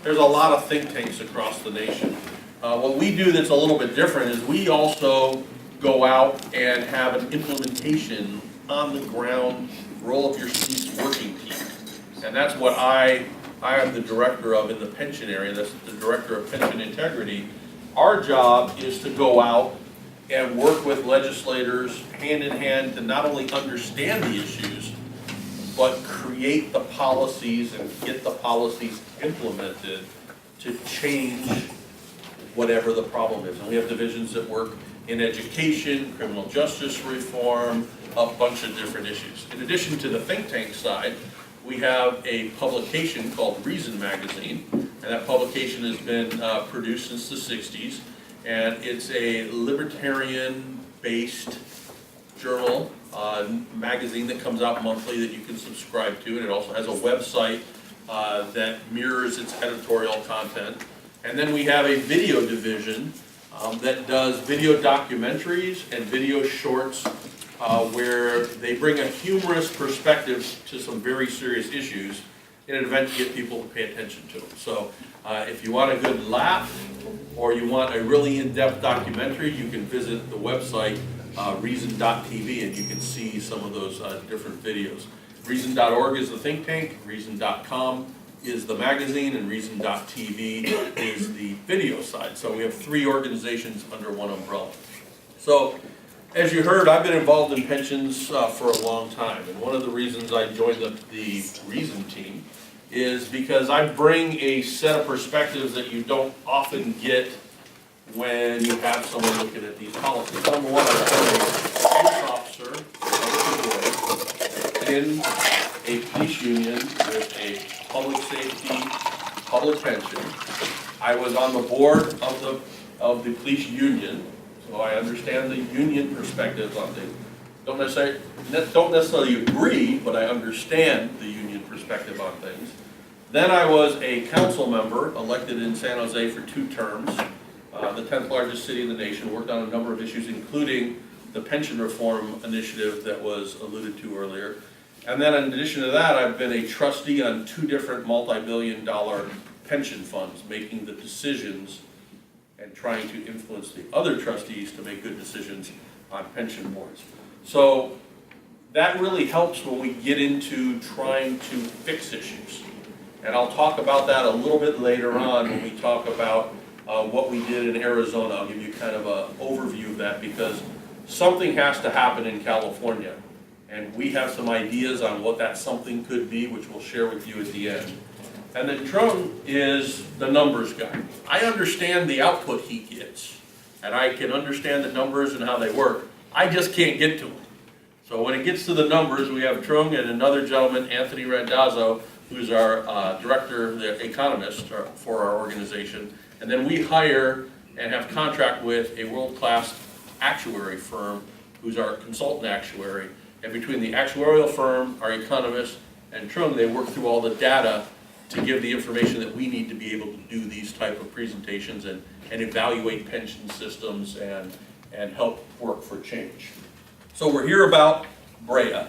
There's a lot of think tanks across the nation. What we do that's a little bit different is we also go out and have an implementation on the ground, roll up your sleeves working team. And that's what I am the director of in the pension area. That's the director of pension integrity. Our job is to go out and work with legislators hand in hand to not only understand the issues, but create the policies and get the policies implemented to change whatever the problem is. And we have divisions that work in education, criminal justice reform, a bunch of different issues. In addition to the think tank side, we have a publication called Reason Magazine, and that publication has been produced since the 60s, and it's a libertarian-based journal, magazine that comes out monthly that you can subscribe to, and it also has a website that mirrors its editorial content. And then we have a video division that does video documentaries and video shorts where they bring a humorous perspective to some very serious issues in an event to get people to pay attention to them. So if you want a good laugh or you want a really in-depth documentary, you can visit the website reason.tv and you can see some of those different videos. Reason.org is the think tank, reason.com is the magazine, and reason.tv is the video side. So we have three organizations under one umbrella. So as you heard, I've been involved in pensions for a long time, and one of the reasons I joined the Reason team is because I bring a set of perspectives that you don't often get when you have someone looking at these policies. Number one, I'm a police officer in a police union with a public safety, public pension. I was on the board of the police union, so I understand the union perspectives on things. Don't necessarily agree, but I understand the union perspective on things. Then I was a council member elected in San Jose for 2 terms. The 10th largest city in the nation, worked on a number of issues, including the pension reform initiative that was alluded to earlier. And then in addition to that, I've been a trustee on 2 different multi-billion-dollar pension funds, making the decisions and trying to influence the other trustees to make good decisions on pension boards. So that really helps when we get into trying to fix issues. And I'll talk about that a little bit later on when we talk about what we did in Arizona. I'll give you kind of an overview of that because something has to happen in California. And we have some ideas on what that something could be, which we'll share with you at the end. And then Truong is the numbers guy. I understand the output he gets, and I can understand the numbers and how they work. I just can't get to them. So when it gets to the numbers, we have Truong and another gentleman, Anthony Randazzo, who's our director, the economist for our organization. And then we hire and have contract with a world-class actuary firm who's our consultant actuary. And between the actuarial firm, our economist, and Truong, they work through all the data to give the information that we need to be able to do these type of presentations and evaluate pension systems and help work for change. So we're here about Brea.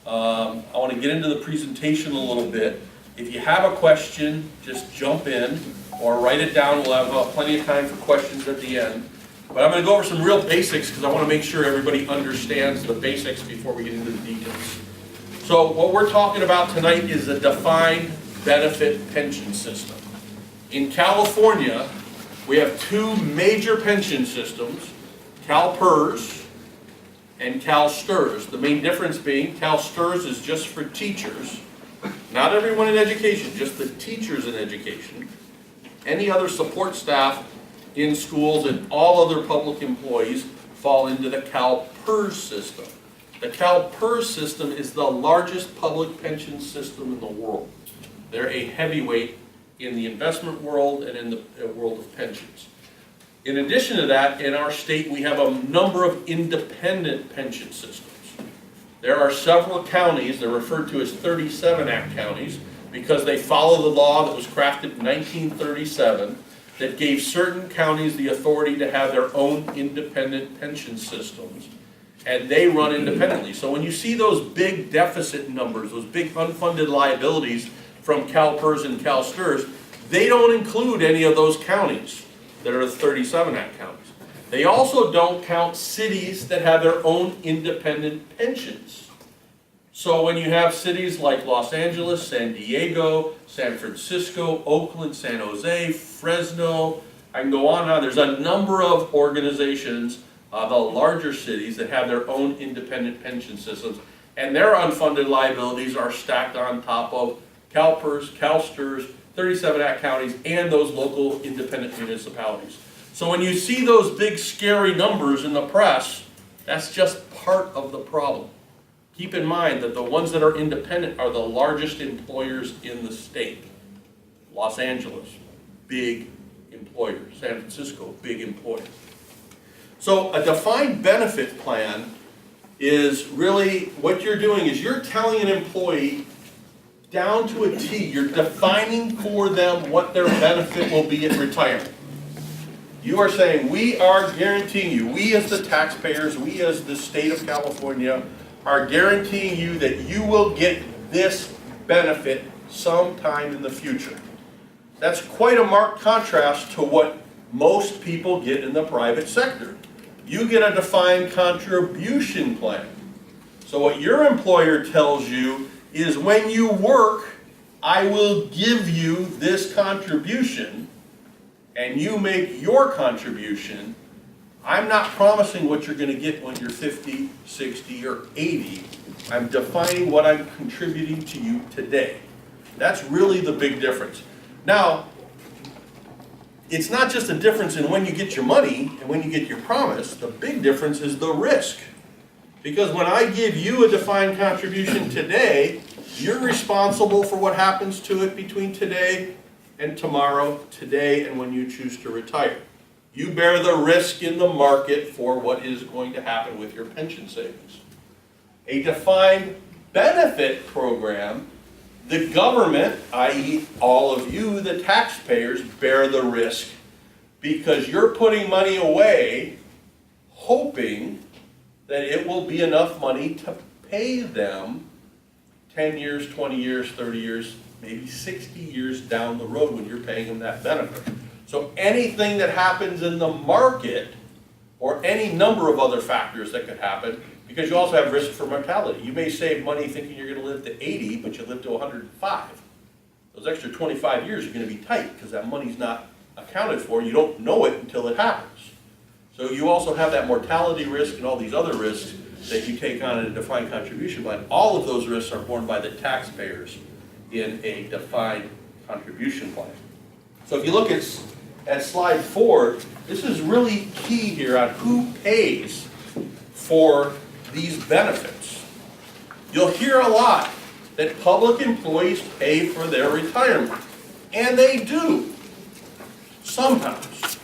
I want to get into the presentation a little bit. If you have a question, just jump in or write it down. We'll have plenty of time for questions at the end. But I'm going to go over some real basics because I want to make sure everybody understands the basics before we get into the details. So what we're talking about tonight is a defined benefit pension system. In California, we have 2 major pension systems, CalPERS and CalSTRS. The main difference being CalSTRS is just for teachers, not everyone in education, just the teachers in education. Any other support staff in schools and all other public employees fall into the CalPERS system. The CalPERS system is the largest public pension system in the world. They're a heavyweight in the investment world and in the world of pensions. In addition to that, in our state we have a number of independent pension systems. There are several counties, they're referred to as 37 Act counties, because they follow the law that was crafted in 1937 that gave certain counties the authority to have their own independent pension systems, and they run independently. So when you see those big deficit numbers, those big unfunded liabilities from CalPERS and CalSTRS, They don't include any of those counties that are the 37 Act counties. They also don't count cities that have their own independent pensions. So when you have cities like Los Angeles, San Diego, San Francisco, Oakland, San Jose, Fresno, I can go on and on. There's a number of organizations, the larger cities, that have their own independent pension systems, and their unfunded liabilities are stacked on top of CalPERS, CalSTRS, 37 Act counties, and those local independent municipalities. So when you see those big scary numbers in the press, that's just part of the problem. Keep in mind that the ones that are independent are the largest employers in the state. Los Angeles, big employer. San Francisco, big employer. So a defined benefit plan is really, what you're doing is you're telling an employee down to a T, you're defining for them what their benefit will be at retirement. You are saying, we are guaranteeing you, we as the taxpayers, we as the state of California, are guaranteeing you that you will get this benefit sometime in the future. That's quite a marked contrast to what most people get in the private sector. You get a defined contribution plan. So what your employer tells you is, when you work, I will give you this contribution, and you make your contribution. I'm not promising what you're going to get when you're 50, 60, or 80. I'm defining what I'm contributing to you today. That's really the big difference. Now, it's not just a difference in when you get your money and when you get your promise. The big difference is the risk. Because when I give you a defined contribution today, you're responsible for what happens to it between today and tomorrow, today and when you choose to retire. You bear the risk in the market for what is going to happen with your pension savings. A defined benefit program, the government, i.e. all of you, the taxpayers, bear the risk, because you're putting money away hoping that it will be enough money to pay them 10 years, 20 years, 30 years, maybe 60 years down the road when you're paying them that benefit. So anything that happens in the market, or any number of other factors that could happen, because you also have risk for mortality. You may save money thinking you're going to live to 80, but you live to 105. Those extra 25 years are going to be tight because that money's not accounted for. You don't know it until it happens. So you also have that mortality risk and all these other risks that you take on in a defined contribution plan. All of those risks are borne by the taxpayers in a defined contribution plan. So if you look at slide 4, this is really key here on who pays for these benefits. You'll hear a lot that public employees pay for their retirement, and they do, sometimes.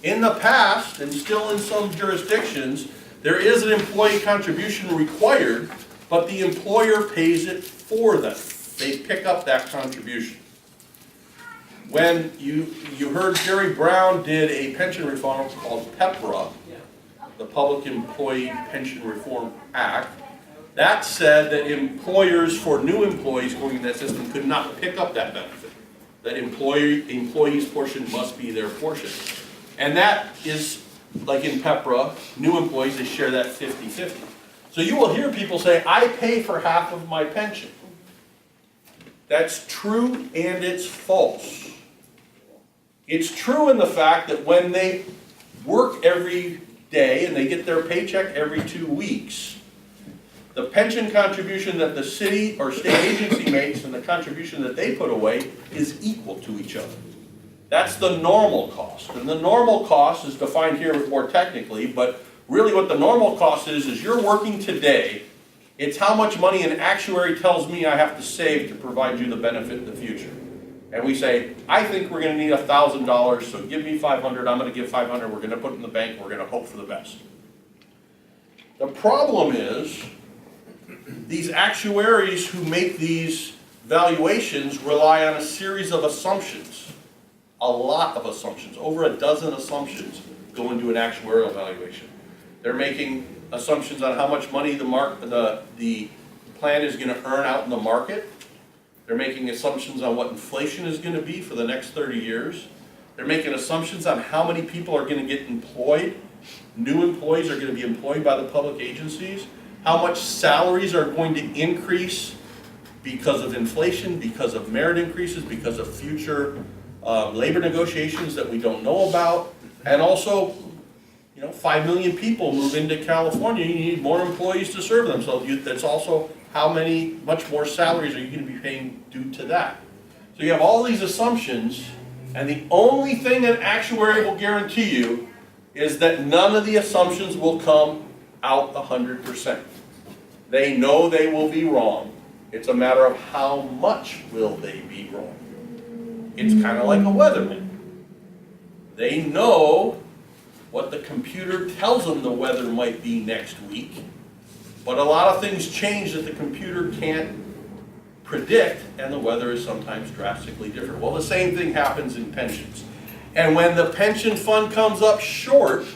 In the past, and still in some jurisdictions, there is an employee contribution required, but the employer pays it for them. They pick up that contribution. When you heard Jerry Brown did a pension reform called PEPRA, the Public Employee Pension Reform Act, that said that employers for new employees going in that system could not pick up that benefit. That employees' portion must be their portion. And that is, like in PEPRA, new employees, they share that 50-50. So you will hear people say, I pay for half of my pension. That's true and it's false. It's true in the fact that when they work every day and they get their paycheck every 2 weeks, the pension contribution that the city or state agency makes and the contribution that they put away is equal to each other. That's the normal cost. And the normal cost is defined here more technically, but really what the normal cost is you're working today. It's how much money an actuary tells me I have to save to provide you the benefit in the future. And we say, I think we're going to need $1,000, so give me $500, I'm going to give $500, we're going to put it in the bank, we're going to hope for the best. The problem is, these actuaries who make these valuations rely on a series of assumptions. A lot of assumptions, over a dozen assumptions go into an actuarial valuation. They're making assumptions on how much money the plan is going to earn out in the market. They're making assumptions on what inflation is going to be for the next 30 years. They're making assumptions on how many people are going to get employed. New employees are going to be employed by the public agencies. How much salaries are going to increase because of inflation, because of merit increases, because of future labor negotiations that we don't know about. And also, 5 million people move into California. You need more employees to serve them. So that's also much more salaries are you going to be paying due to that. So you have all these assumptions, and the only thing an actuary will guarantee you is that none of the assumptions will come out 100%. They know they will be wrong. It's a matter of how much will they be wrong. It's kind of like a weatherman. They know what the computer tells them the weather might be next week, but a lot of things change that the computer can't predict, and the weather is sometimes drastically different. Well, the same thing happens in pensions. And when the pension fund comes up short,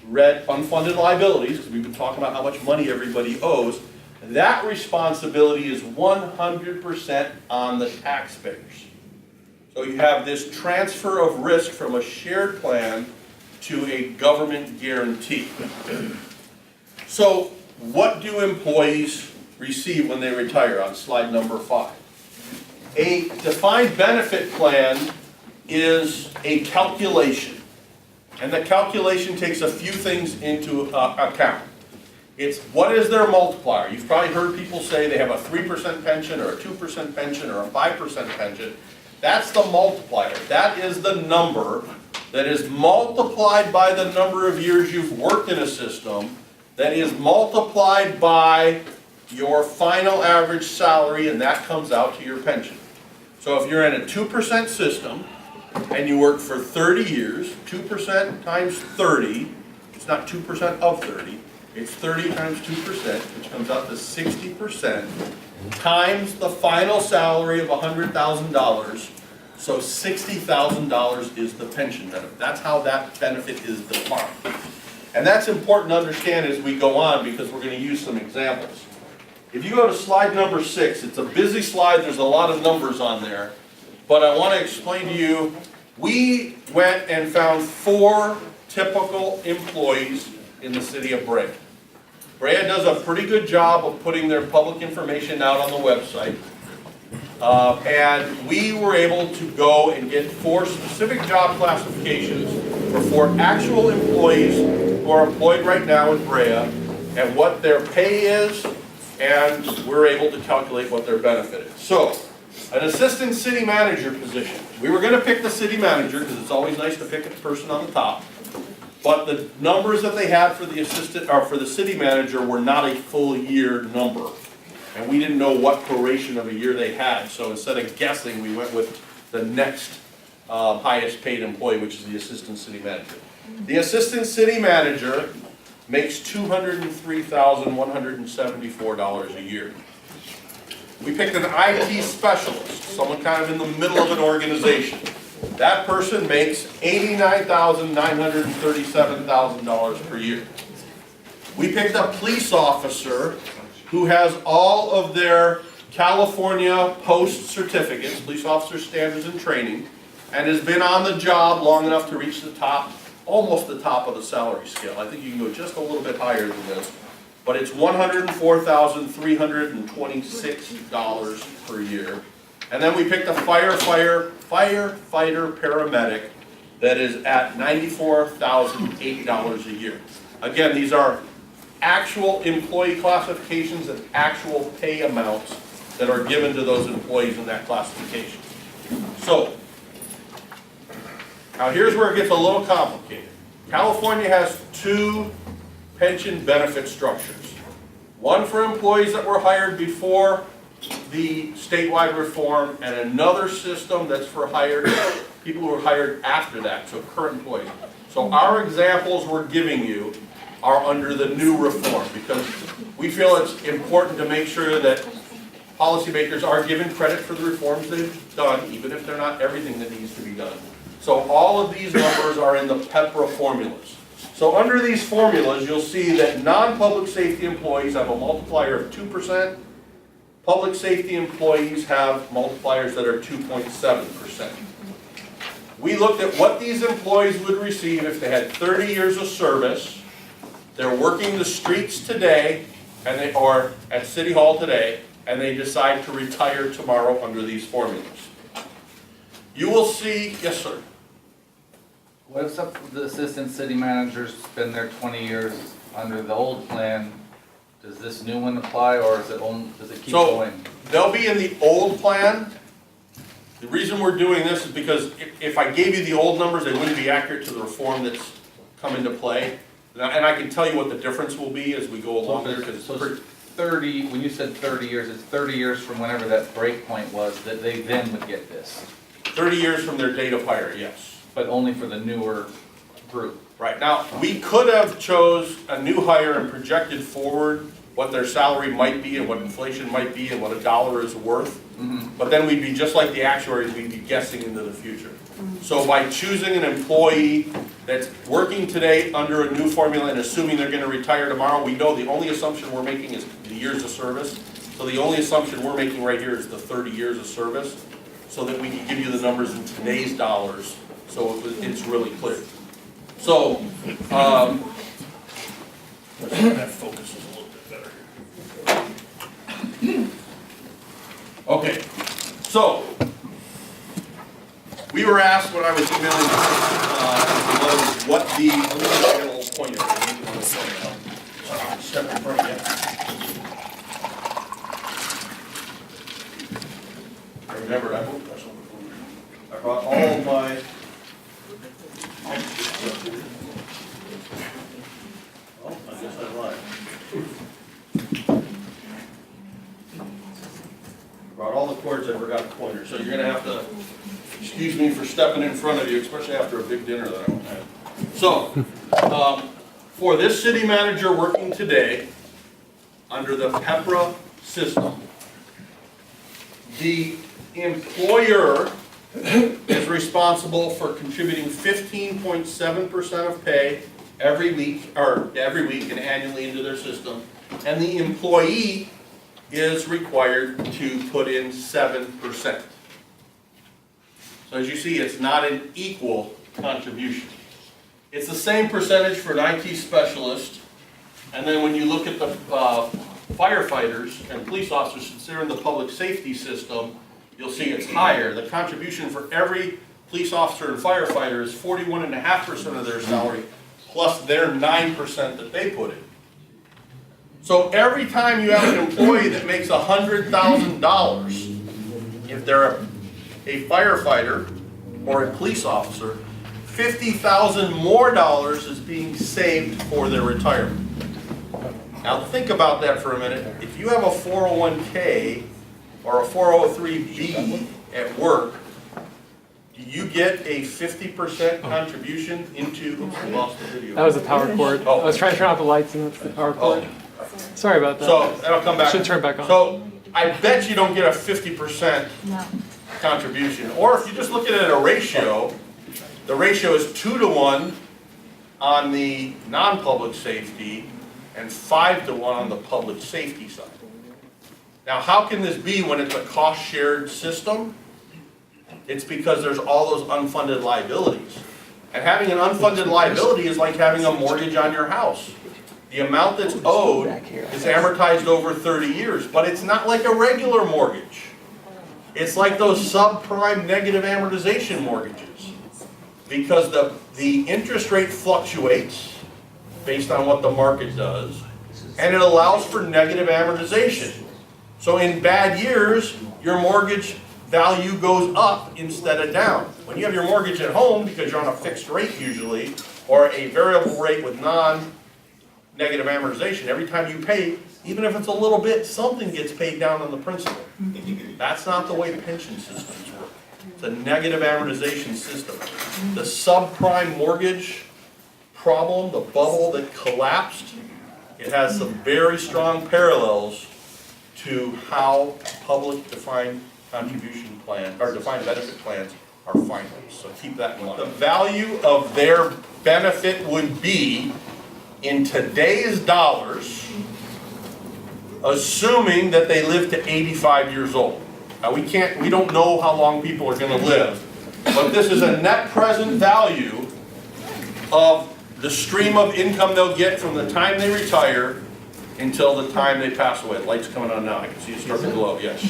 unfunded liabilities, because we've been talking about how much money everybody owes, that responsibility is 100% on the taxpayers. So you have this transfer of risk from a shared plan to a government guarantee. So what do employees receive when they retire on slide number 5? A defined benefit plan is a calculation, and the calculation takes a few things into account. It's what is their multiplier. You've probably heard people say they have a 3% pension or a 2% pension or a 5% pension. That's the multiplier. That is the number that is multiplied by the number of years you've worked in a system, that is multiplied by your final average salary, and that comes out to your pension. So if you're in a 2% system and you work for 30 years, 2% times 30, it's not 2% of 30, it's 30 times 2%, which comes out to 60%, times the final salary of $100,000, so $60,000 is the pension benefit. That's how that benefit is defined. And that's important to understand as we go on, because we're going to use some examples. If you go to slide number 6, it's a busy slide, there's a lot of numbers on there, but I want to explain to you, we went and found 4 typical employees in the city of Brea. Brea does a pretty good job of putting their public information out on the website. And we were able to go and get 4 specific job classifications for 4 actual employees who are employed right now in Brea, and what their pay is, and we're able to calculate what their benefit is. So, an assistant city manager position. We were going to pick the city manager because it's always nice to pick a person on the top. But the numbers that they had for the for the city manager were not a full year number. And we didn't know what proration of a year they had. So instead of guessing, we went with the next highest paid employee, which is the assistant city manager. The assistant city manager makes $203,174 a year. We picked an IT specialist, someone kind of in the middle of an organization. That person makes $89,937,000 per year. We picked a police officer who has all of their California post certificates, police officer standards and training, and has been on the job long enough to reach the top, almost the top of the salary scale. I think you can go just a little bit higher than this, but it's $104,326 per year. And then we picked a firefighter paramedic that is at $94,008 a year. Again, these are actual employee classifications and actual pay amounts that are given to those employees in that classification. So, now here's where it gets a little complicated. California has 2 pension benefit structures. One for employees that were hired before the statewide reform, and another system that's for people who were hired after that, so current employees. So our examples we're giving you are under the new reform, because we feel it's important to make sure that policymakers are given credit for the reforms they've done, even if they're not everything that needs to be done. So all of these numbers are in the PEPRA formulas. So under these formulas, you'll see that non-public safety employees have a multiplier of 2%, public safety employees have multipliers that are 2.7%. We looked at what these employees would receive if they had 30 years of service, they're working the streets today, or at City Hall today, and they decide to retire tomorrow under these formulas. You will see, yes sir? What if the assistant city manager's been there 20 years under the old plan? Does this new one apply, or does it keep going? They'll be in the old plan. The reason we're doing this is because if I gave you the old numbers, they wouldn't be accurate to the reform that's come into play. And I can tell you what the difference will be as we go along there, because it's 30, when you said 30 years, it's 30 years from whenever that break point was that they then would get this. 30 years from their date of hire, yes. But only for the newer group. Right, now, we could have chose a new hire and projected forward what their salary might be and what inflation might be and what a dollar is worth. But then we'd be just like the actuaries, we'd be guessing into the future. So by choosing an employee that's working today under a new formula and assuming they're gonna retire tomorrow, we know the only assumption we're making is the years of service. So the only assumption we're making right here is the 30 years of service, so that we can give you the numbers in today's dollars, so it's really clear. So, let's see if that focuses a little bit better. Okay, so we were asked when I was emailing what the, let me get a little pointer. Step in front of you. I remembered, I brought all of my. Oh, I guess I lied. Brought all the cords, I forgot the pointer, so you're gonna have to excuse me for stepping in front of you, especially after a big dinner that I won't have. So, for this city manager working today under the PEPRA system, the employer is responsible for contributing 15.7% of pay every week and annually into their system, and the employee is required to put in 7%. So as you see, it's not an equal contribution. It's the same percentage for an IT specialist, and then when you look at the firefighters and police officers, since they're in the public safety system, you'll see it's higher. The contribution for every police officer and firefighter is 41.5% of their salary, plus their 9% that they put in. So every time you have an employee that makes $100,000, if they're a firefighter or a police officer, $50,000 more is being saved for their retirement. Now think about that for a minute. If you have a 401k or a 403b at work, do you get a 50% contribution into, oops, I lost the video. That was the power cord. Oh. I was trying to turn off the lights and that's the power cord. Sorry about that. So that'll come back. Should turn back on. So I bet you don't get a 50% contribution. Or if you just look at it at a ratio, the ratio is 2-to-1 on the non-public safety and 5-to-1 on the public safety side. Now, how can this be when it's a cost-shared system? It's because there's all those unfunded liabilities. And having an unfunded liability is like having a mortgage on your house. The amount that's owed is amortized over 30 years, but it's not like a regular mortgage. It's like those subprime negative amortization mortgages, because the interest rate fluctuates based on what the market does, and it allows for negative amortization. So in bad years, your mortgage value goes up instead of down. When you have your mortgage at home, because you're on a fixed rate usually, or a variable rate with non-negative amortization, every time you pay, even if it's a little bit, something gets paid down on the principal. That's not the way pension systems work. It's a negative amortization system. The subprime mortgage problem, the bubble that collapsed, it has some very strong parallels to how public defined contribution plans, or defined benefit plans are financed. So keep that in mind. The value of their benefit would be, in today's dollars, assuming that they live to 85 years old. Now, we don't know how long people are gonna live, but this is a net present value of the stream of income they'll get from the time they retire until the time they pass away. The light's coming on now, I can see it start to glow, yes.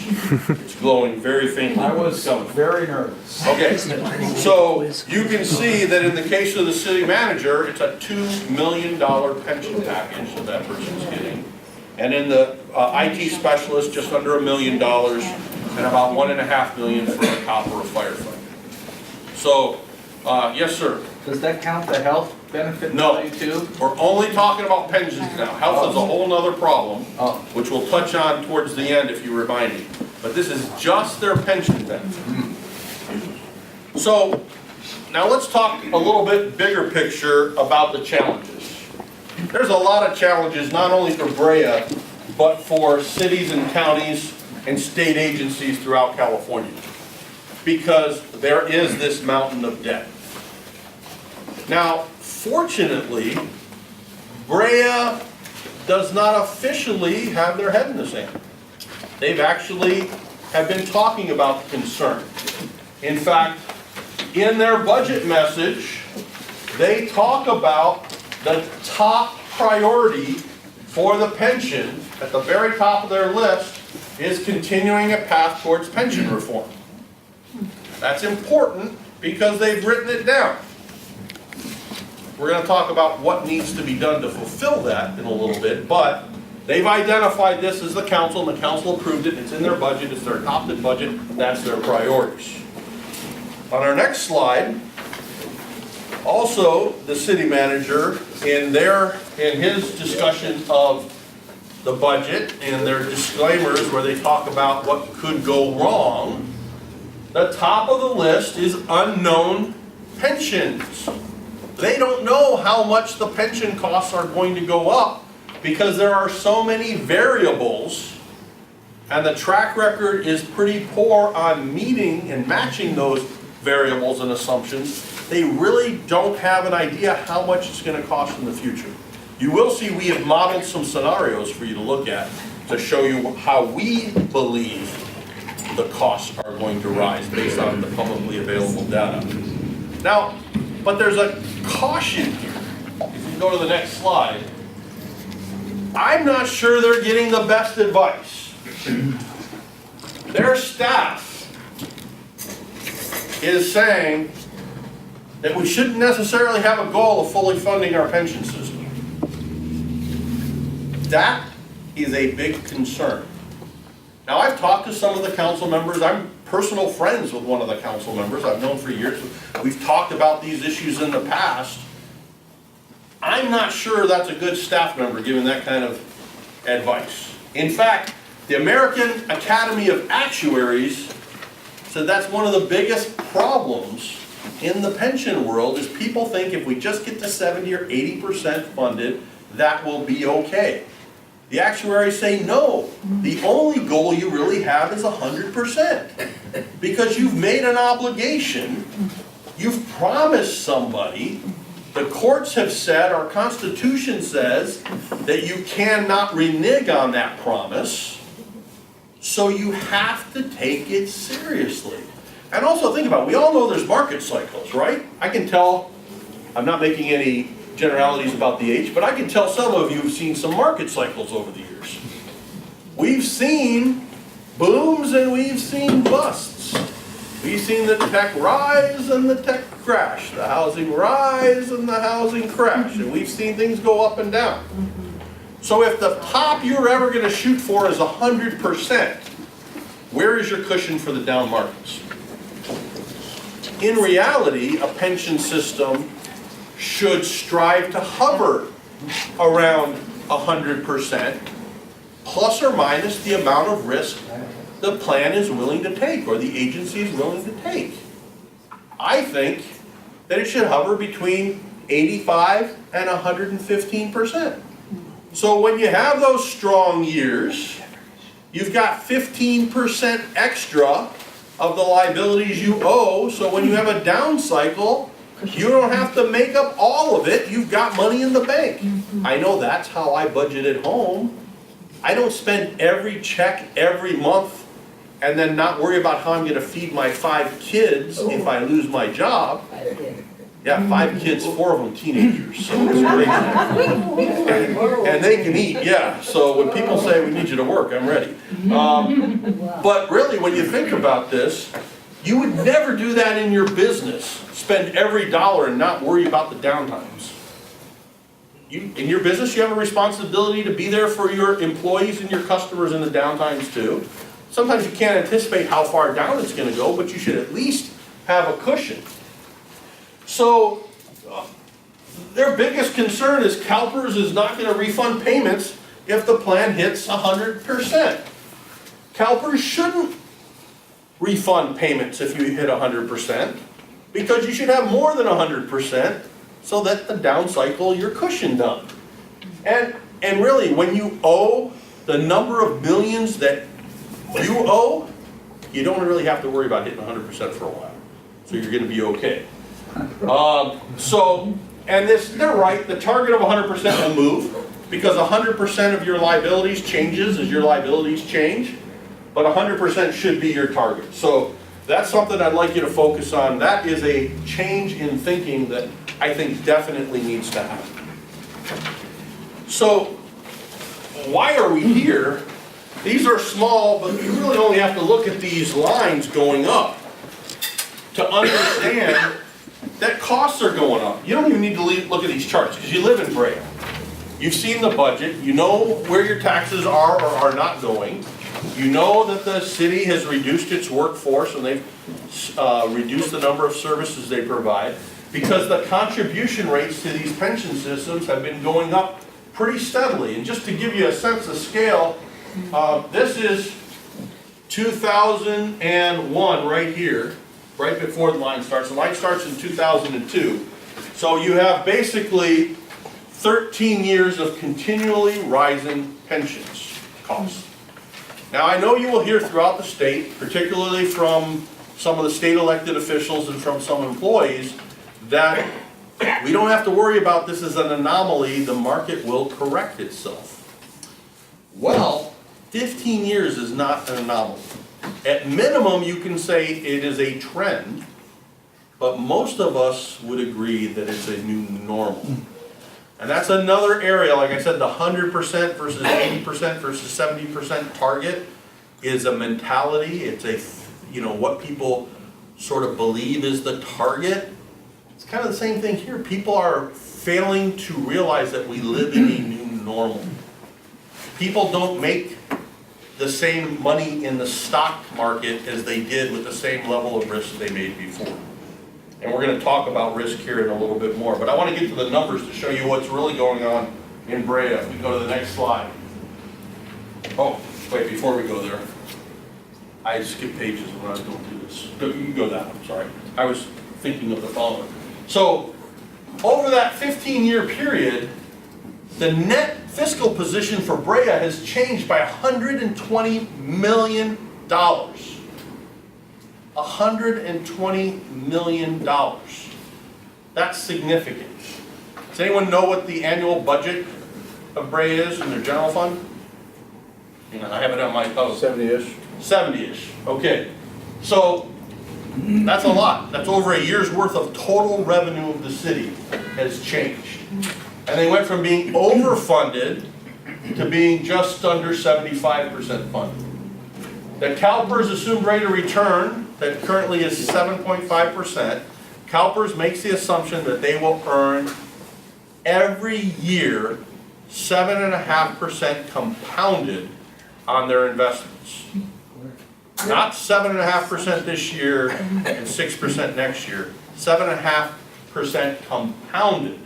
It's glowing very faintly. I but was it's coming. very nervous. Okay, so you can see that in the case of the city manager, it's a $2 million pension package that that person's getting. And in the IT specialist, just under $1 million, and about $1.5 million for a cop or a firefighter. So, yes, sir. Does that count the health benefit No. value too? We're only talking about pensions now. Health is a whole nother problem, Oh, which we'll touch on towards the end if you remind me. But this is just their pension benefit. So, now let's talk a little bit bigger picture about the challenges. There's a lot of challenges, not only for Brea, but for cities and counties and state agencies throughout California. Because there is this mountain of debt. Now, fortunately, Brea does not officially have their head in the sand. They've actually have been talking about the concern. In fact, in their budget message, they talk about the top priority for the pension, at the very top of their list, is continuing a path towards pension reform. That's important because they've written it down. We're going to talk about what needs to be done to fulfill that in a little bit, but they've identified this as the council, and the council approved it, it's in their budget, it's their adopted budget, that's their priorities. On our next slide, also the city manager, in his discussion of the budget and their disclaimers where they talk about what could go wrong, the top of the list is unknown pensions. They don't know how much the pension costs are going to go up because there are so many variables, and the track record is pretty poor on meeting and matching those variables and assumptions. They really don't have an idea how much it's going to cost in the future. You will see we have modeled some scenarios for you to look at to show you how we believe the costs are going to rise based on the publicly available data. Now, but there's a caution here. If you go to the next slide, I'm not sure they're getting the best advice. Their staff is saying that we shouldn't necessarily have a goal of fully funding our pension system. That is a big concern. Now, I've talked to some of the council members. I'm personal friends with one of the council members I've known for years. We've talked about these issues in the past. I'm not sure that's a good staff member giving that kind of advice. In fact, the American Academy of Actuaries said that's one of the biggest problems in the pension world is people think if we just get to 70 or 80% funded, that will be okay. The actuaries say no. The only goal you really have is 100%. Because you've made an obligation, you've promised somebody, the courts have said, our Constitution says, that you cannot renege on that promise, so you have to take it seriously. And also think about it, we all know there's market cycles, right? I can tell, I'm not making any generalities about the age, but I can tell some of you have seen some market cycles over the years. We've seen booms and we've seen busts. We've seen the tech rise and the tech crash, the housing rise and the housing crash, and we've seen things go up and down. So if the top you're ever going to shoot for is 100%, where is your cushion for the down markets? In reality, a pension system should strive to hover around 100%, plus or minus the amount of risk the plan is willing to take or the agency is willing to take. I think that it should hover between 85 and 115%. So when you have those strong years, you've got 15% extra of the liabilities you owe, so when you have a down cycle, you don't have to make up all of it, you've got money in the bank. I know that's how I budget at home. I don't spend every check every month and then not worry about how I'm gonna feed my 5 kids if I lose my job. Yeah, 5 kids, 4 of them teenagers, so it's crazy. And they can eat, yeah, so when people say we need you to work, I'm ready. But really, when you think about this, you would never do that in your business. Spend every dollar and not worry about the downtimes. In your business, you have a responsibility to be there for your employees and your customers in the downtimes too. Sometimes you can't anticipate how far down it's gonna go, but you should at least have a cushion. So, their biggest concern is CalPERS is not gonna refund payments if the plan hits 100%. CalPERS shouldn't refund payments if you hit 100%, because you should have more than 100%, so that the down cycle, you're cushioned on. And really, when you owe the number of millions that you owe, you don't really have to worry about hitting 100% for a while. So you're gonna be okay. They're right, the target of 100% will move, because 100% of your liabilities changes as your liabilities change, but 100% should be your target. So that's something I'd like you to focus on. That is a change in thinking that I think definitely needs to happen. So, why are we here? These are small, but you really only have to look at these lines going up to understand that costs are going up. You don't even need to look at these charts, because you live in Brea. You've seen the budget, you know where your taxes are or are not going. You know that the city has reduced its workforce and they've reduced the number of services they provide, because the contribution rates to these pension systems have been going up pretty steadily. And just to give you a sense of scale, this is 2001 right here, right before the line starts. The line starts in 2002. So you have basically 13 years of continually rising pensions costs. Now, I know you will hear throughout the state, particularly from some of the state elected officials and from some employees, that we don't have to worry about this as an anomaly, the market will correct itself. Well, 15 years is not an anomaly. At minimum, you can say it is a trend, but most of us would agree that it's a new normal. And that's another area, like I said, the 100% versus 80% versus 70% target is a mentality. It's what people sort of believe is the target. It's kind of the same thing here. People are failing to realize that we live in a new normal. People don't make the same money in the stock market as they did with the same level of risk they made before. And we're going to talk about risk here in a little bit more. But I want to get to the numbers to show you what's really going on in Brea. If we go to the next slide. Oh, wait, before we go there, I skip pages when I don't do this. You can go that one, sorry. I was thinking of the following. So, over that 15-year period, the net fiscal position for Brea has changed by $120 million. $120 million. That's significant. Does anyone know what the annual budget of Brea is in their general fund? Hang on, I have it on my post. 70-ish. 70-ish, okay. So, that's a lot. That's over a year's worth of total revenue of the city has changed. And they went from being overfunded to being just under 75% funded. The CalPERS assumed rate of return that currently is 7.5%, CalPERS makes the assumption that they will earn every year 7.5% compounded on their investments. Not 7.5% this year and 6% next year, 7.5% compounded.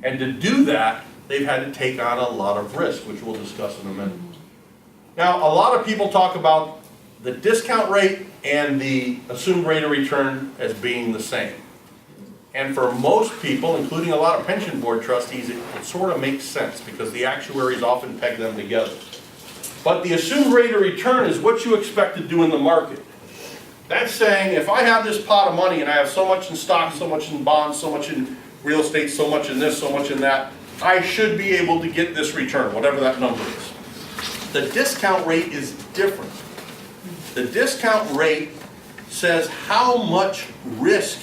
And to do that, they've had to take on a lot of risk, which we'll discuss in a minute. Now, a lot of people talk about the discount rate and the assumed rate of return as being the same. And for most people, including a lot of pension board trustees, it sort of makes sense because the actuaries often peg them together. But the assumed rate of return is what you expect to do in the market. That's saying if I have this pot of money and I have so much in stocks, so much in bonds, so much in real estate, so much in this, so much in that, I should be able to get this return, whatever that number is. The discount rate is different. The discount rate says how much risk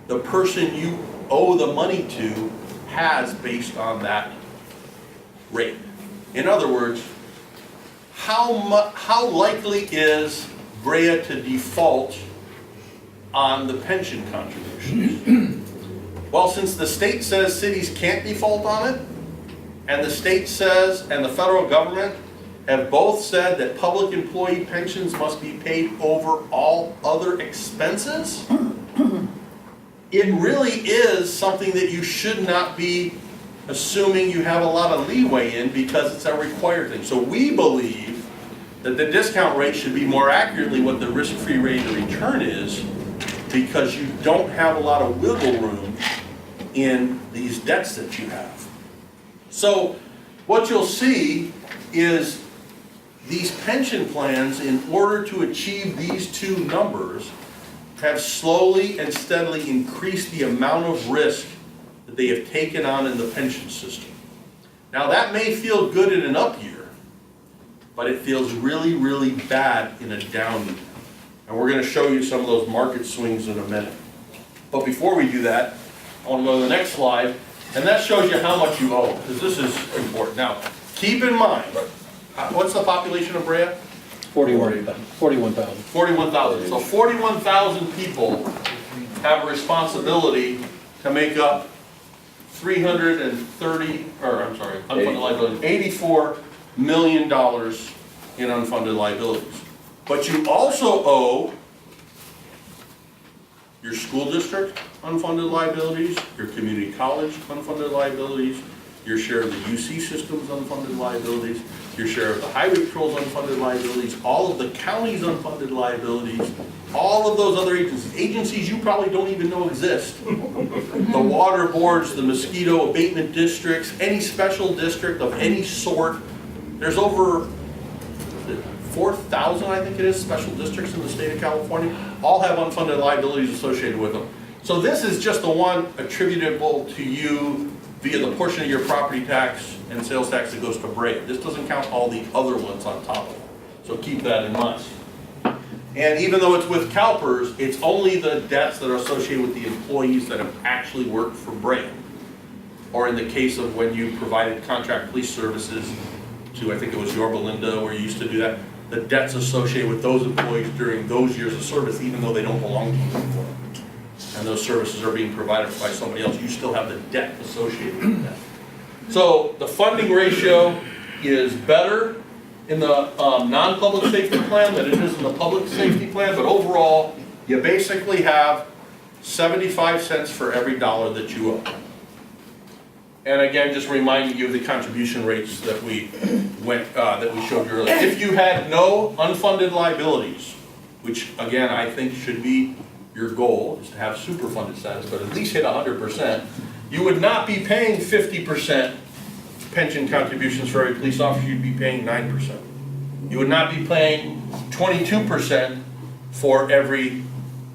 the person you owe the money to has based on that rate. In other words, how likely is Brea to default on the pension contributions? Well, since the state says cities can't default on it, and the state says, and the federal government have both said that public employee pensions must be paid over all other expenses, it really is something that you should not be assuming you have a lot of leeway in because it's a required thing. So we believe that the discount rate should be more accurately what the risk-free rate of return is, because you don't have a lot of wiggle room in these debts that you have. So what you'll see is these pension plans, in order to achieve these two numbers, have slowly and steadily increased the amount of risk that they have taken on in the pension system. Now that may feel good in an up year, but it feels really, really bad in a down year. And we're going to show you some of those market swings in a minute. But before we do that, I want to go to the next slide, and that shows you how much you owe, because this is important. Now, keep in mind, what's the population of Brea? 41,000. 41,000. So 41,000 people have a responsibility to make up unfunded liabilities, $84 million in unfunded liabilities. But you also owe your school district unfunded liabilities, your community college unfunded liabilities, your share of the UC system's unfunded liabilities, your share of the highway patrol's unfunded liabilities, all of the county's unfunded liabilities, all of those other agencies you probably don't even know exist. The water boards, the mosquito abatement districts, any special district of any sort. There's over 4,000, I think it is, special districts in the state of California, all have unfunded liabilities associated with them. So this is just the one attributable to you via the portion of your property tax and sales tax that goes to Brea. This doesn't count all the other ones on top of it. So keep that in mind. And even though it's with CalPERS, it's only the debts that are associated with the employees that have actually worked for Brea. Or in the case of when you provided contract police services to, I think it was Yorba Linda where you used to do that, the debts associated with those employees during those years of service, even though they don't belong to you anymore, and those services are being provided by somebody else, you still have the debt associated with that. So the funding ratio is better in the non-public safety plan than it is in the public safety plan, but overall, you basically have 75 cents for every dollar that you owe. And again, just reminding you of the contribution rates that we showed you earlier. If you had no unfunded liabilities, which again I think should be your goal, is to have superfunded status, but at least hit 100%, you would not be paying 50% pension contributions for every police officer. You'd be paying 9%. You would not be paying 22% for every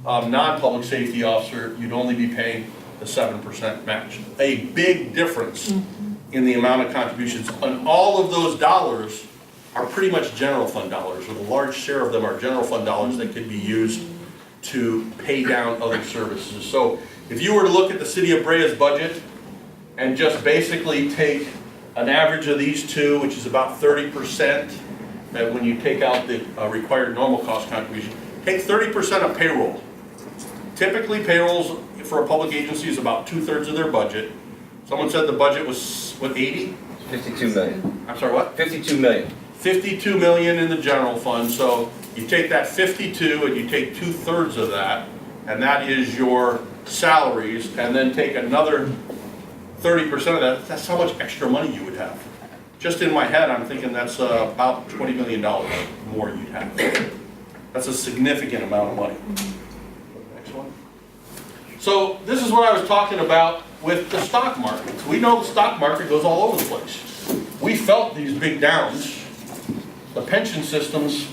non-public safety officer. You'd only be paying the 7% match. A big difference in the amount of contributions. And all of those dollars are pretty much general fund dollars, or the large share of them are general fund dollars that could be used to pay down other services. So if you were to look at the City of Brea's budget and just basically take an average of these two, which is about 30%, that when you take out the required normal cost contribution, take 30% of payroll. Typically payrolls for a public agency is about 2/3 of their budget. Someone said the budget was, what, 80? 52 million. I'm sorry, what? 52 million. 52 million in the general fund. So you take that 52 and you take 2/3 of that, and that is your salaries, and then take another 30% of that. That's how much extra money you would have. Just in my head, I'm thinking that's about $20 million more you'd have. That's a significant amount of money. Next one. So this is what I was talking about with the stock market. We know the stock market goes all over the place. We felt these big downs. The pension systems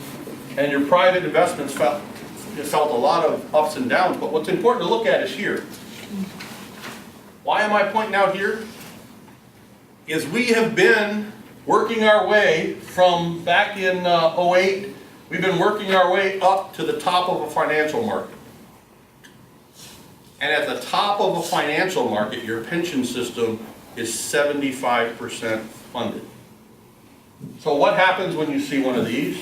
and your private investments felt a lot of ups and downs, but what's important to look at is here. Why am I pointing out here? Is we have been working our way from back in '08, we've been working our way up to the top of a financial market. And at the top of a financial market, your pension system is 75% funded. So what happens when you see one of these,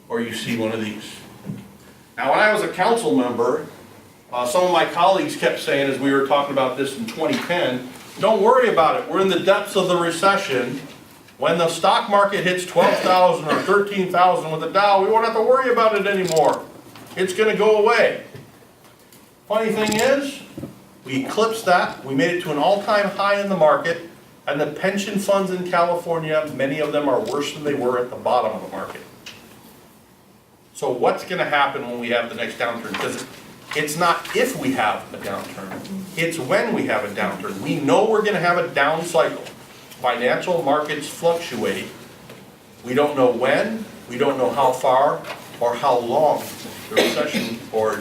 or you see one of these? Now, when I was a council member, some of my colleagues kept saying, as we were talking about this in 2010, don't worry about it, we're in the depths of the recession. When the stock market hits 12,000 or 13,000 with the Dow, we won't have to worry about it anymore. It's gonna go away. Funny thing is, we eclipsed that, we made it to an all-time high in the market, and the pension funds in California, many of them are worse than they were at the bottom of the market. So what's gonna happen when we have the next downturn? Because it's not if we have a downturn, it's when we have a downturn. We know we're gonna have a down cycle. Financial markets fluctuate. We don't know when, we don't know how far, or how long the recession, or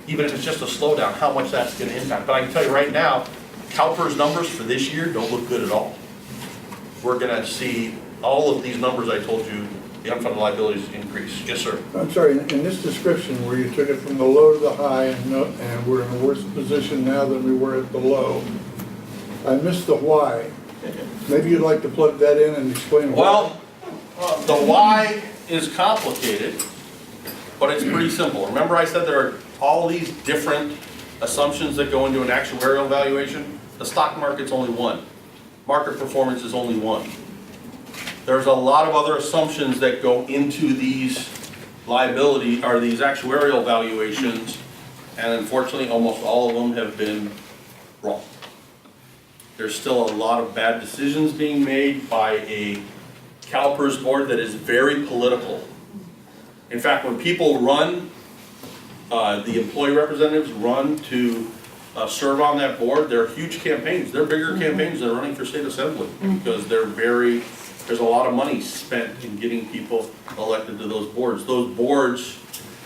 even if it's just a slowdown, how much that's gonna impact. But I can tell you right now, CalPERS numbers for this year don't look good at all. We're gonna see all of these numbers I told you, the unfunded liabilities increase. Yes, sir. I'm sorry, in this description where you took it from the low to the high and we're in a worse position now than we were at the low, I missed the why. Maybe you'd like to plug that in and explain why. Well, the why is complicated, but it's pretty simple. Remember I said there are all these different assumptions that go into an actuarial valuation? The stock market's only one. Market performance is only one. There's a lot of other assumptions that go into these liability, or these actuarial valuations, and unfortunately almost all of them have been wrong. There's still a lot of bad decisions being made by a CalPERS board that is very political. In fact, when people run, the employee representatives run to serve on that board, they're huge campaigns. They're bigger campaigns than running for state assembly, because there's a lot of money spent in getting people elected to those boards. Those boards,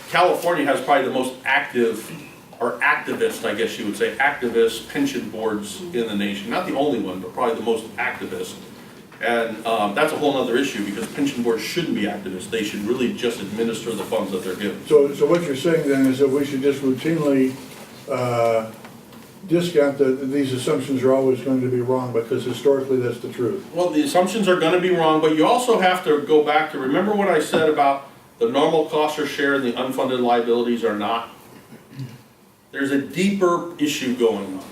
California has probably the most active, or activist, I guess you would say, activist pension boards in the nation. Not the only one, but probably the most activist. And that's a whole other issue, because pension boards shouldn't be activists. They should really just administer the funds that they're given. So what you're saying then is that we should just routinely discount that these assumptions are always going to be wrong, because historically that's the truth. Well, the assumptions are gonna be wrong, but you also have to go back to, remember what I said about the normal costs are shared and the unfunded liabilities are not? There's a deeper issue going on.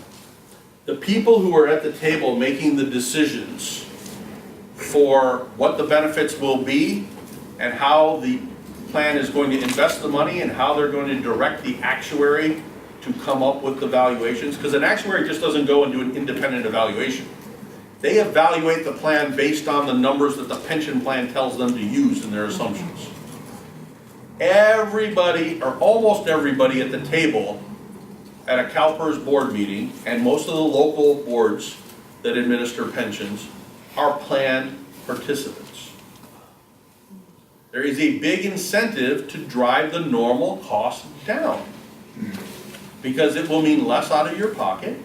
The people who are at the table making the decisions for what the benefits will be and how the plan is going to invest the money and how they're going to direct the actuary to come up with the valuations, because an actuary just doesn't go and do an independent evaluation. They evaluate the plan based on the numbers that the pension plan tells them to use in their assumptions. Everybody, or almost everybody at the table at a CalPERS board meeting, and most of the local boards that administer pensions, are plan participants. There is a big incentive to drive the normal cost down, because it will mean less out of your pocket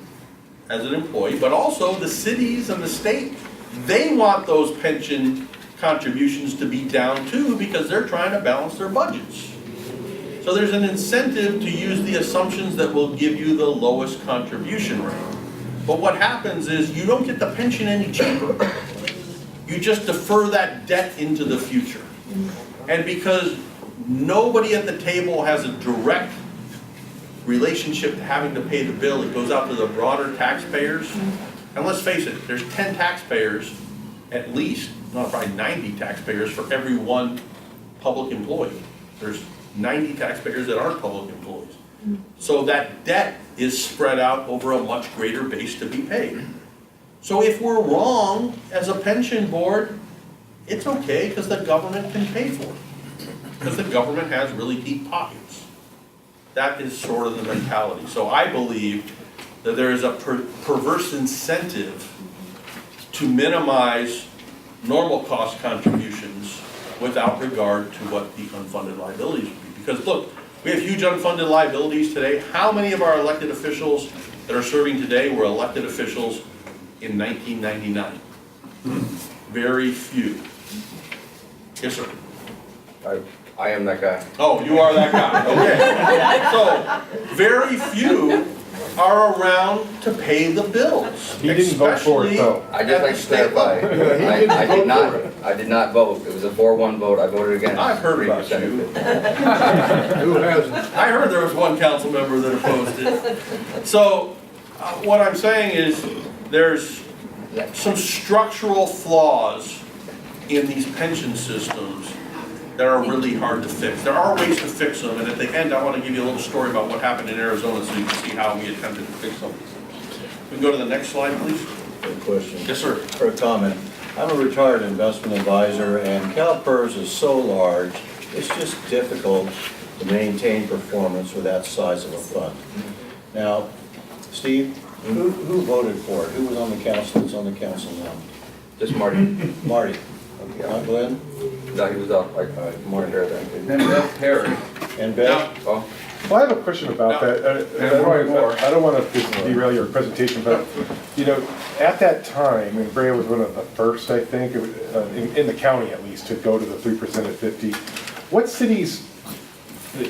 as an employee, but also the cities and the state, they want those pension contributions to be down too, because they're trying to balance their budgets. So there's an incentive to use the assumptions that will give you the lowest contribution rate. But what happens is you don't get the pension any cheaper. You just defer that debt into the future. And because nobody at the table has a direct relationship to having to pay the bill, it goes out to the broader taxpayers. And let's face it, there's 10 taxpayers, at least, not probably 90 taxpayers for every one public employee. There's 90 taxpayers that aren't public employees. So that debt is spread out over a much greater base to be paid. So if we're wrong as a pension board, it's okay, because the government can pay for it. Because the government has really deep pockets. That is sort of the mentality. So I believe that there is a perverse incentive to minimize normal cost contributions without regard to what the unfunded liabilities would be. Because look, we have huge unfunded liabilities today. How many of our elected officials that are serving today were elected officials in 1999? Very few. Yes, sir. I am that guy. Oh, you are that guy, okay. So, very few are around to pay the bills. He didn't vote for it, though. I just like to clarify, I did not vote. It was a 4-1 vote. I voted against. I've heard about 3% you. of it. Who hasn't? I heard there was one council member that opposed it. So, what I'm saying is, there's some structural flaws in these pension systems that are really hard to fix. There are ways to fix them, and at the end, I want to give you a little story about what happened in Arizona so you can see how we attempted to fix some of these things. We can go to the next slide, please. Good question. Yes, sir. For a comment, I'm a retired investment advisor, and CalPERS is so large, it's just difficult to maintain performance with that size of a fund. Now, Steve, who voted for it? Who was on the council, that's on the council now? Just Marty. Marty? Okay, not Glenn? No, he was up like Marty there then. And Beth Perry. And Beth? Oh, Well, I have a question about that. I don't want to derail your presentation, but, you know, at that time, and Brea was one of the first, I think, in the county at least, to go to the 3% at 50. What cities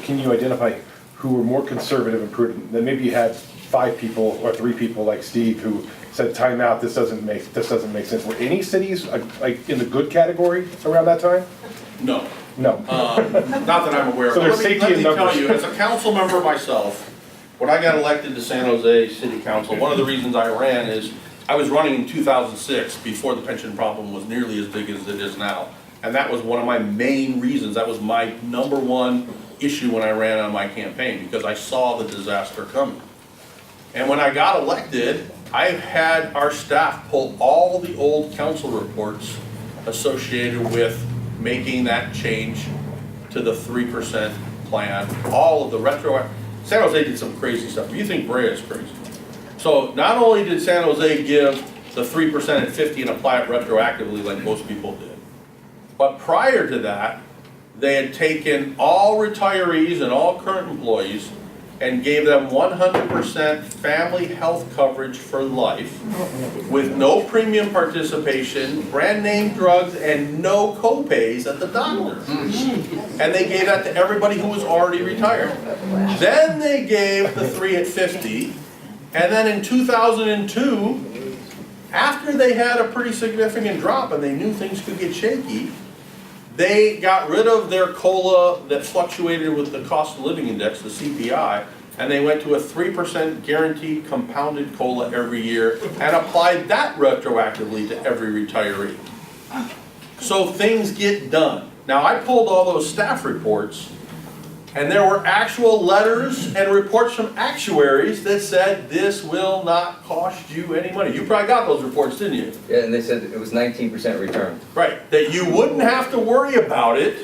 can you identify who were more conservative and prudent? Then maybe you had 5 people or 3 people like Steve who said, time out, this doesn't make sense. Were any cities like in the good category around that time? No. No. Not that I'm aware of. So there's Let safety in me tell numbers. you, as a council member myself, when I got elected to San Jose City Council, one of the reasons I ran is I was running in 2006 before the pension problem was nearly as big as it is now. And that was one of my main reasons. That was my #1 issue when I ran on my campaign, because I saw the disaster coming. And when I got elected, I had our staff pull all the old council reports associated with making that change to the 3% plan, all of the San Jose did some crazy stuff. You think Brea is crazy. So not only did San Jose give the 3% at 50 and apply it retroactively like most people did, but prior to that, they had taken all retirees and all current employees and gave them 100% family health coverage for life with no premium participation, brand name drugs, and no co-pays at the doctor. And they gave that to everybody who was already retired. Then they gave the 3 at 50, and then in 2002, after they had a pretty significant drop and they knew things could get shaky, they got rid of their COLA that fluctuated with the cost of living index, the CPI, and they went to a 3% guaranteed compounded COLA every year and applied that retroactively to every retiree. So things get done. Now, I pulled all those staff reports, and there were actual letters and reports from actuaries that said this will not cost you any money. You probably got those reports, didn't you? yeah, and they said it was 19% return. Right, that you wouldn't have to worry about it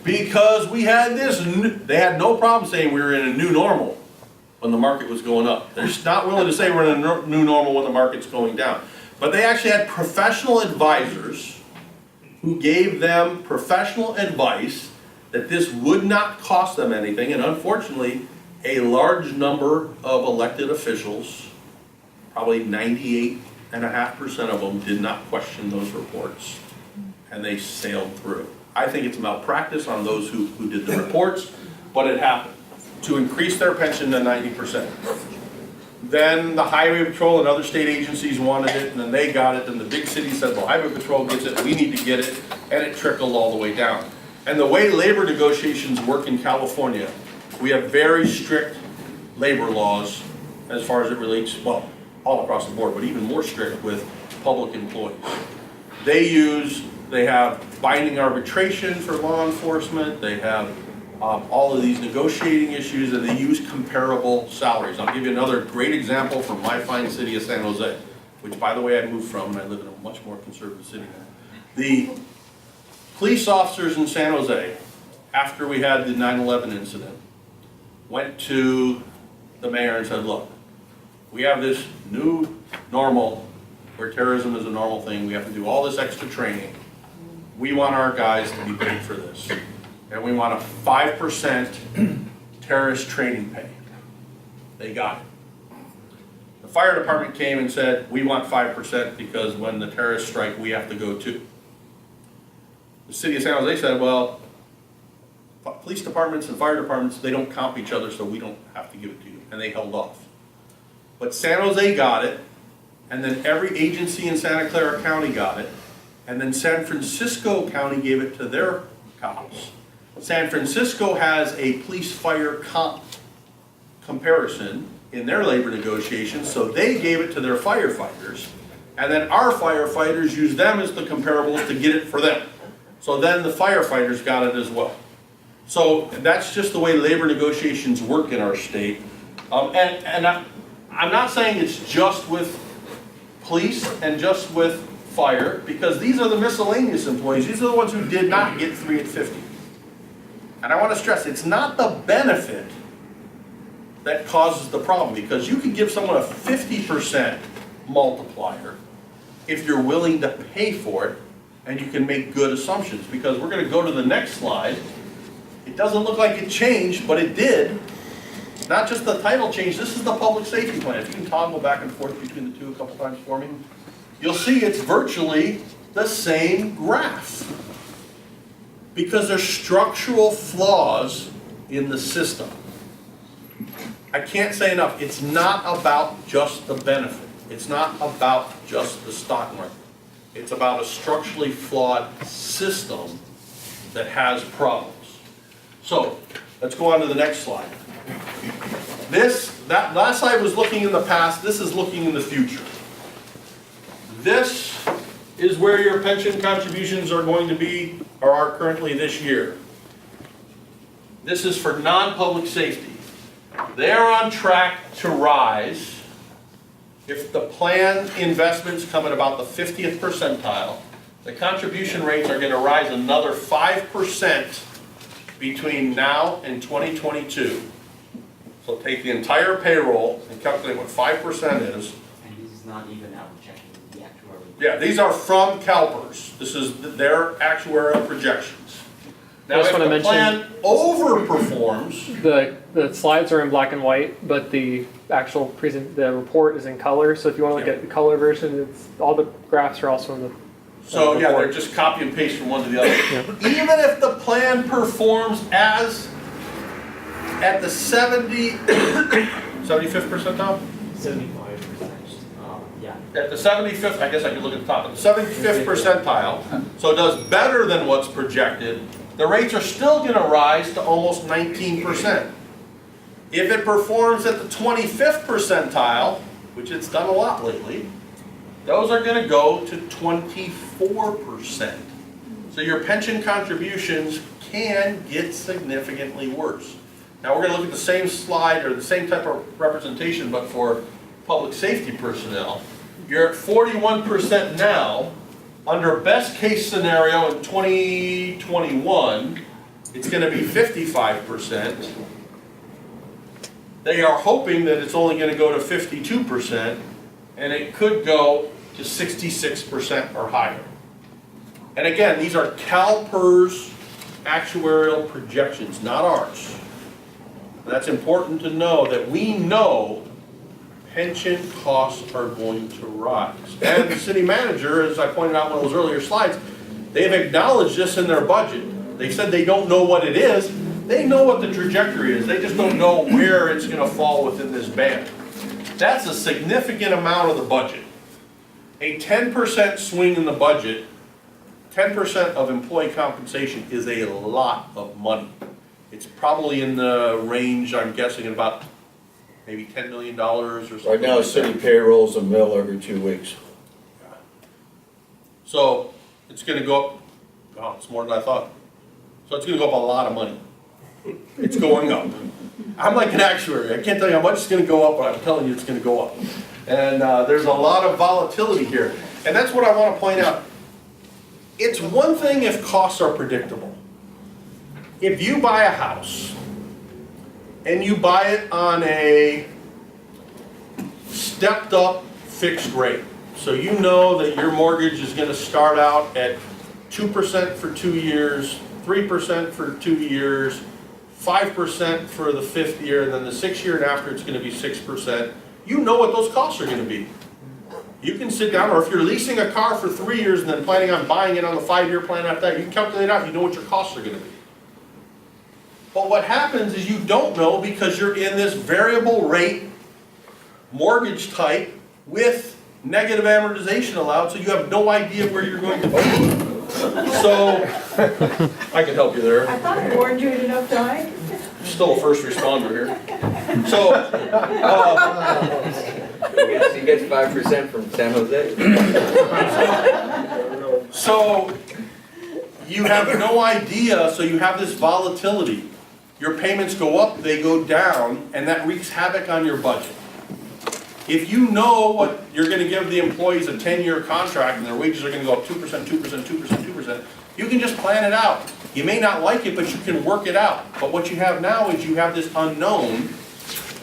because we had this, they had no problem saying we were in a new normal when the market was going up. They're not willing to say we're in a new normal when the market's going down. But they actually had professional advisors who gave them professional advice that this would not cost them anything, and unfortunately, a large number of elected officials, probably 98.5% of them, did not question those reports, and they sailed through. I think it's malpractice on those who did the reports, but it happened, to increase their pension to 90%. Then the Highway Patrol and other state agencies wanted it, and then they got it, and the big cities said, well, Highway Patrol gets it, we need to get it, and it trickled all the way down. And the way labor negotiations work in California, we have very strict labor laws as far as it relates, well, all across the board, but even more strict with public employees. They have binding arbitration for law enforcement, they have all of these negotiating issues, and they use comparable salaries. I'll give you another great example from my fine city of San Jose, which, by the way, I moved from, and I live in a much more conservative city now. The police officers in San Jose, after we had the 9/11 incident, went to the mayor and said, look, we have this new normal where terrorism is a normal thing. We have to do all this extra training. We want our guys to be paid for this. And we want a 5% terrorist training pay. They got it. The fire department came and said, we want 5% because when the terrorists strike, we have to go too. The city of San Jose said, well, police departments and fire departments, they don't comp each other, so we don't have to give it to you, and they held off. But San Jose got it, and then every agency in Santa Clara County got it, and then San Francisco County gave it to their cops. San Francisco has a police-fire comp comparison in their labor negotiations, so they gave it to their firefighters, and then our firefighters used them as the comparables to get it for them. So then the firefighters got it as well. So that's just the way labor negotiations work in our state. And I'm not saying it's just with police and just with fire, because these are the miscellaneous employees. These are the ones who did not get 3 at 50. And I want to stress, it's not the benefit that causes the problem, because you can give someone a 50% multiplier if you're willing to pay for it and you can make good assumptions. Because we're going to go to the next slide. It doesn't look like it changed, but it did. Not just the title changed, this is the public safety plan. If you can toggle back and forth between the two a couple times for me, you'll see it's virtually the same graph. Because there's structural flaws in the system. I can't say enough, it's not about just the benefit. It's not about just the stock market. It's about a structurally flawed system that has problems. So, let's go on to the next slide. That last slide was looking in the past, this is looking in the future. This is where your pension contributions are going to be, or are currently this year. This is for non-public safety. They're on track to rise if the plan investments come at about the 50th percentile. The contribution rates are going to rise another 5% between now and 2022. So take the entire payroll and calculate what 5% is. And this is not even our checking the actuarial. Yeah, these are from CalPERS. This is their actuarial projections. Now, I just if wanna the mention- plan overperforms, The slides are in black and white, but the actual the report is in color. So if you want to look Yeah. at the color version, it's all the graphs are also in the. so yeah, report. they're just copy and paste from one to the other. Even if the plan performs as at the 75th percentile? 75%. Yeah. At the 75th, I guess I could look at the top, at the 75th percentile, so it does better than what's projected, the rates are still going to rise to almost 19%. If it performs at the 25th percentile, which it's done a lot lately, those are going to go to 24%. So your pension contributions can get significantly worse. Now we're going to look at the same slide, or the same type of representation, but for public safety personnel. You're at 41% now. Under best case scenario in 2021, it's going to be 55%. They are hoping that it's only going to go to 52%, and it could go to 66% or higher. And again, these are CalPERS actuarial projections, not ours. That's important to know, that we know pension costs are going to rise. And the city manager, as I pointed out in one of those earlier slides, they've acknowledged this in their budget. They said they don't know what it is. They know what the trajectory is. They just don't know where it's going to fall within this band. That's a significant amount of the budget. A 10% swing in the budget, 10% of employee compensation is a lot of money. It's probably in the range, I'm guessing, about maybe $10 million or something. Right now, like city that. payrolls a mill every 2 weeks. So it's going to go up, oh, it's more than I thought. So it's going to go up a lot of money. It's going up. I'm like an actuary. I can't tell you how much it's going to go up, but I'm telling you it's going to go up. And there's a lot of volatility here. And that's what I want to point out. It's one thing if costs are predictable. If you buy a house and you buy it on a stepped up fixed rate, so you know that your mortgage is going to start out at 2% for 2 years, 3% for 2 years, 5% for the 5th year, and then the 6th year and after it's going to be 6%, you know what those costs are gonna be. You can sit down, or if you're leasing a car for 3 years and then planning on buying it on the 5-year plan after that, you can calculate out, you know what your costs are gonna be. But what happens is you don't know because you're in this variable rate mortgage type with negative amortization allowed, so you have no idea where you're going to be. So, I can help you there. I thought I warned you in enough time. Still a first responder here. So, He gets 5% from San Jose. so you have no idea, so you have this volatility. Your payments go up, they go down, and that wreaks havoc on your budget. If you know what you're gonna give the employees a 10-year contract and their wages are gonna go up 2%, 2%, 2%, 2%, you can just plan it out. You may not like it, but you can work it out. But what you have now is you have this unknown,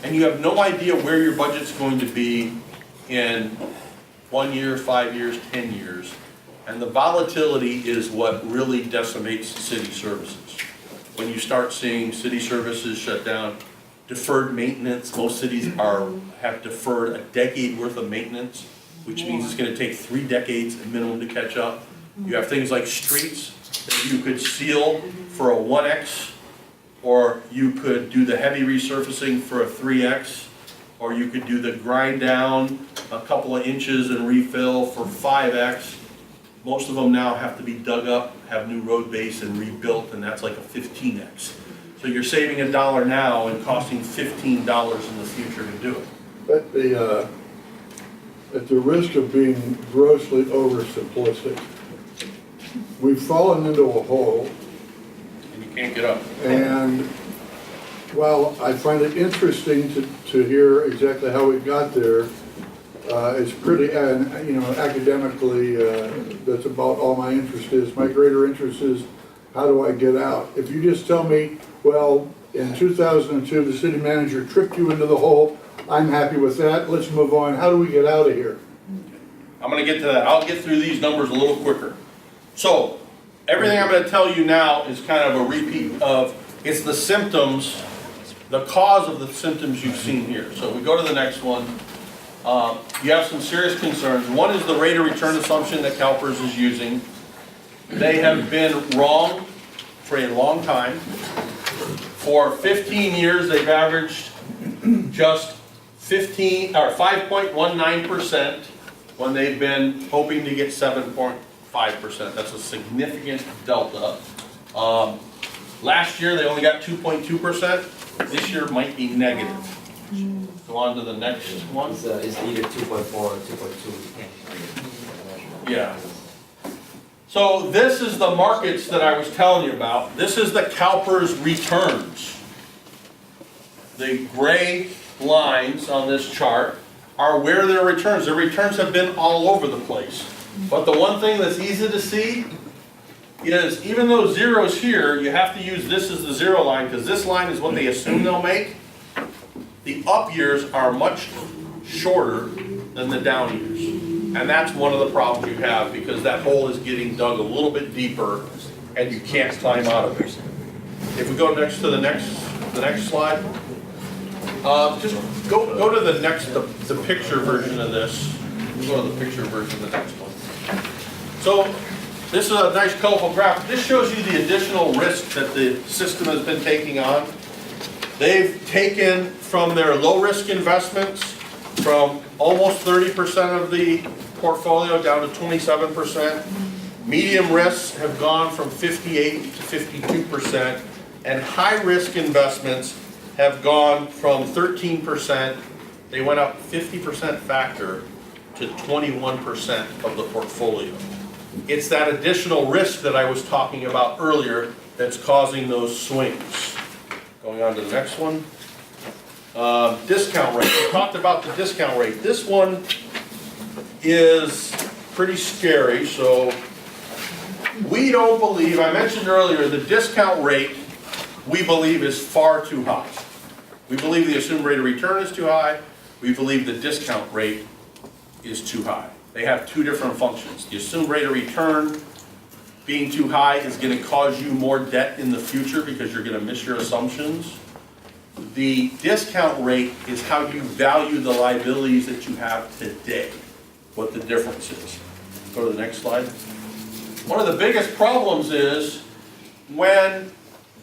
and you have no idea where your budget's going to be in 1 year, 5 years, 10 years. And the volatility is what really decimates city services. When you start seeing city services shut down, deferred maintenance, most cities have deferred a decade worth of maintenance, which means it's gonna take 3 decades at minimum to catch up. You have things like streets that you could seal for a 1X, or you could do the heavy resurfacing for a 3X, or you could do the grind down a couple of inches and refill for 5X. Most of them now have to be dug up, have new road base and rebuilt, and that's like a 15X. So you're saving $1 now and costing $15 in the future to do it. At the risk of being grossly oversimplistic, we've fallen into a hole, And you can't get up. and while I find it interesting to hear exactly how we got there, it's pretty, and you know, academically, that's about all my interest is. My greater interest is, how do I get out? If you just tell me, well, in 2002, the city manager tripped you into the hole, I'm happy with that, let's move on. How do we get out of here? I'm gonna get to that. I'll get through these numbers a little quicker. So, everything I'm gonna tell you now is kind of a repeat of, it's the symptoms, the cause of the symptoms you've seen here. So we go to the next one. You have some serious concerns. One is the rate of return assumption that CalPERS is using. They have been wrong for a long time. For 15 years, they've averaged just 5.19% when they've been hoping to get 7.5%. That's a significant delta. Last year, they only got 2.2%. This year might be negative. Go on to the next one. It's either 2.4 or 2.2. Yeah. So this is the markets that I was telling you about. This is the CalPERS returns. The gray lines on this chart are where their returns. Their returns have been all over the place. But the one thing that's easy to see is even though zero's here, you have to use this as the zero line because this line is what they assume they'll make. The up years are much shorter than the down years. And that's one of the problems you have because that hole is getting dug a little bit deeper and you can't climb out of it. If we go next to the next slide. Just go to the next, the picture version of this. We'll go to the picture version of the next one. So this is a nice colorful graph. This shows you the additional risk that the system has been taking on. They've taken from their low-risk investments from almost 30% of the portfolio down to 27%. Medium risks have gone from 58 to 52%. And high-risk investments have gone from 13%, they went up 50% factor to 21% of the portfolio. It's that additional risk that I was talking about earlier that's causing those swings. Going on to the next one. Discount rate. We talked about the discount rate. This one is pretty scary. So we don't believe, I mentioned earlier, the discount rate we believe is far too high. We believe the assumed rate of return is too high. We believe the discount rate is too high. They have two different functions. The assumed rate of return being too high is going to cause you more debt in the future because you're going to miss your assumptions. The discount rate is how you value the liabilities that you have today, what the difference is. Go to the next slide. One of the biggest problems is when,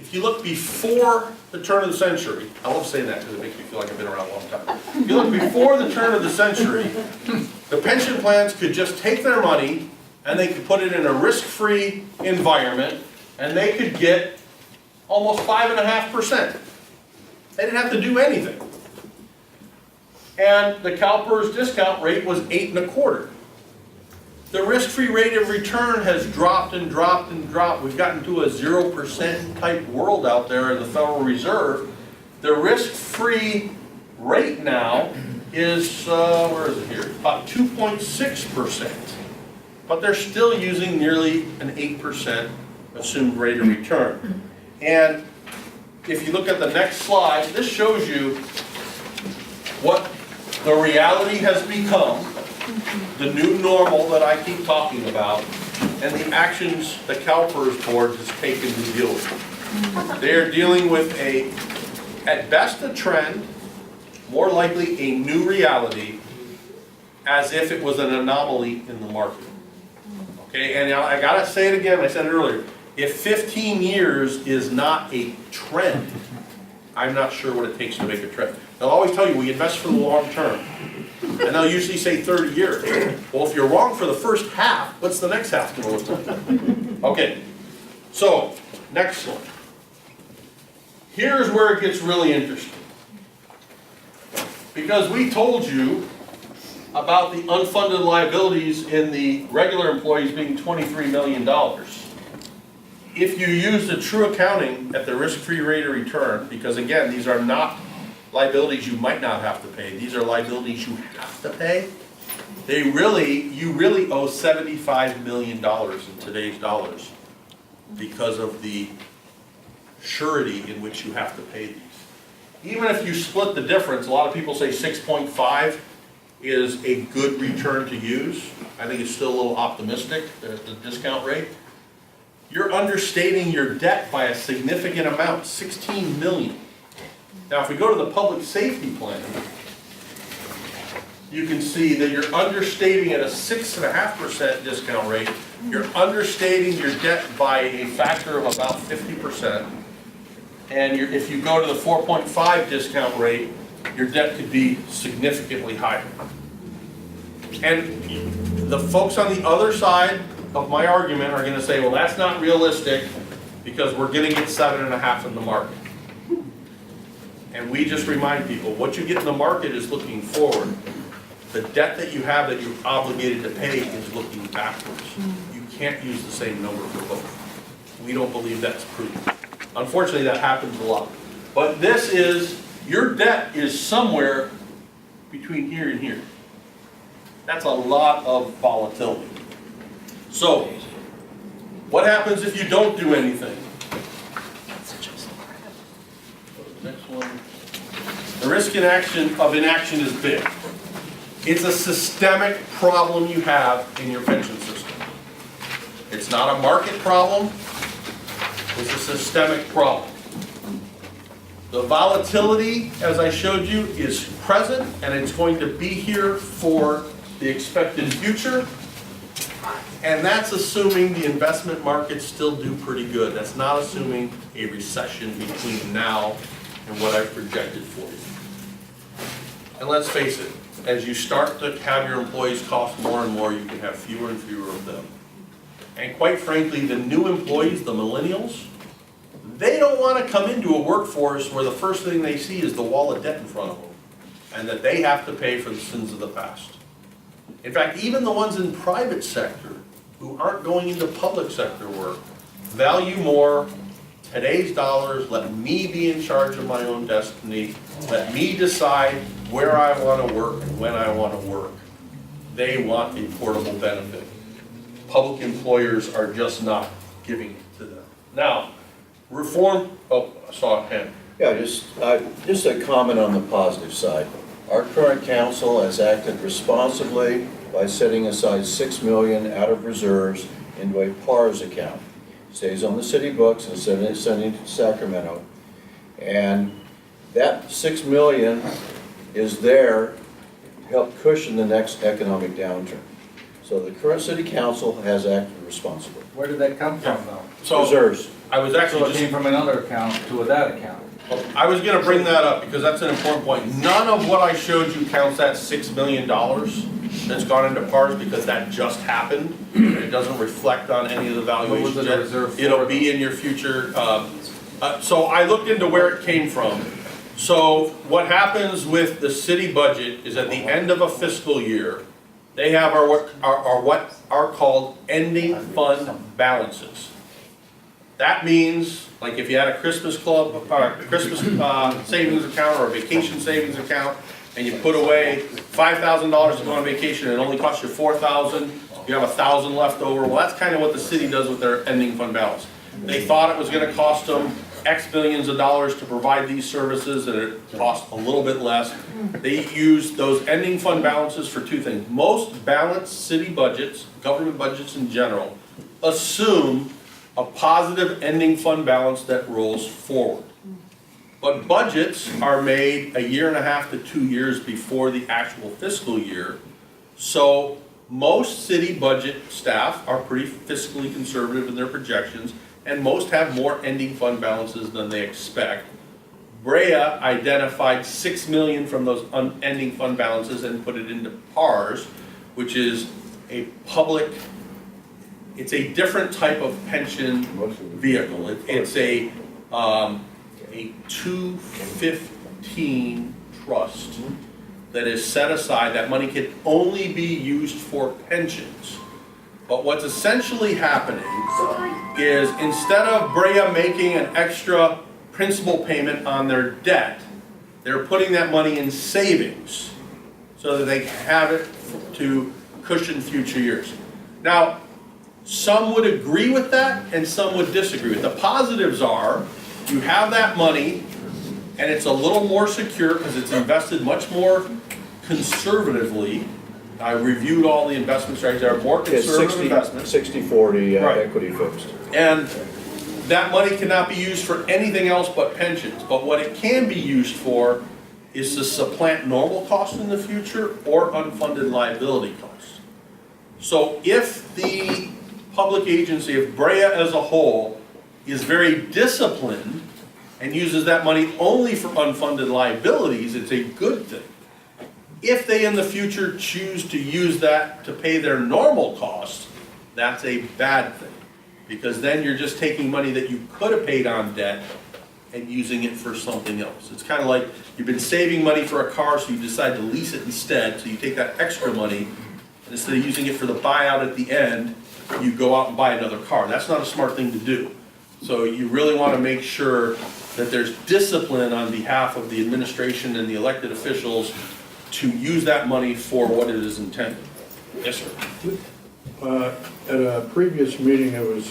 if you look before the turn of the century, I love saying that because it makes me feel like I've been around a long time. If you look before the turn of the century, the pension plans could just take their money and they could put it in a risk-free environment and they could get almost 5.5%. They didn't have to do anything. And the CalPERS discount rate was 8.25. The risk-free rate of return has dropped and dropped and dropped. We've gotten to a 0% type world out there in the Federal Reserve. The risk-free rate now is, where is it here? About 2.6%. But they're still using nearly an 8% assumed rate of return. And if you look at the next slide, this shows you what the reality has become, the new normal that I keep talking about, and the actions the CalPERS board has taken to deal with it. They are dealing with at best a trend, more likely a new reality, as if it was an anomaly in the market. Okay, and I gotta say it again, I said it earlier, if 15 years is not a trend, I'm not sure what it takes to make a trend. They'll always tell you, we invest for the long term. And they'll usually say 30 years. Well, if you're wrong for the first half, what's the next half going to look like? Okay, so, next one. Here's where it gets really interesting. Because we told you about the unfunded liabilities in the regular employees being $23 million. If you use the true accounting at the risk-free rate of return, because again, these are not liabilities you might not have to pay, these are liabilities you have to pay, you really owe $75 million in today's dollars because of the surety in which you have to pay these. Even if you split the difference, a lot of people say 6.5 is a good return to use. I think it's still a little optimistic, the discount rate. You're understating your debt by a significant amount, 16 million. Now, if we go to the public safety plan, you can see that you're understating at a 6.5% discount rate. You're understating your debt by a factor of about 50%. And if you go to the 4.5 discount rate, your debt could be significantly higher. And the folks on the other side of my argument are going to say, well, that's not realistic because we're going to get 7.5 in the market. And we just remind people, what you get in the market is looking forward. The debt that you have that you're obligated to pay is looking backwards. You can't use the same number for both. We don't believe that's prudent. Unfortunately, that happens a lot. But this is, your debt is somewhere between here and here. That's a lot of volatility. So, what happens if you don't do anything? Next one. The risk of inaction is big. It's a systemic problem you have in your pension system. It's not a market problem. It's a systemic problem. The volatility, as I showed you, is present and it's going to be here for the expected future. And that's assuming the investment markets still do pretty good. That's not assuming a recession between now and what I've projected for you. And let's face it, as you start to have your employees cost more and more, you can have fewer and fewer of them. And quite frankly, the new employees, the millennials, they don't want to come into a workforce where the first thing they see is the wall of debt in front of them, and that they have to pay for the sins of the past. In fact, even the ones in private sector who aren't going into public sector work value more today's dollars. Let me be in charge of my own destiny. Let me decide where I want to work and when I want to work. They want a portable benefit. Public employers are just not giving it to them. Now, reform, oh, I saw a hand. Yeah, just a comment on the positive side. Our current council has acted responsibly by setting aside $6 million out of reserves into a PARS account. Stays on the city books and sending it to Sacramento. And that 6 million is there to help cushion the next economic downturn. So the current city council has acted responsibly. Where did that come from though? So Reserves. I was So actually it came just, from another account to that account. I was gonna bring that up because that's an important point. None of what I showed you counts that $6 million that's gone into PARs because that just happened. It doesn't reflect on any of the valuations What was it yet. reserved for? It'll be in your future. So I looked into where it came from. So what happens with the city budget is at the end of a fiscal year, they have what are called ending fund balances. That means, like if you had a Christmas club, or a Christmas savings account or a vacation savings account, and you put away $5,000 to go on vacation, and it only costs you $4,000, you have $1,000 left over. Well, that's kind of what the city does with their ending fund balance. They thought it was going to cost them X millions of dollars to provide these services, and it cost a little bit less. They use those ending fund balances for two things. Most balanced city budgets, government budgets in general, assume a positive ending fund balance that rolls forward. But budgets are made 1.5 to 2 years before the actual fiscal year. So most city budget staff are pretty fiscally conservative in their projections, and most have more ending fund balances than they expect. Brea identified 6 million from those ending fund balances and put it into PARs, which is a public, it's a different type of pension vehicle. It's a 215 trust that is set aside. That money can only be used for pensions. But what's essentially happening is instead of Brea making an extra principal payment on their debt, they're putting that money in savings so that they have it to cushion future years. Now, some would agree with that and some would disagree with it. The positives are you have that money and it's a little more secure because it's invested much more conservatively. I reviewed all the investment strategies. There are more It's conservative investments. 60-40 Right. equity fixed. And that money cannot be used for anything else but pensions. But what it can be used for is to supplant normal costs in the future or unfunded liability costs. So if the public agency, if Brea as a whole is very disciplined and uses that money only for unfunded liabilities, it's a good thing. If they in the future choose to use that to pay their normal costs, that's a bad thing. Because then you're just taking money that you could have paid on debt and using it for something else. It's kind of like you've been saving money for a car, so you decide to lease it instead, so you take that extra money, and instead of using it for the buyout at the end, you go out and buy another car. That's not a smart thing to do. So you really want to make sure that there's discipline on behalf of the administration and the elected officials to use that money for what it is intended. Yes, sir. At a previous meeting, it was,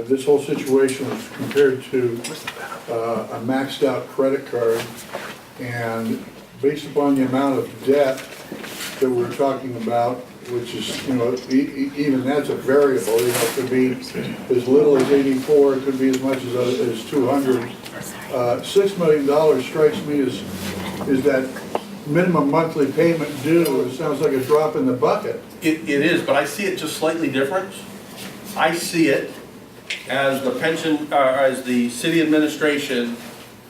this whole situation was compared to a maxed out credit card. And based upon the amount of debt that we're talking about, which is, you know, even that's a variable, you know, it could be as little as 84, it could be as much as 200. $6 million strikes me as that minimum monthly payment due. It sounds like a drop in the bucket. It is, but I see it just slightly different. I see it as the pension, as the city administration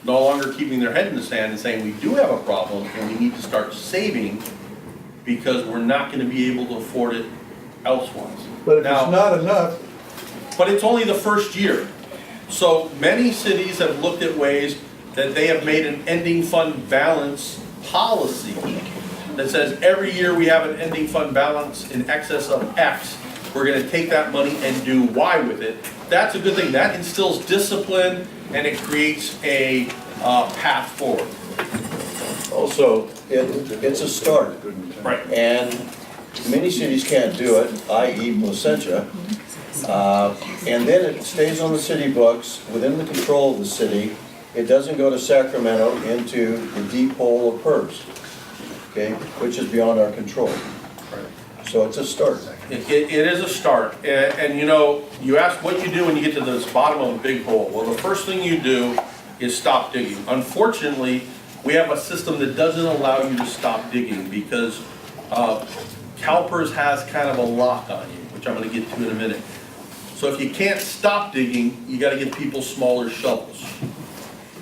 no longer keeping their head in the sand and saying, we do have a problem and we need to start saving because we're not going to be able to afford it elsewise. But if Now, it's not enough, but it's only the first year. So many cities have looked at ways that they have made an ending fund balance policy that says every year we have an ending fund balance in excess of X, we're going to take that money and do Y with it. That's a good thing. That instills discipline and it creates a path forward. Also, it's a start. Right. And many cities can't do it, i.e. Placentia. And then it stays on the city books, within the control of the city. It doesn't go to Sacramento into the deep hole of PERS, okay, which is beyond our control. So it's a start. It is a start. And you know, you ask what you do when you get to this bottom of a big hole. Well, the first thing you do is stop digging. Unfortunately, we have a system that doesn't allow you to stop digging because CalPERS has kind of a lock on you, which I'm gonna get to in a minute. So if you can't stop digging, you gotta give people smaller shovels.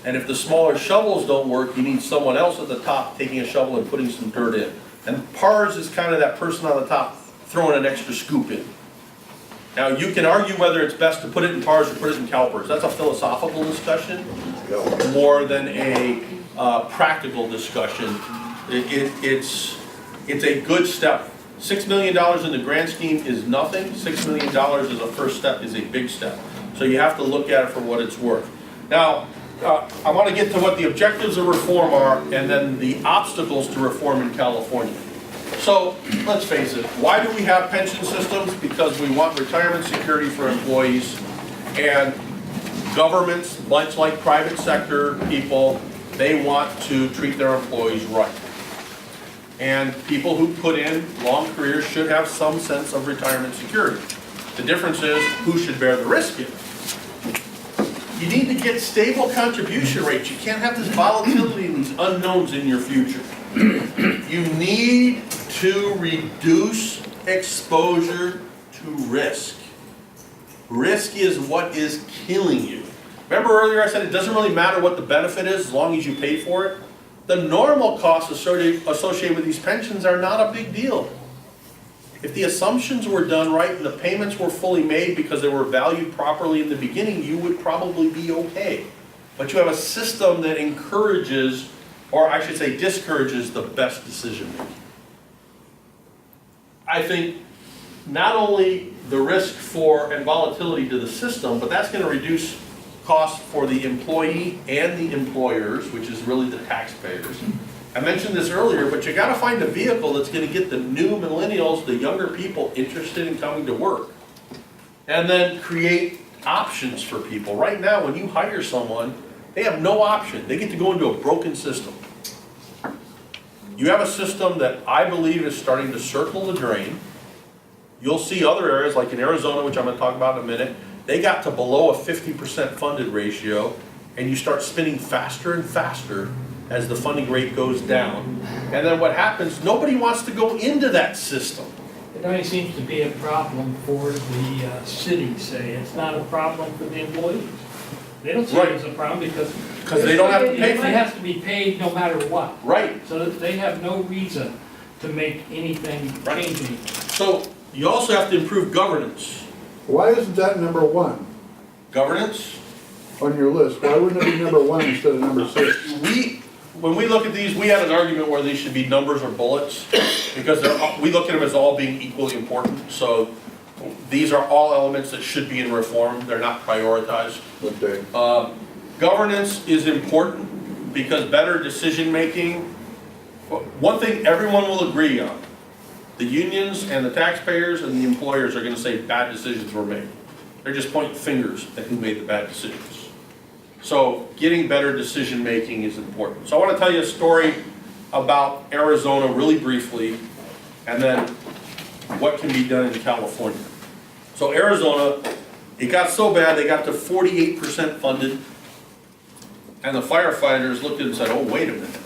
And if the smaller shovels don't work, you need someone else at the top taking a shovel and putting some dirt in. And PARS is kind of that person on the top throwing an extra scoop in. Now, you can argue whether it's best to put it in PARS or put it in CalPERS. That's a philosophical discussion more than a practical discussion. It's a good step. $6 million in the grand scheme is nothing. $6 million as a first step is a big step. So you have to look at it for what it's worth. Now, I want to get to what the objectives of reform are and then the obstacles to reform in California. So, let's face it, why do we have pension systems? Because we want retirement security for employees, and governments, much like private sector people, they want to treat their employees right. And people who put in long careers should have some sense of retirement security. The difference is who should bear the risk here. You need to get stable contribution rates. You can't have this volatility and these unknowns in your future. You need to reduce exposure to risk. Risk is what is killing you. Remember earlier I said it doesn't really matter what the benefit is as long as you pay for it? The normal costs associated with these pensions are not a big deal. If the assumptions were done right and the payments were fully made because they were valued properly in the beginning, you would probably be okay. But you have a system that encourages, or I should say discourages, the best decision making. I think not only the risk for and volatility to the system, but that's going to reduce costs for the employee and the employers, which is really the taxpayers. I mentioned this earlier, but you got to find a vehicle that's going to get the new millennials, the younger people, interested in coming to work. And then create options for people. Right now, when you hire someone, they have no option. They get to go into a broken system. You have a system that I believe is starting to circle the drain. You'll see other areas, like in Arizona, which I'm going to talk about in a minute, they got to below a 50% funded ratio, and you start spinning faster and faster as the funding rate goes down. And then what happens, nobody wants to go into that system. It only seems to be a problem for the city, say. It's not a problem for the employees. They don't see it as a problem because they don't have to pay it for it. has to be paid no matter what. Right. So that they have no reason to make anything change anything. So you also have to improve governance. Why isn't that number one Governance, on your list? Why wouldn't it be number one instead of number 6? when we look at these, we had an argument where these should be numbers or bullets because we look at them as all being equally important. So these are all elements that should be in reform. They're not prioritized. Okay. Governance is important because better decision making. One thing everyone will agree on, the unions and the taxpayers and the employers are going to say bad decisions were made. They're just pointing fingers at who made the bad decisions. So getting better decision making is important. So I want to tell you a story about Arizona really briefly, and then what can be done in California. So Arizona, it got so bad they got to 48% funded, and the firefighters looked at it and said, oh, wait a minute.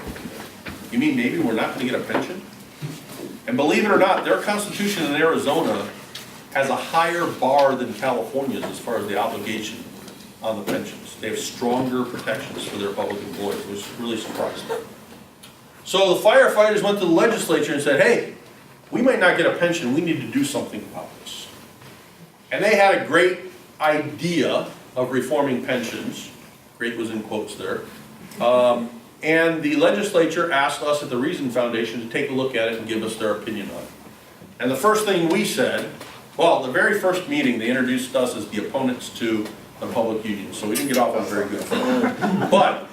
You mean maybe we're not going to get a pension? And believe it or not, their constitution in Arizona has a higher bar than California's as far as the obligation on the pensions. They have stronger protections for their public employees, which really surprised me. So the firefighters went to the legislature and said, hey, we might not get a pension, we need to do something about this. And they had a great idea of reforming pensions. Great was in quotes there. And the legislature asked us at the Reason Foundation to take a look at it and give us their opinion on it. And the first thing we said, well, the very first meeting, they introduced us as the opponents to the public union, so we didn't get off on a very good foot. But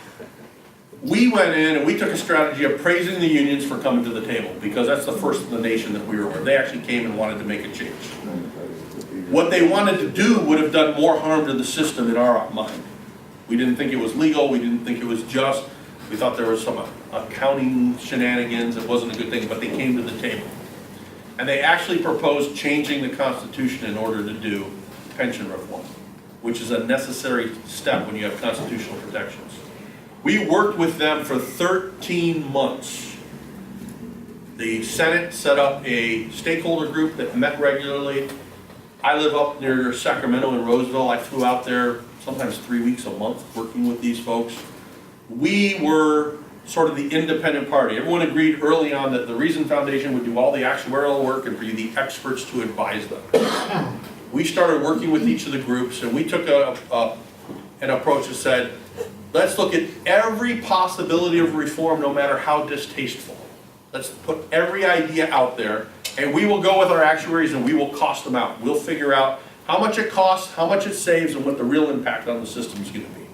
we went in and we took a strategy of praising the unions for coming to the table, because that's the first in the nation that we were aware. They actually came and wanted to make a change. What they wanted to do would have done more harm to the system in our mind. We didn't think it was legal, we didn't think it was just, we thought there was some accounting shenanigans, it wasn't a good thing, but they came to the table. And they actually proposed changing the Constitution in order to do pension reform. which is a necessary step when you have constitutional protections. We worked with them for 13 months. The Senate set up a stakeholder group that met regularly. I live up near Sacramento in Roseville. I flew out there sometimes 3 weeks a month working with these folks. We were sort of the independent party. Everyone agreed early on that the Reason Foundation would do all the actuarial work and be the experts to advise them. We started working with each of the groups, and we took an approach that said, let's look at every possibility of reform, no matter how distasteful. Let's put every idea out there, and we will go with our actuaries and we will cost them out. We'll figure out how much it costs, how much it saves, and what the real impact on the system is going to be.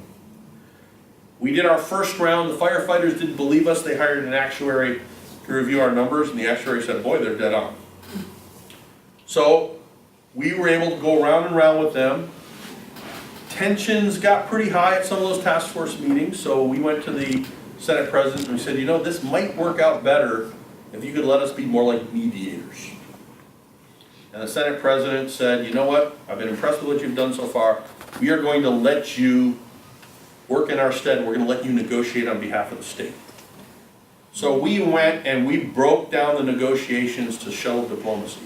We did our first round. The firefighters didn't believe us. They hired an actuary to review our numbers, and the actuary said, boy, they're dead on. So we were able to go round and round with them. Tensions got pretty high at some of those task force meetings, so we went to the Senate President and we said, you know, this might work out better if you could let us be more like mediators. And the Senate President said, you know what, I've been impressed with what you've done so far. We are going to let you work in our stead, and we're going to let you negotiate on behalf of the state. So we went and we broke down the negotiations to shuttle diplomacy.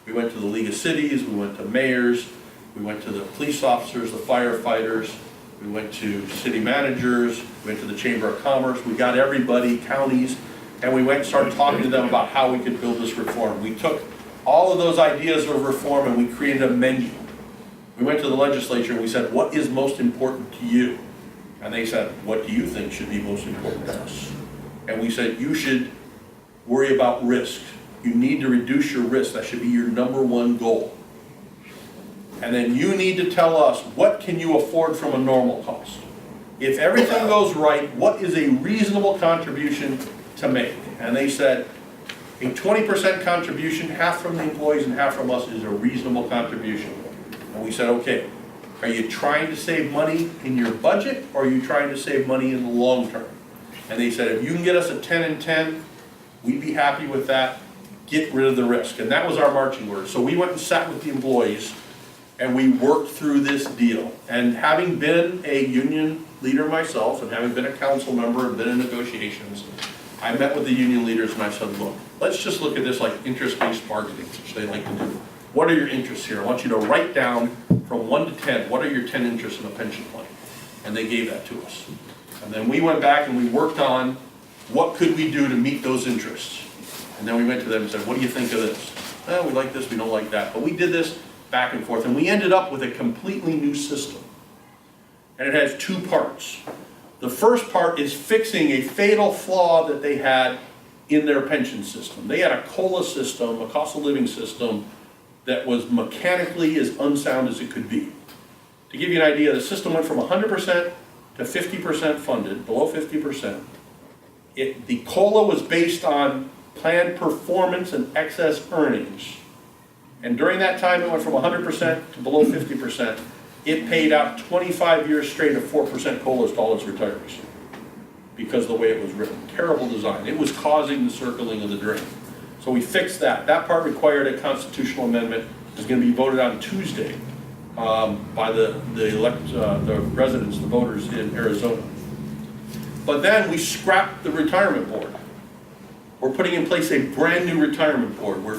We went to the League of Cities, we went to mayors, we went to the police officers, the firefighters, we went to city managers, we went to the Chamber of Commerce, we got everybody, counties, and we went and started talking to them about how we could build this reform. We took all of those ideas of reform and we created a menu. We went to the legislature and we said, what is most important to you? And they said, what do you think should be most important to us? And we said, you should worry about risk. You need to reduce your risk. That should be your #1 goal. And then you need to tell us, what can you afford from a normal cost? If everything goes right, what is a reasonable contribution to make? And they said, a 20% contribution, half from the employees and half from us, is a reasonable contribution. And we said, okay, are you trying to save money in your budget, or are you trying to save money in the long term? And they said, if you can get us a 10 and 10, we'd be happy with that. Get rid of the risk. And that was our marching order. So we went and sat with the employees and we worked through this deal. And having been a union leader myself and having been a council member and been in negotiations, I met with the union leaders and I said, look, let's just look at this like interest-based bargaining, which they like to do. What are your interests here? I want you to write down from 1 to 10, what are your 10 interests in a pension plan? And they gave that to us. And then we went back and we worked on what could we do to meet those interests. And then we went to them and said, what do you think of this? Well, we like this, we don't like that. But we did this back and forth, and we ended up with a completely new system. And it has 2 parts. The first part is fixing a fatal flaw that they had in their pension system. They had a COLA system, a cost of living system, that was mechanically as unsound as it could be. To give you an idea, the system went from 100% to 50% funded, below 50%. The COLA was based on planned performance and excess earnings. And during that time, it went from 100% to below 50%. It paid out 25 years straight of 4% COLAs to all its retirees because of the way it was written. Terrible design. It was causing the circling of the drain. So we fixed that. That part required a constitutional amendment. It's going to be voted on Tuesday by the residents, the voters in Arizona. But then we scrapped the retirement board. We're putting in place a brand new retirement board where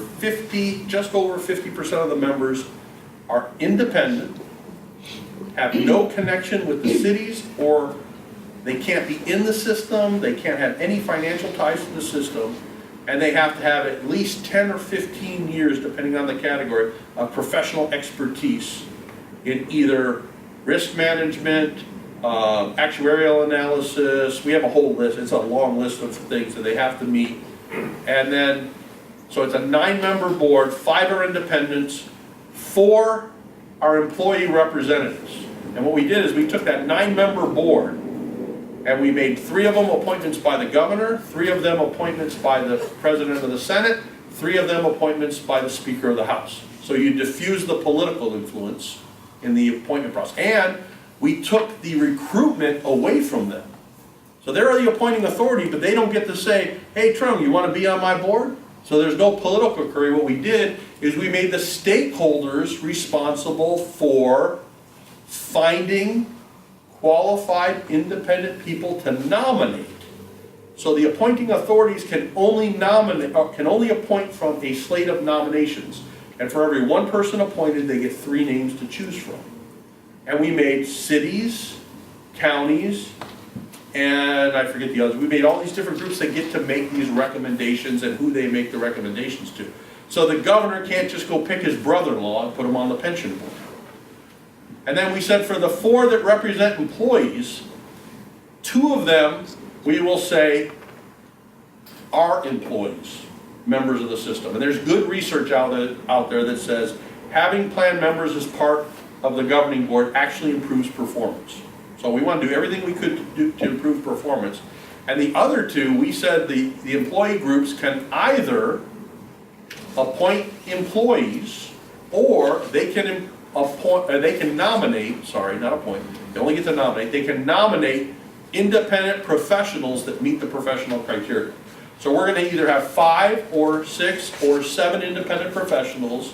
just over 50% of the members are independent, have no connection with the cities, or they can't be in the system, they can't have any financial ties to the system, and they have to have at least 10 or 15 years, depending on the category, of professional expertise in either risk management, actuarial analysis. We have a whole list. It's a long list of things that they have to meet. And then, so it's a 9-member board, 5 are independents, 4 are employee representatives. And what we did is we took that 9-member board and we made 3 of them appointments by the governor, 3 of them appointments by the president of the Senate, 3 of them appointments by the Speaker of the House. So you diffuse the political influence in the appointment process. And we took the recruitment away from them. So they're the appointing authority, but they don't get to say, hey, Truong, you want to be on my board? So there's no political curry. What we did is we made the stakeholders responsible for finding qualified independent people to nominate. So the appointing authorities can only nominate, can only appoint from a slate of nominations. And for every one person appointed, they get 3 names to choose from. And we made cities, counties, and I forget the others. We made all these different groups that get to make these recommendations and who they make the recommendations to. So the governor can't just go pick his brother-in-law and put him on the pension board. And then we said for the 4 that represent employees, 2 of them we will say are employees, members of the system. And there's good research out there that says having plan members as part of the governing board actually improves performance. So we want to do everything we could do to improve performance. And the other 2, we said the employee groups can either appoint employees or they can nominate, sorry, not appoint, they only get to nominate, they can nominate independent professionals that meet the professional criteria. So we're going to either have 5 or 6 or 7 independent professionals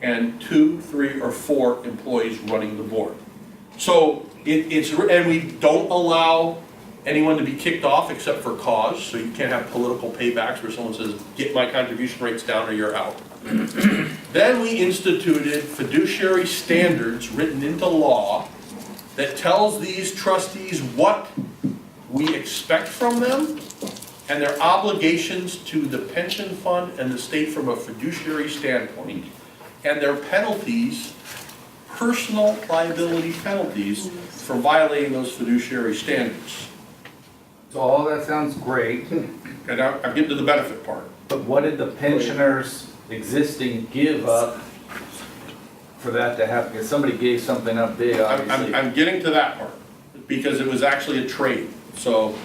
and 2, 3, or 4 employees running the board. So and we don't allow anyone to be kicked off except for cause, so you can't have political paybacks where someone says, get my contribution rates down or you're out. Then we instituted fiduciary standards written into law that tells these trustees what we expect from them and their obligations to the pension fund and the state from a fiduciary standpoint, and their penalties, personal liability penalties, for violating those fiduciary standards. So all that sounds great, And I'll get to the benefit part. but what did the pensioners existing give up for that to happen? Because somebody gave something up big, obviously. I'm getting to that part, because it was actually a trade. So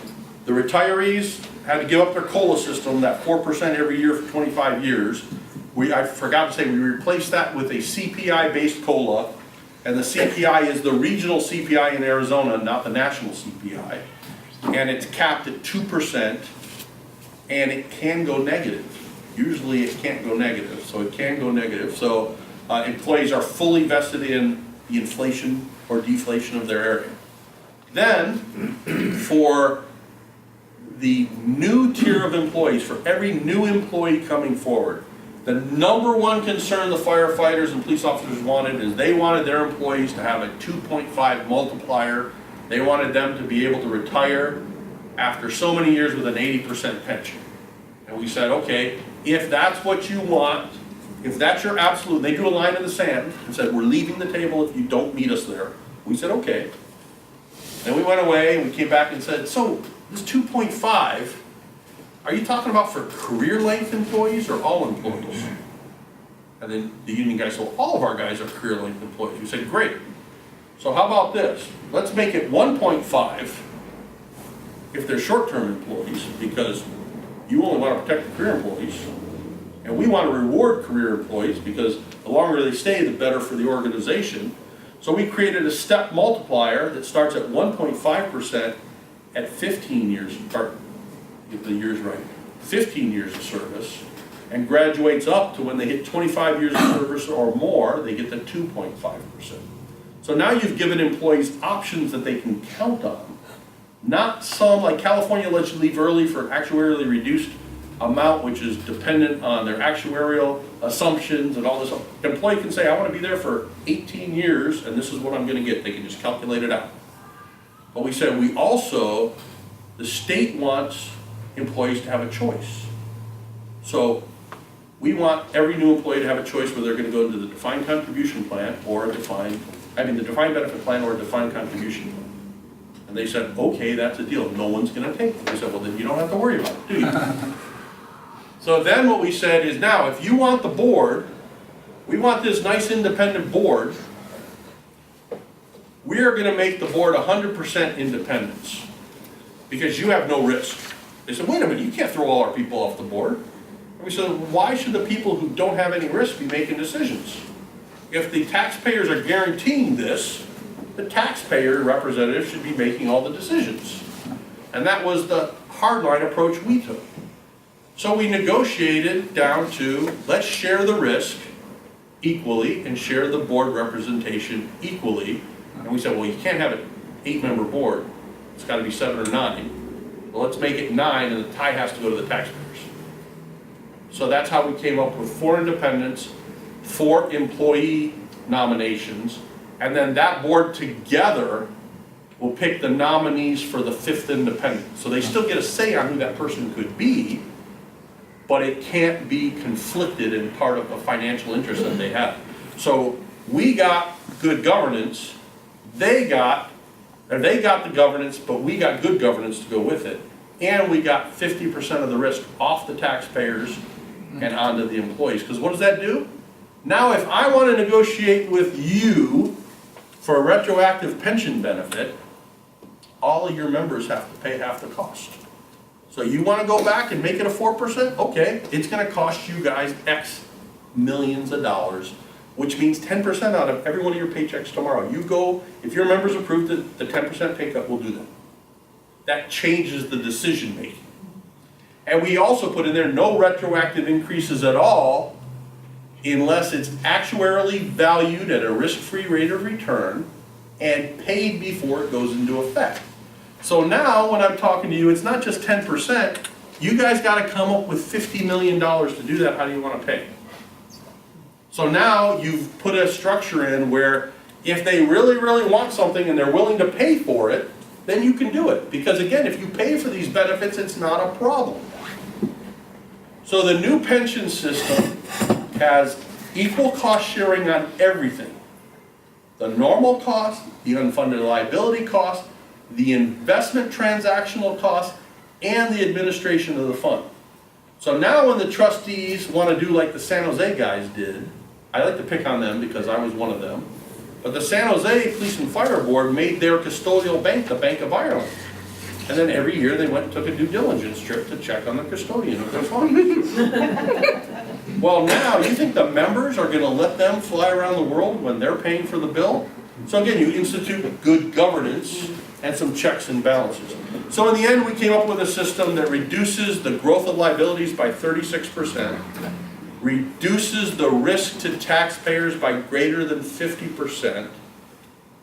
the retirees had to give up their COLA system, that 4% every year for 25 years. I forgot to say, we replaced that with a CPI-based COLA, and the CPI is the regional CPI in Arizona, not the national CPI. And it's capped at 2%, and it can go negative. Usually it can't go negative, so it can go negative. So employees are fully vested in the inflation or deflation of their area. Then, for the new tier of employees, for every new employee coming forward, the number one concern the firefighters and police officers wanted is they wanted their employees to have a 2.5 multiplier. They wanted them to be able to retire after so many years with an 80% pension. And we said, okay, if that's what you want, if that's your absolute, they drew a line in the sand and said, we're leaving the table if you don't meet us there. We said, okay. Then we went away and we came back and said, so this 2.5, are you talking about for career length employees or all employees? And then the union guy said, well, all of our guys are career length employees. We said, great. So how about this? Let's make it 1.5 if they're short-term employees, because you only want to protect the career employees. And we want to reward career employees because the longer they stay, the better for the organization. So we created a step multiplier that starts at 1.5% at 15 years, or get the years right, 15 years of service, and graduates up to when they hit 25 years of service or more, they get the 2.5%. So now you've given employees options that they can count on. Not some, like California lets you leave early for an actuarially reduced amount, which is dependent on their actuarial assumptions and all this. The employee can say, I want to be there for 18 years and this is what I'm going to get. They can just calculate it out. But we said we also, the state wants employees to have a choice. So we want every new employee to have a choice whether they're going to go into the defined contribution plan or the defined benefit plan or a defined contribution plan. And they said, okay, that's a deal. No one's going to take it. We said, well, then you don't have to worry about it, do you? So then what we said is, now, if you want the board, we want this nice independent board, we are going to make the board 100% independence because you have no risk. They said, wait a minute, you can't throw all our people off the board. And we said, why should the people who don't have any risk be making decisions? If the taxpayers are guaranteeing this, the taxpayer representative should be making all the decisions. And that was the hardline approach we took. So we negotiated down to, let's share the risk equally and share the board representation equally. And And we said, well, you can't have an 8-member board, it's gotta be 7 or 9. Well, let's make it 9 and the tie has to go to the taxpayers. So that's how we came up with 4 independents, 4 employee nominations, and then that board together will pick the nominees for the 5th independent. So they still get a say on who that person could be, but it can't be conflicted in part of the financial interest that they have. So we got good governance, they got the governance, but we got good governance to go with it. And we got 50% of the risk off the taxpayers and onto the employees. Because what does that do? Now if I want to negotiate with you for a retroactive pension benefit, all of your members have to pay half the cost. So you want to go back and make it a 4%? Okay, it's going to cost you guys X millions of dollars, which means 10% out of every one of your paychecks tomorrow. You go, if your members approve the 10% pay cut, we'll do that. That changes the decision making. And we also put in there no retroactive increases at all unless it's actuarially valued at a risk-free rate of return and paid before it goes into effect. So now when I'm talking to you, it's not just 10%, you guys got to come up with $50 million to do that. How do you want to pay? So now you've put a structure in where if they really, really want something and they're willing to pay for it, then you can do it. Because again, if you pay for these benefits, it's not a problem. So the new pension system has equal cost sharing on everything. The normal cost, the unfunded liability cost, the investment transactional cost, and the administration of the fund. So now when the trustees want to do like the San Jose guys did, I like to pick on them because I was one of them, but the San Jose Police and Fire Board made their custodial bank the Bank of Ireland. And then every year they went and took a due diligence trip to check on the custodian of their funds. Well now, you think the members are going to let them fly around the world when they're paying for the bill? So again, you institute good governance and some checks and balances. So in the end, we came up with a system that reduces the growth of liabilities by 36%, reduces the risk to taxpayers by greater than 50%,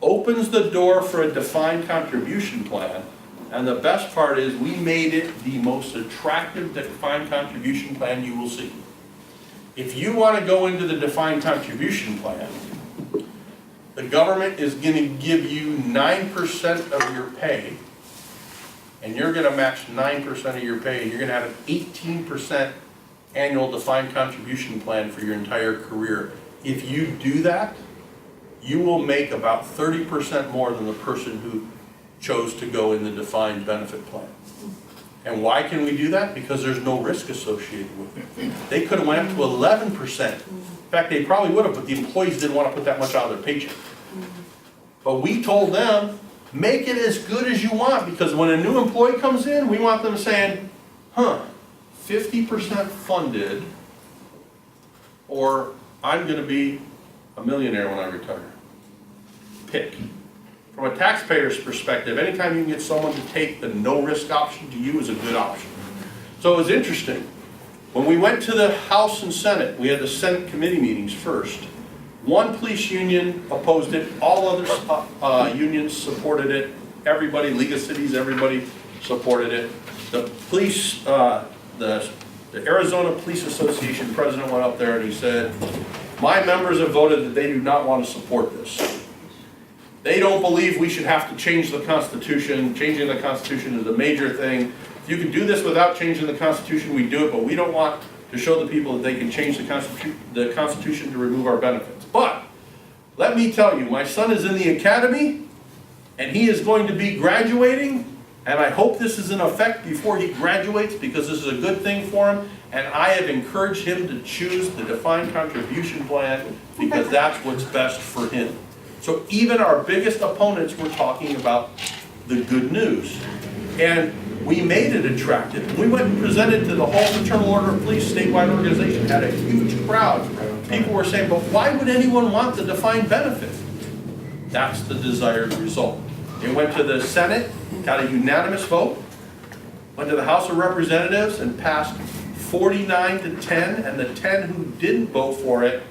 opens the door for a defined contribution plan, and the best part is we made it the most attractive defined contribution plan you will see. If you want to go into the defined contribution plan, the government is going to give you 9% of your pay, and you're going to match 9% of your pay, and you're going to have an 18% annual defined contribution plan for your entire career. If you do that, you will make about 30% more than the person who chose to go in the defined benefit plan. And why can we do that? Because there's no risk associated with it. They could have went up to 11%. In fact, they probably would have, but the employees didn't want to put that much out of their paycheck. But we told them, make it as good as you want, because when a new employee comes in, we want them saying, 50% funded, or I'm going to be a millionaire when I retire. Pick. From a taxpayer's perspective, anytime you can get someone to take the no-risk option to you is a good option. So it was interesting. When we went to the House and Senate, we had the Senate committee meetings first. One police union opposed it, all other unions supported it, everybody, League of Cities, everybody supported it. The police, the Arizona Police Association president went up there and he said, my members have voted that they do not want to support this. They don't believe we should have to change the Constitution. Changing the Constitution is a major thing. If you can do this without changing the Constitution, we do it, but we don't want to show the people that they can change the Constitution to remove our benefits. But let me tell you, my son is in the academy, and he is going to be graduating, and I hope this is in effect before he graduates, because this is a good thing for him, and I have encouraged him to choose the defined contribution plan because that's what's best for him. So even our biggest opponents were talking about the good news. And we made it attractive. We went and presented to the whole Fraternal Order of Police statewide organization, had a huge crowd. People were saying, but why would anyone want the defined benefit? That's the desired result. It went to the Senate, got a unanimous vote, went to the House of Representatives and passed 49 to 10, and the 10 who didn't vote for it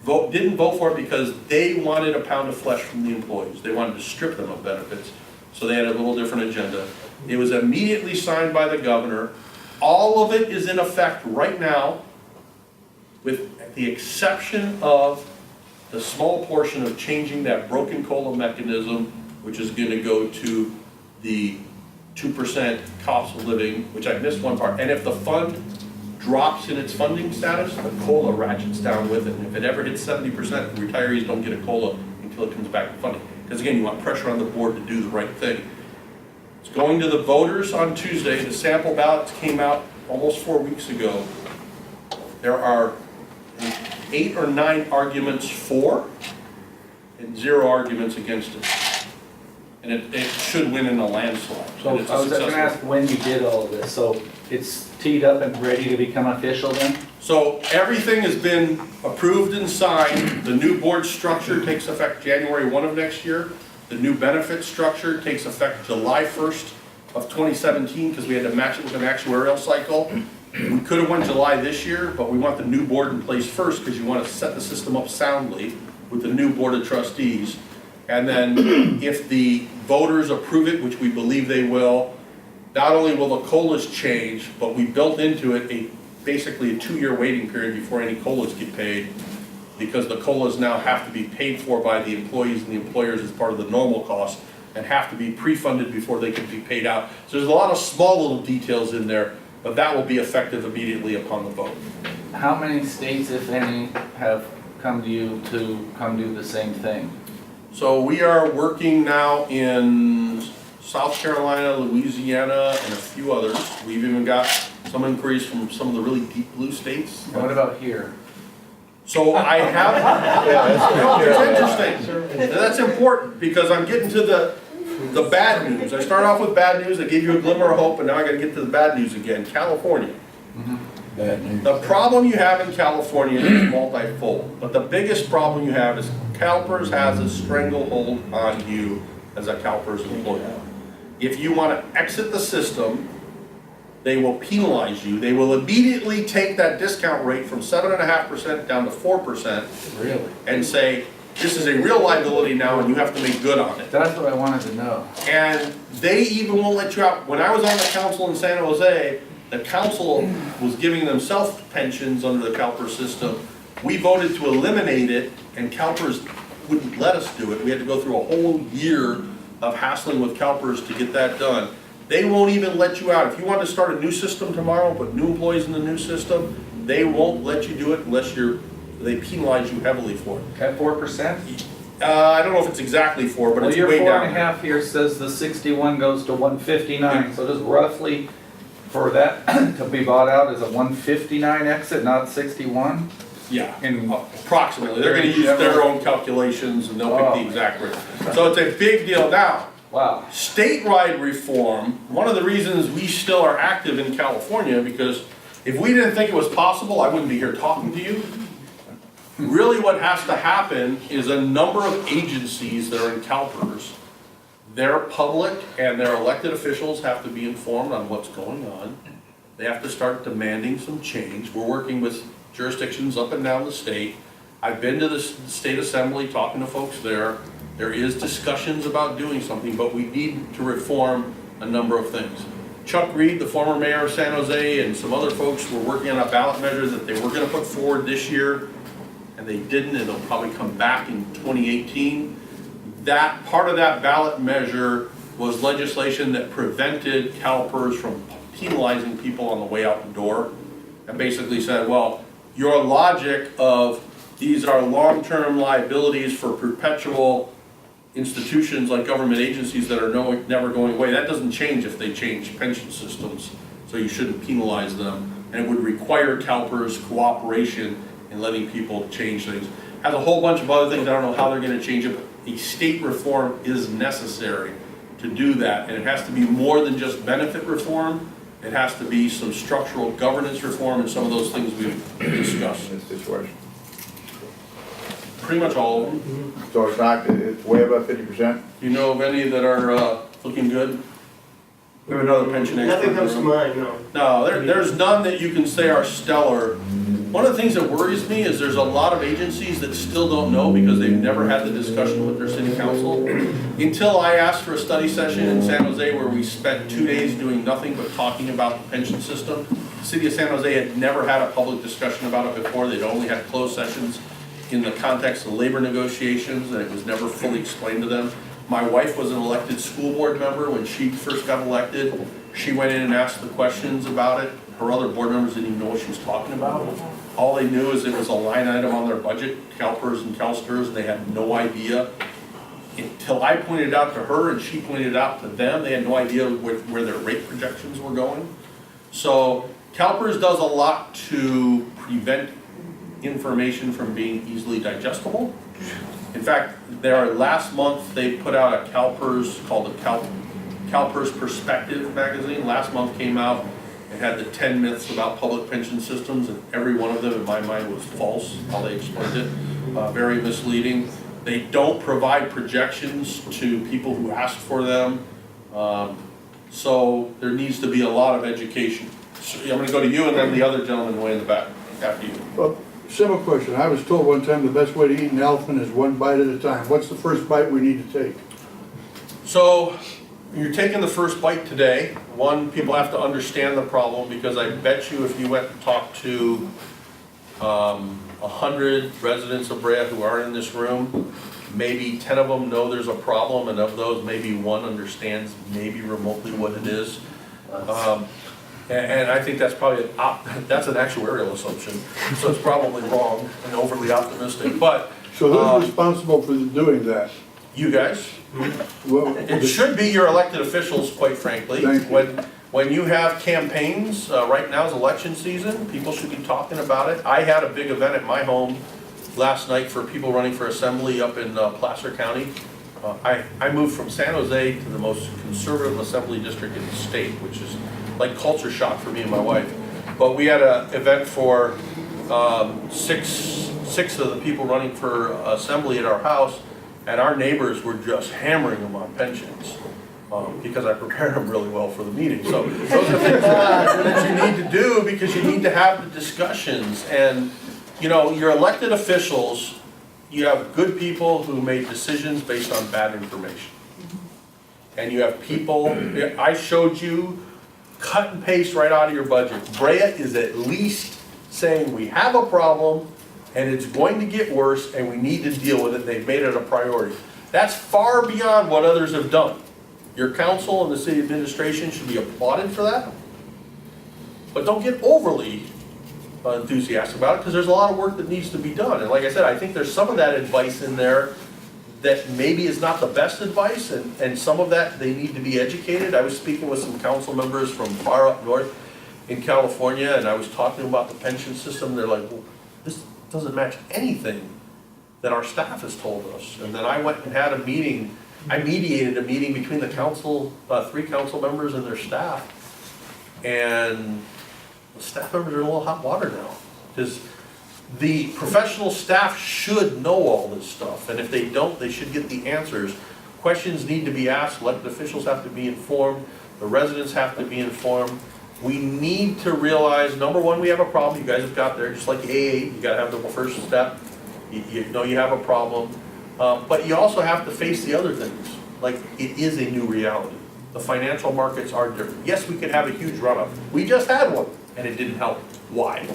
didn't vote for it because they wanted a pound of flesh from the employees. They wanted to strip them of benefits, so they had a little different agenda. It was immediately signed by the governor. All of it is in effect right now, with the exception of the small portion of changing that broken COLA mechanism, which is gonna go to the 2% cost of living, which I missed one part. And if the fund drops in its funding status, the COLA ratchets down with it. And if it ever hits 70%, retirees don't get a COLA until it comes back to funding. Because again, you want pressure on the board to do the right thing. It's going to the voters on Tuesday. The sample ballots came out almost 4 weeks ago. There are 8 or 9 arguments for and 0 arguments against it. And it should win in a landslide. So And it's I a was gonna successful- ask when you did all of this, so it's teed up and ready to become official then? So everything has been approved and signed. The new board structure takes effect January 1 of next year. The new benefit structure takes effect July 1st of 2017 because we had to match it with an actuarial cycle. We could have went July this year, but we want the new board in place first because you want to set the system up soundly with the new board of trustees. And then if the voters approve it, which we believe they will, not only will the COLAs change, but we built into it basically a 2-year waiting period before any COLAs get paid, because the COLAs now have to be paid for by the employees and the employers as part of the normal cost and have to be pre-funded before they can be paid out. So there's a lot of small little details in there, but that will be effective immediately upon the vote. How many states, if any, have come to you to come do the same thing? So we are working now in South Carolina, Louisiana, and a few others. We've even got some inquiries from some of the really deep blue states. What about here? So I have, no, it's interesting. And that's important because I'm getting to the bad news. I started off with bad news, I gave you a glimmer of hope, and now I gotta get to the bad news again. California. Bad news. The problem you have in California is multifold, but the biggest problem you have is CalPERS has a stranglehold on you as a CalPERS employee. If you want to exit the system, they will penalize you. They will immediately take that discount rate from 7.5% down to 4%. Really? And say, this is a real liability now and you have to make good on it. That's what I wanted to know. And they even won't let you out. When I was on the council in San Jose, the council was giving them self-pensions under the CalPERS system. We voted to eliminate it, and CalPERS wouldn't let us do it. We had to go through a whole year of hassling with CalPERS to get that done. They won't even let you out. If you want to start a new system tomorrow, put new employees in the new system, they won't let you do it unless they penalize you heavily for it. At 4%? I don't know if it's exactly 4, but Well, it's your way down. 4.5 here says the 61 goes to 159, so just roughly for that to be bought out is a 159 exit, not 61? Yeah, In- approximately. They're gonna use their own calculations and they'll pick the exact rate. So it's a big deal. Now, Wow. statewide reform, one of the reasons we still are active in California, because if we didn't think it was possible, I wouldn't be here talking to you. Really what has to happen is a number of agencies that are in CalPERS, their public and their elected officials have to be informed on what's going on. They have to start demanding some change. We're working with jurisdictions up and down the state. I've been to the state assembly talking to folks there. There is discussions about doing something, but we need to reform a number of things. Chuck Reed, the former mayor of San Jose, and some other folks were working on a ballot measure that they were gonna put forward this year, and they didn't, and they'll probably come back in 2018. That, part of that ballot measure was legislation that prevented CalPERS from penalizing people on the way out the door, and basically said, well, your logic of these are long-term liabilities for perpetual institutions like government agencies that are never going away, that doesn't change if they change pension systems, so you shouldn't penalize them. And it would require CalPERS cooperation in letting people change things. Has a whole bunch of other things, I don't know how they're gonna change it, but a state reform is necessary to do that. And it has to be more than just benefit reform, it has to be some structural governance reform and some of those things we've discussed. This situation. Pretty much all of them. So it's way above 50%? Do you know of any that are looking good? We have another pension expert. Nothing comes to mind, no. No, there's none that you can say are stellar. One of the things that worries me is there's a lot of agencies that still don't know because they've never had the discussion with their city council. Until I asked for a study session in San Jose where we spent 2 days doing nothing but talking about the pension system. The city of San Jose had never had a public discussion about it before. They'd only had closed sessions in the context of labor negotiations, and it was never fully explained to them. My wife was an elected school board member when she first got elected. She went in and asked the questions about it. Her other board members didn't even know what she was talking about. All they knew is it was a line item on their budget, CalPERS and CalSTRS, and they had no idea. Until I pointed it out to her and she pointed it out to them, they had no idea where their rate projections were going. So CalPERS does a lot to prevent information from being easily digestible. In fact, last month they put out a CalPERS called the CalPERS Perspective magazine. Last month came out. It had the 10 myths about public pension systems, and every one of them in my mind was false, how they explained it, very misleading. They don't provide projections to people who ask for them, so there needs to be a lot of education. So I'm gonna go to you and then the other gentleman way in the back, after you. Well, simple question. I was told one time the best way to eat an elephant is one bite at a time. What's the first bite we need to take? So, you're taking the first bite today. One, people have to understand the problem because I bet you if you went and talked to 100 residents of Brea who aren't in this room, maybe 10 of them know there's a problem, and of those, maybe one understands maybe remotely what it is. And I think that's probably that's an actuarial assumption, so it's probably wrong and overly optimistic. But So who's responsible for doing that? you guys. Well, It should be your elected officials, quite frankly. Thank you. When you have campaigns, right now is election season, people should be talking about it. I had a big event at my home last night for people running for assembly up in Placer County. I moved from San Jose to the most conservative assembly district in the state, which is like culture shock for me and my wife. But we had an event for six of the people running for assembly at our house, and our neighbors were just hammering them on pensions because I prepared them really well for the meeting. So those are things that you need to do because you need to have the discussions. And you know, your elected officials, you have good people who made decisions based on bad information. And you have people, I showed you, cut and paste right out of your budget. Brea is at least saying we have a problem and it's going to get worse and we need to deal with it. They've made it a priority. That's far beyond what others have done. Your council and the city administration should be applauded for that. But don't get overly enthusiastic about it because there's a lot of work that needs to be done. And like I said, I think there's some of that advice in there that maybe is not the best advice, and some of that they need to be educated. I was speaking with some council members from far up north in California, and I was talking about the pension system. They're like, well, this doesn't match anything that our staff has told us. And then I went and had a meeting. I mediated a meeting between the council, 3 council members and their staff, and the staff members are in a little hot water now because the professional staff should know all this stuff, and if they don't, they should get the answers. Questions need to be asked, elected officials have to be informed, the residents have to be informed. We need to realize, number one, we have a problem, you guys have got there, just like AA, you gotta have the first step. You know you have a problem, but you also have to face the other things. Like, it is a new reality. The financial markets are different. Yes, we could have a huge run-up. We just had one, and it didn't help. Why?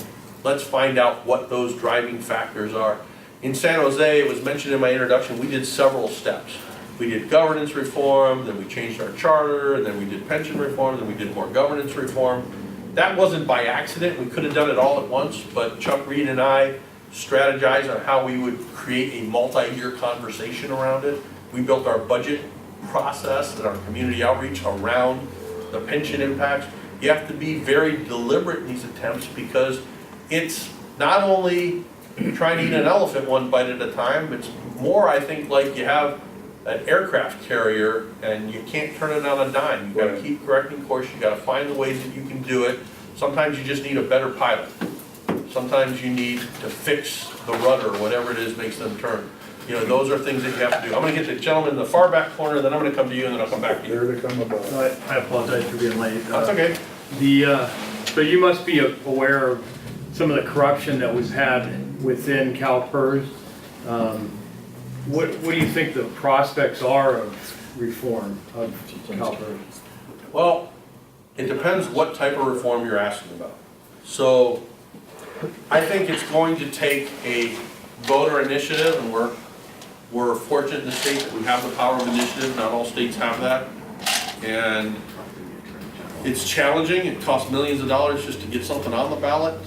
Let's find out what those driving factors are. In San Jose, it was mentioned in my introduction, we did several steps. We did governance reform, then we changed our charter, and then we did pension reform, then we did more governance reform. That wasn't by accident. We could have done it all at once, but Chuck Reed and I strategized on how we would create a multi-year conversation around it. We built our budget process and our community outreach around the pension impacts. You have to be very deliberate in these attempts because it's not only trying to eat an elephant one bite at a time, it's more, I think, like you have an aircraft carrier and you can't turn it on a dime. You've got to keep correcting course, you've got to find the ways that you can do it. Sometimes you just need a better pilot. Sometimes you need to fix the rudder, whatever it is makes them turn. You know, those are things that you have to do. I'm going to get the gentleman in the far back corner, then I'm going to come to you, and then I'll come back to you. There they come about. I apologize for being late. That's okay. So you must be aware of some of the corruption that was had within CalPERS. What do you think the prospects are of reform of CalPERS? Well, it depends what type of reform you're asking about. So I think it's going to take a voter initiative, and we're fortunate in the state that we have the power of initiative. Not all states have that. And it's challenging. It costs millions of dollars just to get something on the ballot.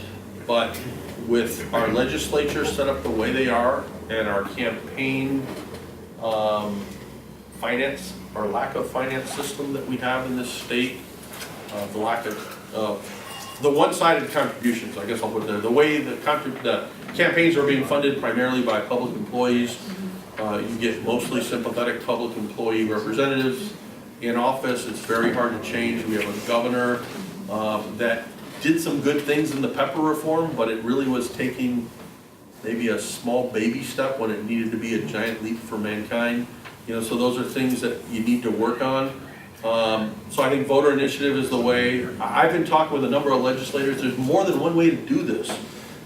But with our legislature set up the way they are and our campaign finance or lack of finance system that we have in this state, the lack of the one-sided contributions, I guess I'll put it there. The way the campaigns are being funded primarily by public employees, you get mostly sympathetic public employee representatives in office. It's very hard to change. We have a governor that did some good things in the pepper reform, but it really was taking maybe a small baby step when it needed to be a giant leap for mankind. You know, so those are things that you need to work on. So I think voter initiative is the way. I've been talking with a number of legislators. There's more than one way to do this.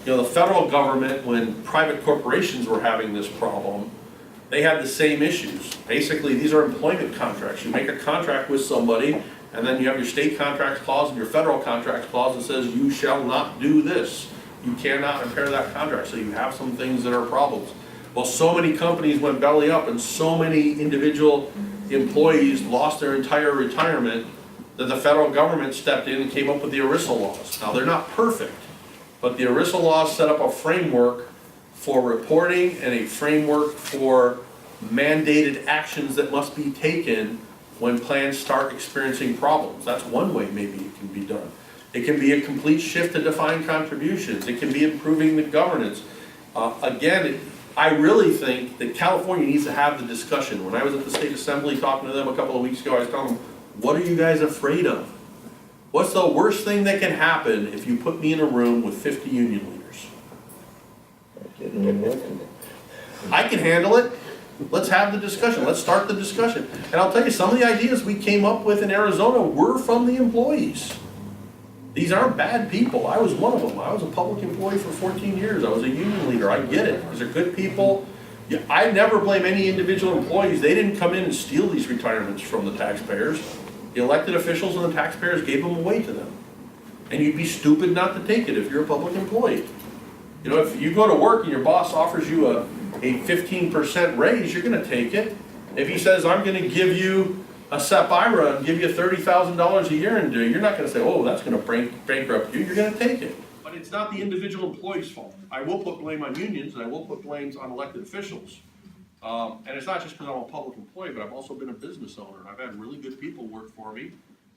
You know, the federal government, when private corporations were having this problem, they had the same issues. Basically, these are employment contracts. You make a contract with somebody, and then you have your state contracts clause and your federal contracts clause that says you shall not do this. You cannot impair that contract. So you have some things that are problems. Well, so many companies went belly up, and so many individual employees lost their entire retirement that the federal government stepped in and came up with the ERISA laws. Now, they're not perfect, but the ERISA laws set up a framework for reporting and a framework for mandated actions that must be taken when plans start experiencing problems. That's one way maybe it can be done. It can be a complete shift to defined contributions. It can be improving the governance. I really think that California needs to have the discussion. When I was at the state assembly talking to them a couple of weeks ago, I was telling them, what are you guys afraid of? What's the worst thing that can happen if you put me in a room with 50 union leaders? I can handle it. Let's have the discussion. Let's start the discussion. And I'll tell you, some of the ideas we came up with in Arizona were from the employees. These aren't bad people. I was one of them. I was a public employee for 14 years. I was a union leader. I get it. These are good people. Yeah, I never blame any individual employees. They didn't come in and steal these retirements from the taxpayers. The elected officials and the taxpayers gave them away to them. And you'd be stupid not to take it if you're a public employee. You know, if you go to work and your boss offers you a 15% raise, you're going to take it. If he says, I'm going to give you a SEP IRA and give you $30,000 a year, and you're not going to say, oh, that's going to bankrupt you. You're going to take it. But it's not the individual employee's fault. I will put blame on unions, and I will put blames on elected officials. And it's not just because I'm a public employee, but I've also been a business owner. And I've had really good people work for me,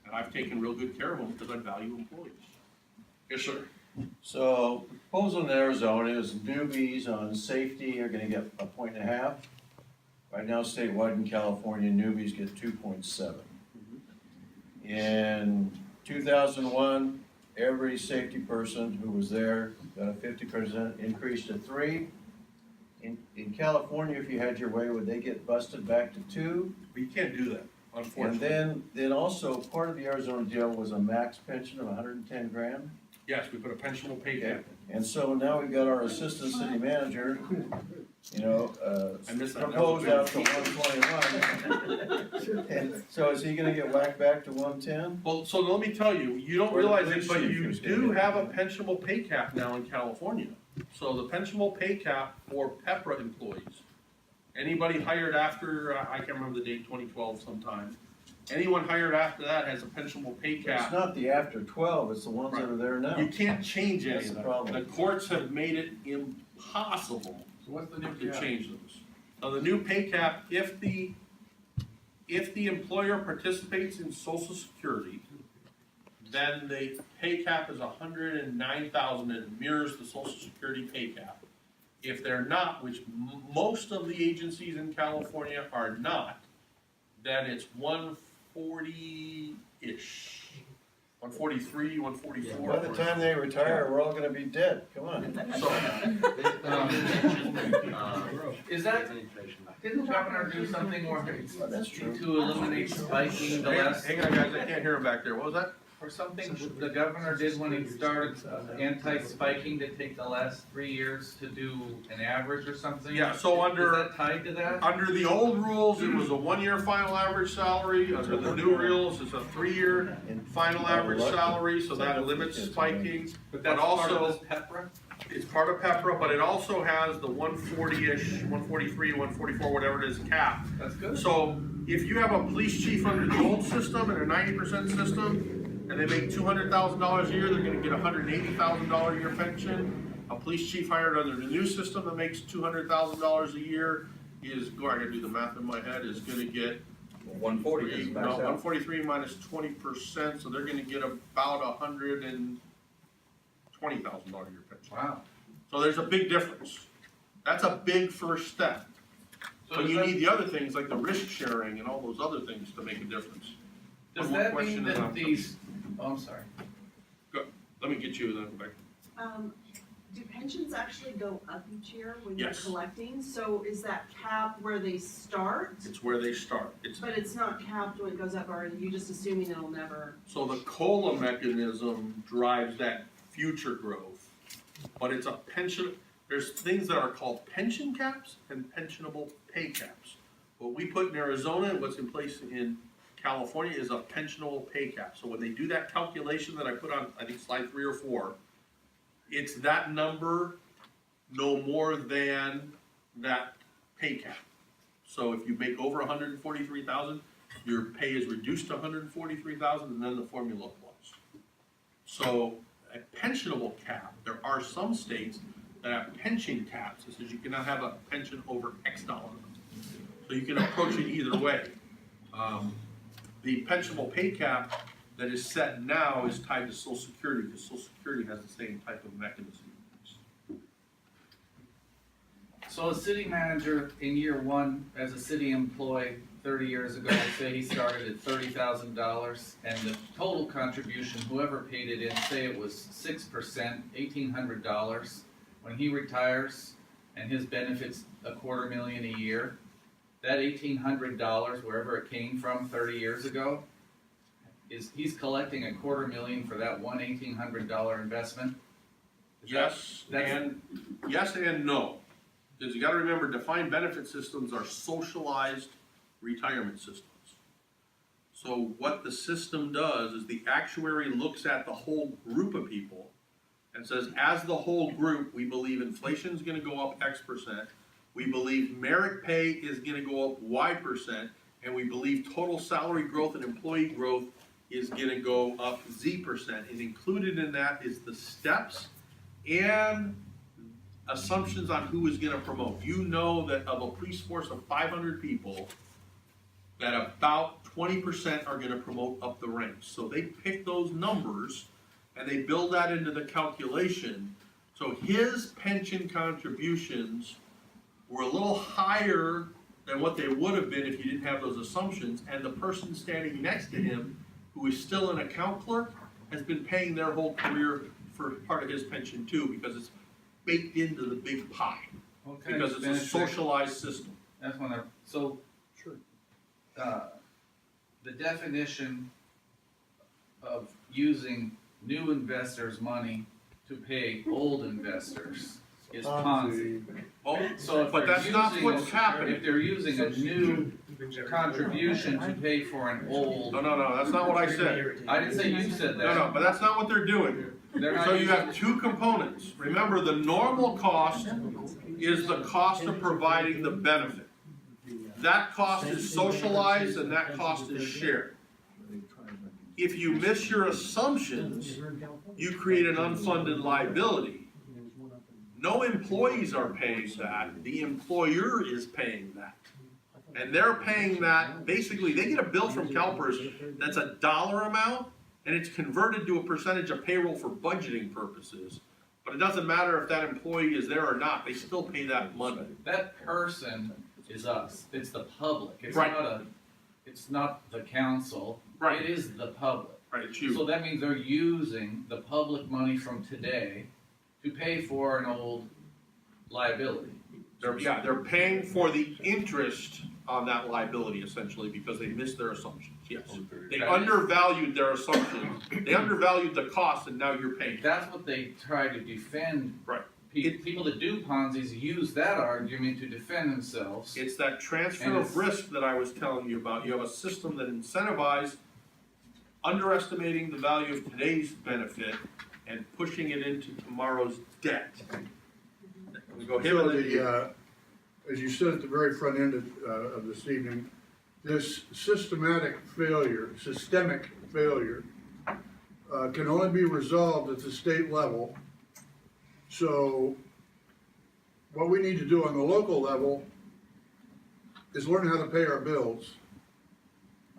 and I've taken real good care of them because I value employees. Yes, sir. So, proposal in Arizona is newbies on safety are gonna get 1.5 points. Right now, statewide in California, newbies get 2.7. In 2001, every safety person who was there got a 50% increase to 3. In California, if you had your way, would they get busted back to 2? But you can't do that, unfortunately. And then also, part of the Arizona deal was a max pension of 110 grand. Yes, we put a pensionable pay cap. And so now we've got our assistant city manager, you know, I missed that. proposed out to 121. And so is he gonna get whacked back to 110? Well, so let me tell you, you don't realize it, but you do have a pensionable pay cap now in California. So the pensionable pay cap for PEPRA employees, anybody hired after, I can't remember the date, 2012 sometime, anyone hired after that has a pensionable pay It's cap. not the after 12, it's the ones that are there now. You can't change any That's of the that. problem. The courts have made it impossible So what's the new to change those. Now, the new pay cap, if the employer participates in Social Security, then the pay cap is $109,000 and mirrors the Social Security pay cap. If they're not, which most of the agencies in California are not, then it's 140-ish. 143, 144. By the time they retire, we're all gonna be dead, come on. So, Is that, didn't the governor do something where That's true. to eliminate spiking the last? hang on guys, I can't hear him back there. What was that? Or something the governor did when he started anti-spiking to take the last 3 years to do an average or something? Yeah, so under. Is that tied to that? Under the old rules, it was a 1-year final average salary. Under the new rules, it's a 3-year final average salary, so that limits spiking. But that's part also, of this PEPRA? it's part of PEPRA, but it also has the 140-ish, 143, 144, whatever it is, cap. That's good. So if you have a police chief under the old system and a 90% system, and they make $200,000 a year, they're gonna get a $180,000 a year pension. A police chief hired under the new system that makes $200,000 a year is, I gotta do the math in my head, is gonna get 140 is maxed out. 143 minus 20%, so they're gonna get about $120,000 a year pension. Wow. So there's a big difference. That's a big first step. So does you that- need the other things like the risk sharing and all those other things to make a difference. Does One more that mean question and that I'm- these, oh, I'm sorry. Good. Let me get you then, Becky. Do pensions actually go up each year when you're Yes. collecting? So is that cap where they start? It's where they start. But it's not capped when it goes up, or are you just assuming it'll never? So the COLA mechanism drives that future growth, but it's a pension, there's things that are called pension caps and pensionable pay caps. What we put in Arizona and what's in place in California is a pensionable pay cap. So when they do that calculation that I put on, I think slide 3 or 4, it's that number no more than that pay cap. So if you make over 143,000, your pay is reduced to 143,000 and then the formula applies. So a pensionable cap, there are some states that have pension caps. It says you cannot have a pension over X dollars. So you can approach it either way. The pensionable pay cap that is set now is tied to Social Security because Social Security has the same type of mechanism. So a city manager in year one, as a city employee 30 years ago, let's say he started at $30,000 and the total contribution, whoever paid it in, say it was 6%, $1,800. When he retires and his benefits $250,000 a year, that $1,800, wherever it came from 30 years ago, he's collecting $250,000 for that one $1,800 investment? Yes and no. Because you gotta remember, defined benefit systems are socialized retirement systems. So what the system does is the actuary looks at the whole group of people and says, as the whole group, we believe inflation is gonna go up X%, we believe merit pay is gonna go up Y%, and we believe total salary growth and employee growth is gonna go up Z%. And included in that is the steps and assumptions on who is gonna promote. You know that of a police force of 500 people, that about 20% are gonna promote up the ranks. So they pick those numbers and they build that into the calculation. So his pension contributions were a little higher than what they would have been if you didn't have those assumptions. And the person standing next to him, who is still an account clerk, has been paying their whole career for part of his pension too, because it's baked into the big pie. Because it's a socialized system. That's one of, so. Sure. The definition of using new investors' money to pay old investors is Ponzi. Oh, So if but they're that's not using what's happening. If they're using a new contribution to pay for an old. No, that's not what I said. I didn't say you said that. No, but that's not what they're doing. They're not So you using- have two components. Remember, the normal cost is the cost of providing the benefit. That cost is socialized and that cost is shared. If you miss your assumptions, you create an unfunded liability. No employees are paying that, the employer is paying that. And they're paying that, basically, they get a bill from CalPERS that's a dollar amount, and it's converted to a percentage of payroll for budgeting purposes. But it doesn't matter if that employee is there or not, they still pay that money. That person is us, it's the public, Right. it's not the council. Right. It is the public. Right, it's you. So that means they're using the public money from today to pay for an old liability. They're paying for the interest on that liability essentially because they missed their assumptions. Yes. They undervalued their assumptions, they undervalued the cost, and now you're paying. That's what they try to defend. Right. People that do Ponzi's use that argument to defend themselves. It's that transfer And of it's- risk that I was telling you about. You have a system that incentivizes underestimating the value of today's benefit and pushing it into tomorrow's debt. We go him So and then as you said at the very front end of this evening, this systemic failure can only be resolved at the state level. So what we need to do on the local level is learn how to pay our bills.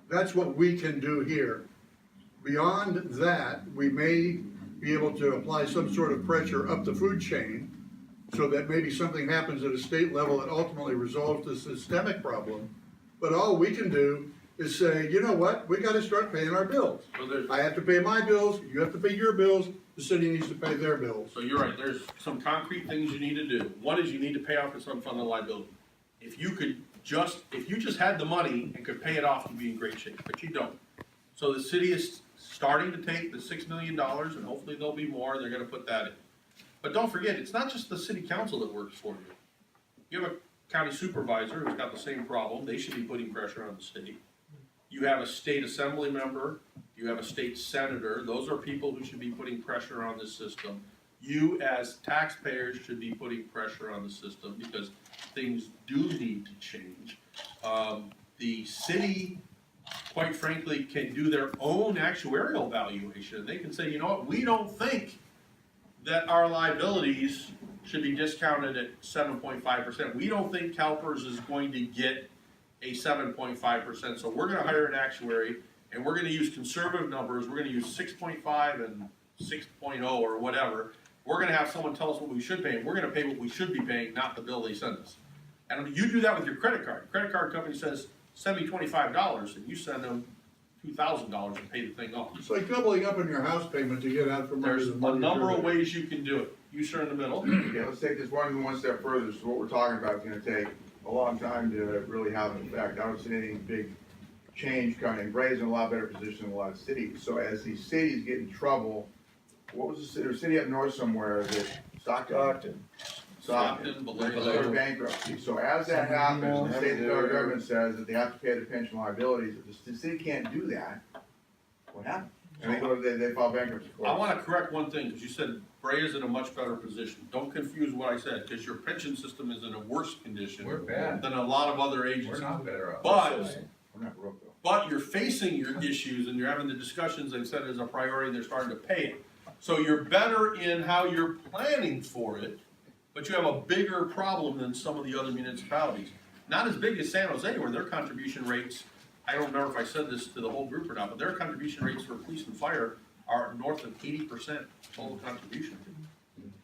That's what we can do here. Beyond that, we may be able to apply some sort of pressure up the food chain so that maybe something happens at a state level that ultimately resolves the systemic problem. But all we can do is say, you know what, we gotta start paying our bills. So there's- I have to pay my bills, you have to pay your bills, the city needs to pay their bills. So you're right, there's some concrete things you need to do. One is you need to pay off this unfunded liability. If you just had the money and could pay it off, you'd be in great shape, but you don't. So the city is starting to take the $6 million, and hopefully there'll be more, they're gonna put that in. But don't forget, it's not just the city council that works for you. You have a county supervisor who's got the same problem, they should be putting pressure on the city. You have a state assembly member, you have a state senator, those are people who should be putting pressure on this system. You as taxpayers should be putting pressure on the system because things do need to change. The city, quite frankly, can do their own actuarial valuation. They can say, you know what, we don't think that our liabilities should be discounted at 7.5%. We don't think CalPERS is going to get a 7.5%, so we're gonna hire an actuary, and we're gonna use conservative numbers, we're gonna use 6.5 and 6.0 or whatever. We're gonna have someone tell us what we should pay, and we're gonna pay what we should be paying, not the bill they send us. And you do that with your credit card. Credit card company says, send me $25, and you send them $2,000 and pay the thing off. It's like doubling up on your house payment to get out from under There's the a mortgage. number of ways you can do it. You sir in the middle. Okay, let's take this one step further. So what we're talking about is gonna take a long time to really have an effect. I don't see any big change coming. Brea's in a lot better position than a lot of cities. So as these cities get in trouble, what was the city, or city up north somewhere that Stockton, Vallejo. declared bankruptcy. So as that happens, the state and federal government says that they have to pay the pension liabilities. If the city can't do that, what happens? And they file bankruptcy court. I wanna correct one thing, because you said Brea is in a much better position. Don't confuse what I said, because your pension system is in a worse condition We're bad. than a lot of other agencies. We're not better off. We're not broke though. But you're facing your issues and you're having the discussions, they've said it as a priority, and they're starting to pay it. So you're better in how you're planning for it, but you have a bigger problem than some of the other municipalities. Not as big as San Jose, where their contribution rates, I don't remember if I said this to the whole group or not, but their contribution rates for police and fire are north of 80% total contribution.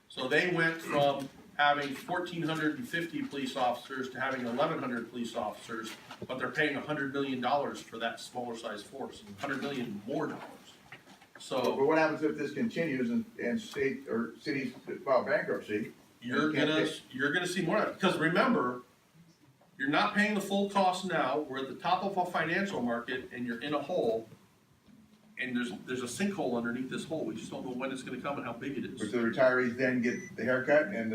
So they went from having 1,450 police officers to having 1,100 police officers, but they're paying $100 million for that smaller size force, $100 million more dollars. But So what happens if this continues and state or cities file bankruptcy? you're gonna see more of that, because remember, you're not paying the full cost now, we're at the top of a financial market and you're in a hole. And there's a sinkhole underneath this hole, we just don't know when it's gonna come and how big it Which is. the retirees then get the haircut and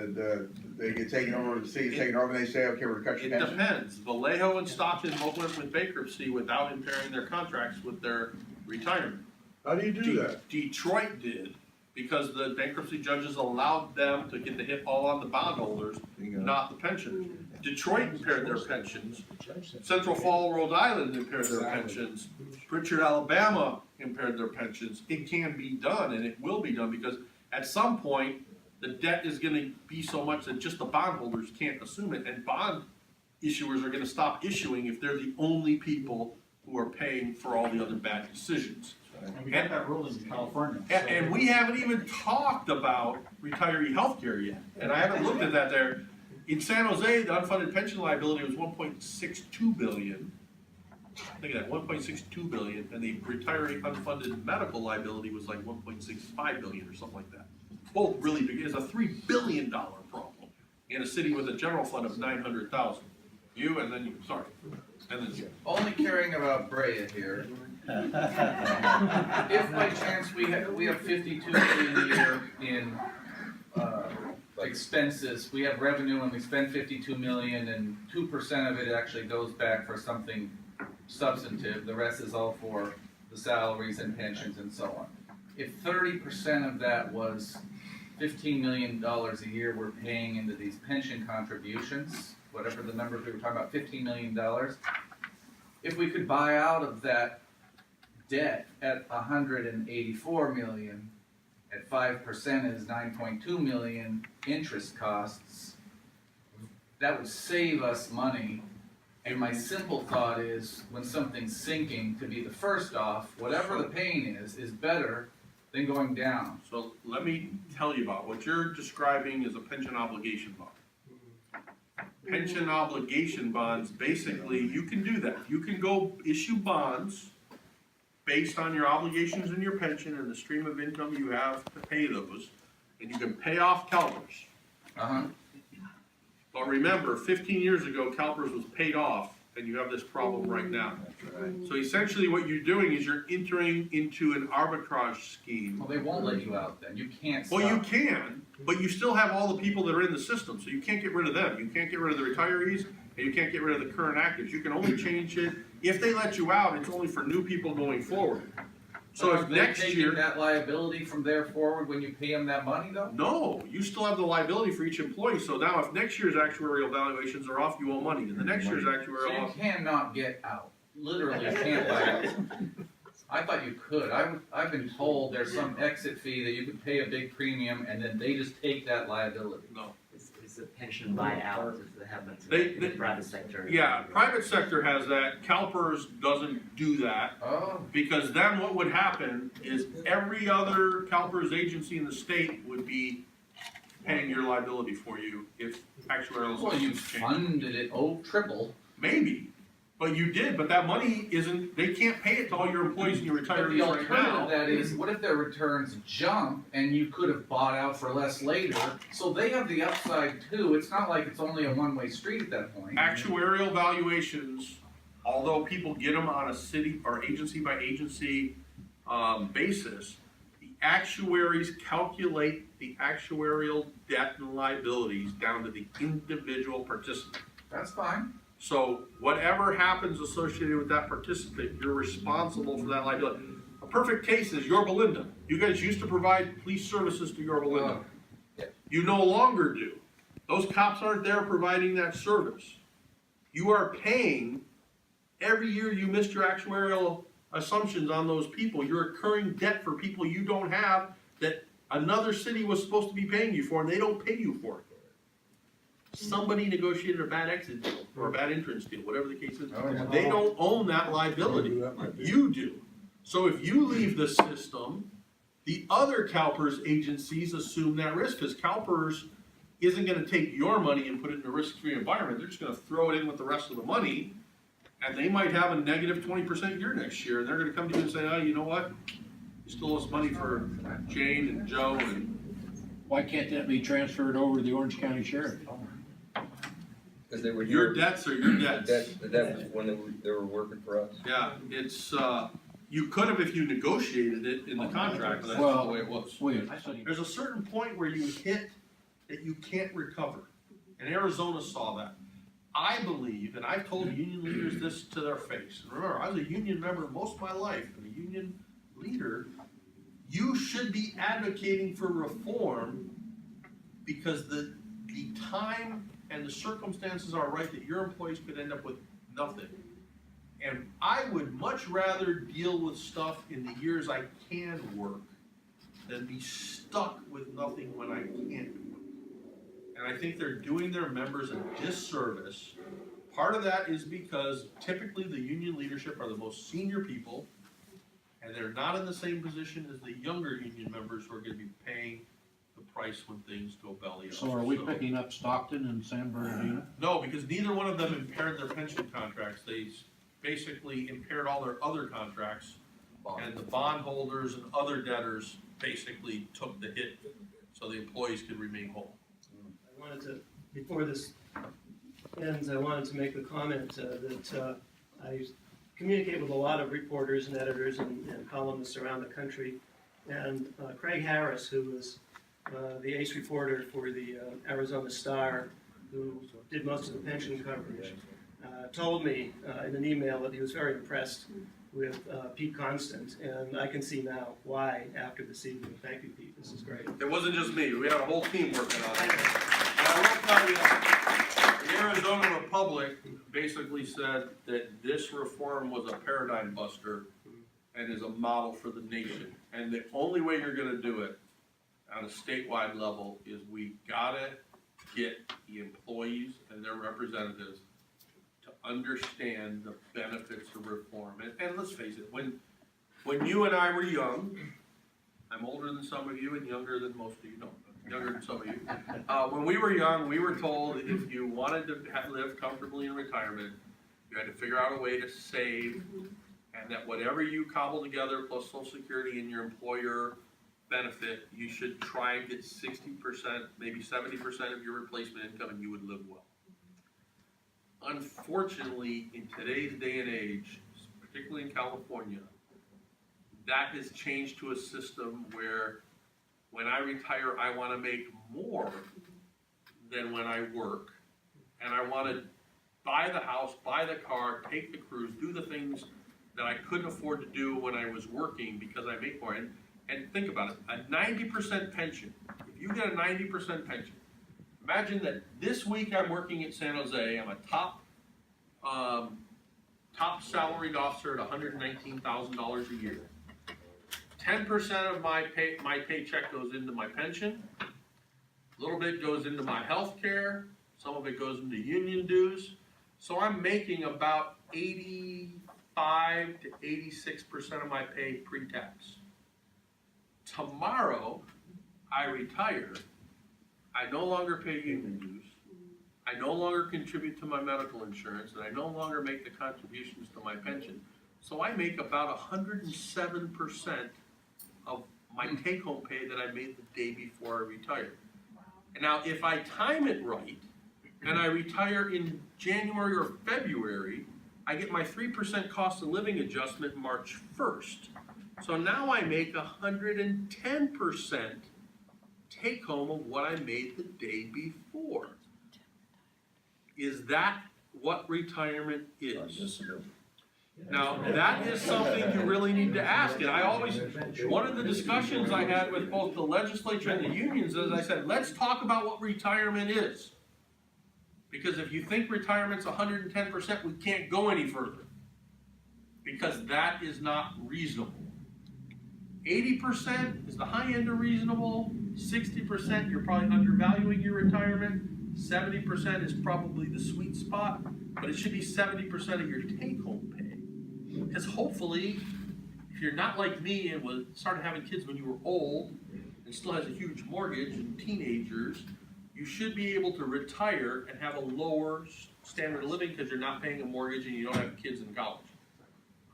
they get taken over, the city gets taken over and they say, okay, we're gonna cut your It pension. depends, Vallejo and Stockton both went with bankruptcy without impairing their contracts with their retirement. How do you do that? Detroit did, because the bankruptcy judges allowed them to get the hit all on the bondholders, not the pensioners. Detroit impaired their pensions, Central Fall, Rhode Island impaired their pensions, Pritchard, Alabama impaired their pensions. It can be done, and it will be done, because at some point, the debt is gonna be so much that just the bondholders can't assume it, and bond issuers are gonna stop issuing if they're the only people who are paying for all the other bad decisions. And we got that ruling in California. And we haven't even talked about retiree healthcare yet, and I haven't looked at that there. In San Jose, the unfunded pension liability was 1.62 billion. Think of that, 1.62 billion, and the retiree unfunded medical liability was like 1.65 billion or something like that. Both really big, it's a $3 billion problem in a city with a general fund of 900,000. Sorry. And then, Only caring about Brea here. If by chance we have 52 million a year in, expenses, we have revenue and we spend 52 million and 2% of it actually goes back for something substantive, the rest is all for the salaries and pensions and so on. If 30% of that was $15 million a year we're paying into these pension contributions, whatever the numbers we were talking about, $15 million, if we could buy out of that debt at 184 million, at 5% is 9.2 million interest costs, that would save us money. And my simple thought is, when something's sinking, to be the first off, whatever the pain is better than going down. so let me tell you about what you're describing is a pension obligation bond. Pension obligation bonds, basically, you can do that. You can go issue bonds based on your obligations in your pension and the stream of income you have to pay those, and you can pay off CalPERS. Uh-huh. But remember, 15 years ago, CalPERS was paid off, and you have this problem right now. So essentially what you're doing is you're entering into an arbitrage scheme. Well, they won't let you out then, you can't stop. Well, you can, but you still have all the people that are in the system, so you can't get rid of them. You can't get rid of the retirees, and you can't get rid of the current actives. You can only change it, if they let you out, it's only for new people going forward. So if next taking year, that liability from there forward when you pay them that money though? no, you still have the liability for each employee. So now if next year's actuarial valuations are off, you owe money, and the next year's So actuarial you off. cannot get out, literally you can't buy out. I thought you could, I've been told there's some exit fee that you could pay a big premium and then they just take that liability. No. It's a pension buyout if it happens They- in the private sector. Yeah, private sector has that. CalPERS doesn't do that. Oh, Because then what would happen is every other CalPERS agency in the state would be paying your liability for you if actuarial well, you assumptions change. funded it, triple. Maybe, but you did, but that money isn't, they can't pay it to all your employees and your But the retirees right alternative now. to that is, what if their returns jump and you could have bought out for less later? So they have the upside too, it's not like it's only a one-way street at that point. Actuarial valuations, although people get them on a city or agency by agency basis, the actuaries calculate the actuarial debt and liabilities down to the individual participant. That's fine. So whatever happens associated with that participant, you're responsible for that liability. A perfect case is Yorba Linda. You guys used to provide police services to Yorba Linda. You no longer do. Those cops aren't there providing that service. You are paying, every year you missed your actuarial assumptions on those people, you're incurring debt for people you don't have that another city was supposed to be paying you for, and they don't pay you for it. Somebody negotiated a bad exit deal or a bad entrance deal, whatever the case is. They don't own that liability. You do. So if you leave the system, the other CalPERS agencies assume that risk, because CalPERS isn't gonna take your money and put it in a risk-free environment. They're just gonna throw it in with the rest of the money, and they might have a negative 20% year next year, and they're gonna come to you and say, oh, you know what? You still owe us money for Jane and Joe, and Why can't that be transferred over to the Orange County Sheriff? Because they were. your debts are your debts. The debt was when they were working for us. Yeah, it's, you could have if you negotiated it in the contract, but that's not the way it was. There's a certain point where you hit that you can't recover, and Arizona saw that. I believe, and I've told union leaders this to their face, and remember, I was a union member most of my life, and a union leader, you should be advocating for reform because the time and the circumstances are right that your employees could end up with nothing. And I would much rather deal with stuff in the years I can work than be stuck with nothing when I can't work. And I think they're doing their members a disservice. Part of that is because typically the union leadership are the most senior people, and they're not in the same position as the younger union members who are gonna be paying the price when things go belly up. So are we picking up Stockton and San Bernardino? No, because neither one of them impaired their pension contracts. They basically impaired all their other contracts, and the bondholders and other debtors basically took the hit so the employees could remain whole. I wanted to, before this ends, I wanted to make a comment that I communicate with a lot of reporters and editors and columnists around the country. And Craig Harris, who was the ace reporter for the Arizona Star, who did most of the pension coverage, told me in an email that he was very impressed with Pete Constant, and I can see now why after this evening. Thank you, Pete. This is great. It wasn't just me. We had a whole team working on it. And I will tell you, the Arizona Republic basically said that this reform was a paradigm buster and is a model for the nation. And the only way you're gonna do it on a statewide level is we gotta get the employees and their representatives to understand the benefits of reform. And let's face it, when you and I were young, I'm older than some of you and younger than most of you, no, younger than some of you. When we were young, we were told if you wanted to live comfortably in retirement, you had to figure out a way to save, and that whatever you cobble together plus Social Security and your employer benefit, you should try and get 60%, maybe 70% of your replacement income, and you would live well. Unfortunately, in today's day and age, particularly in California, that has changed to a system where when I retire, I want to make more than when I work. And I want to buy the house, buy the car, take the cruise, do the things that I couldn't afford to do when I was working because I make more. And think about it, a 90% pension. If you get a 90% pension, imagine that this week I'm working at San Jose. I'm a top salaried officer at $119,000 a year. 10% of my paycheck goes into my pension. A little bit goes into my health care. Some of it goes into union dues. So I'm making about 85 to 86% of my pay pre-tax. Tomorrow, I retire. I no longer pay union dues. I no longer contribute to my medical insurance, and I no longer make the contributions to my pension. So I make about 107% of my take-home pay that I made the day before I retired. And now, if I time it right, and I retire in January or February, I get my 3% cost of living adjustment March 1st. So now I make 110% take home of what I made the day before. Is that what retirement is? Now, that is something you really need to ask. And one of the discussions I had with both the legislature and the unions is I said, let's talk about what retirement is. Because if you think retirement's 110%, we can't go any further. Because that is not reasonable. 80% is the high end of reasonable, 60% you're probably undervaluing your retirement, 70% is probably the sweet spot, but it should be 70% of your take-home pay. Because hopefully, if you're not like me and started having kids when you were old and still has a huge mortgage and teenagers, you should be able to retire and have a lower standard of living because you're not paying a mortgage and you don't have kids in college.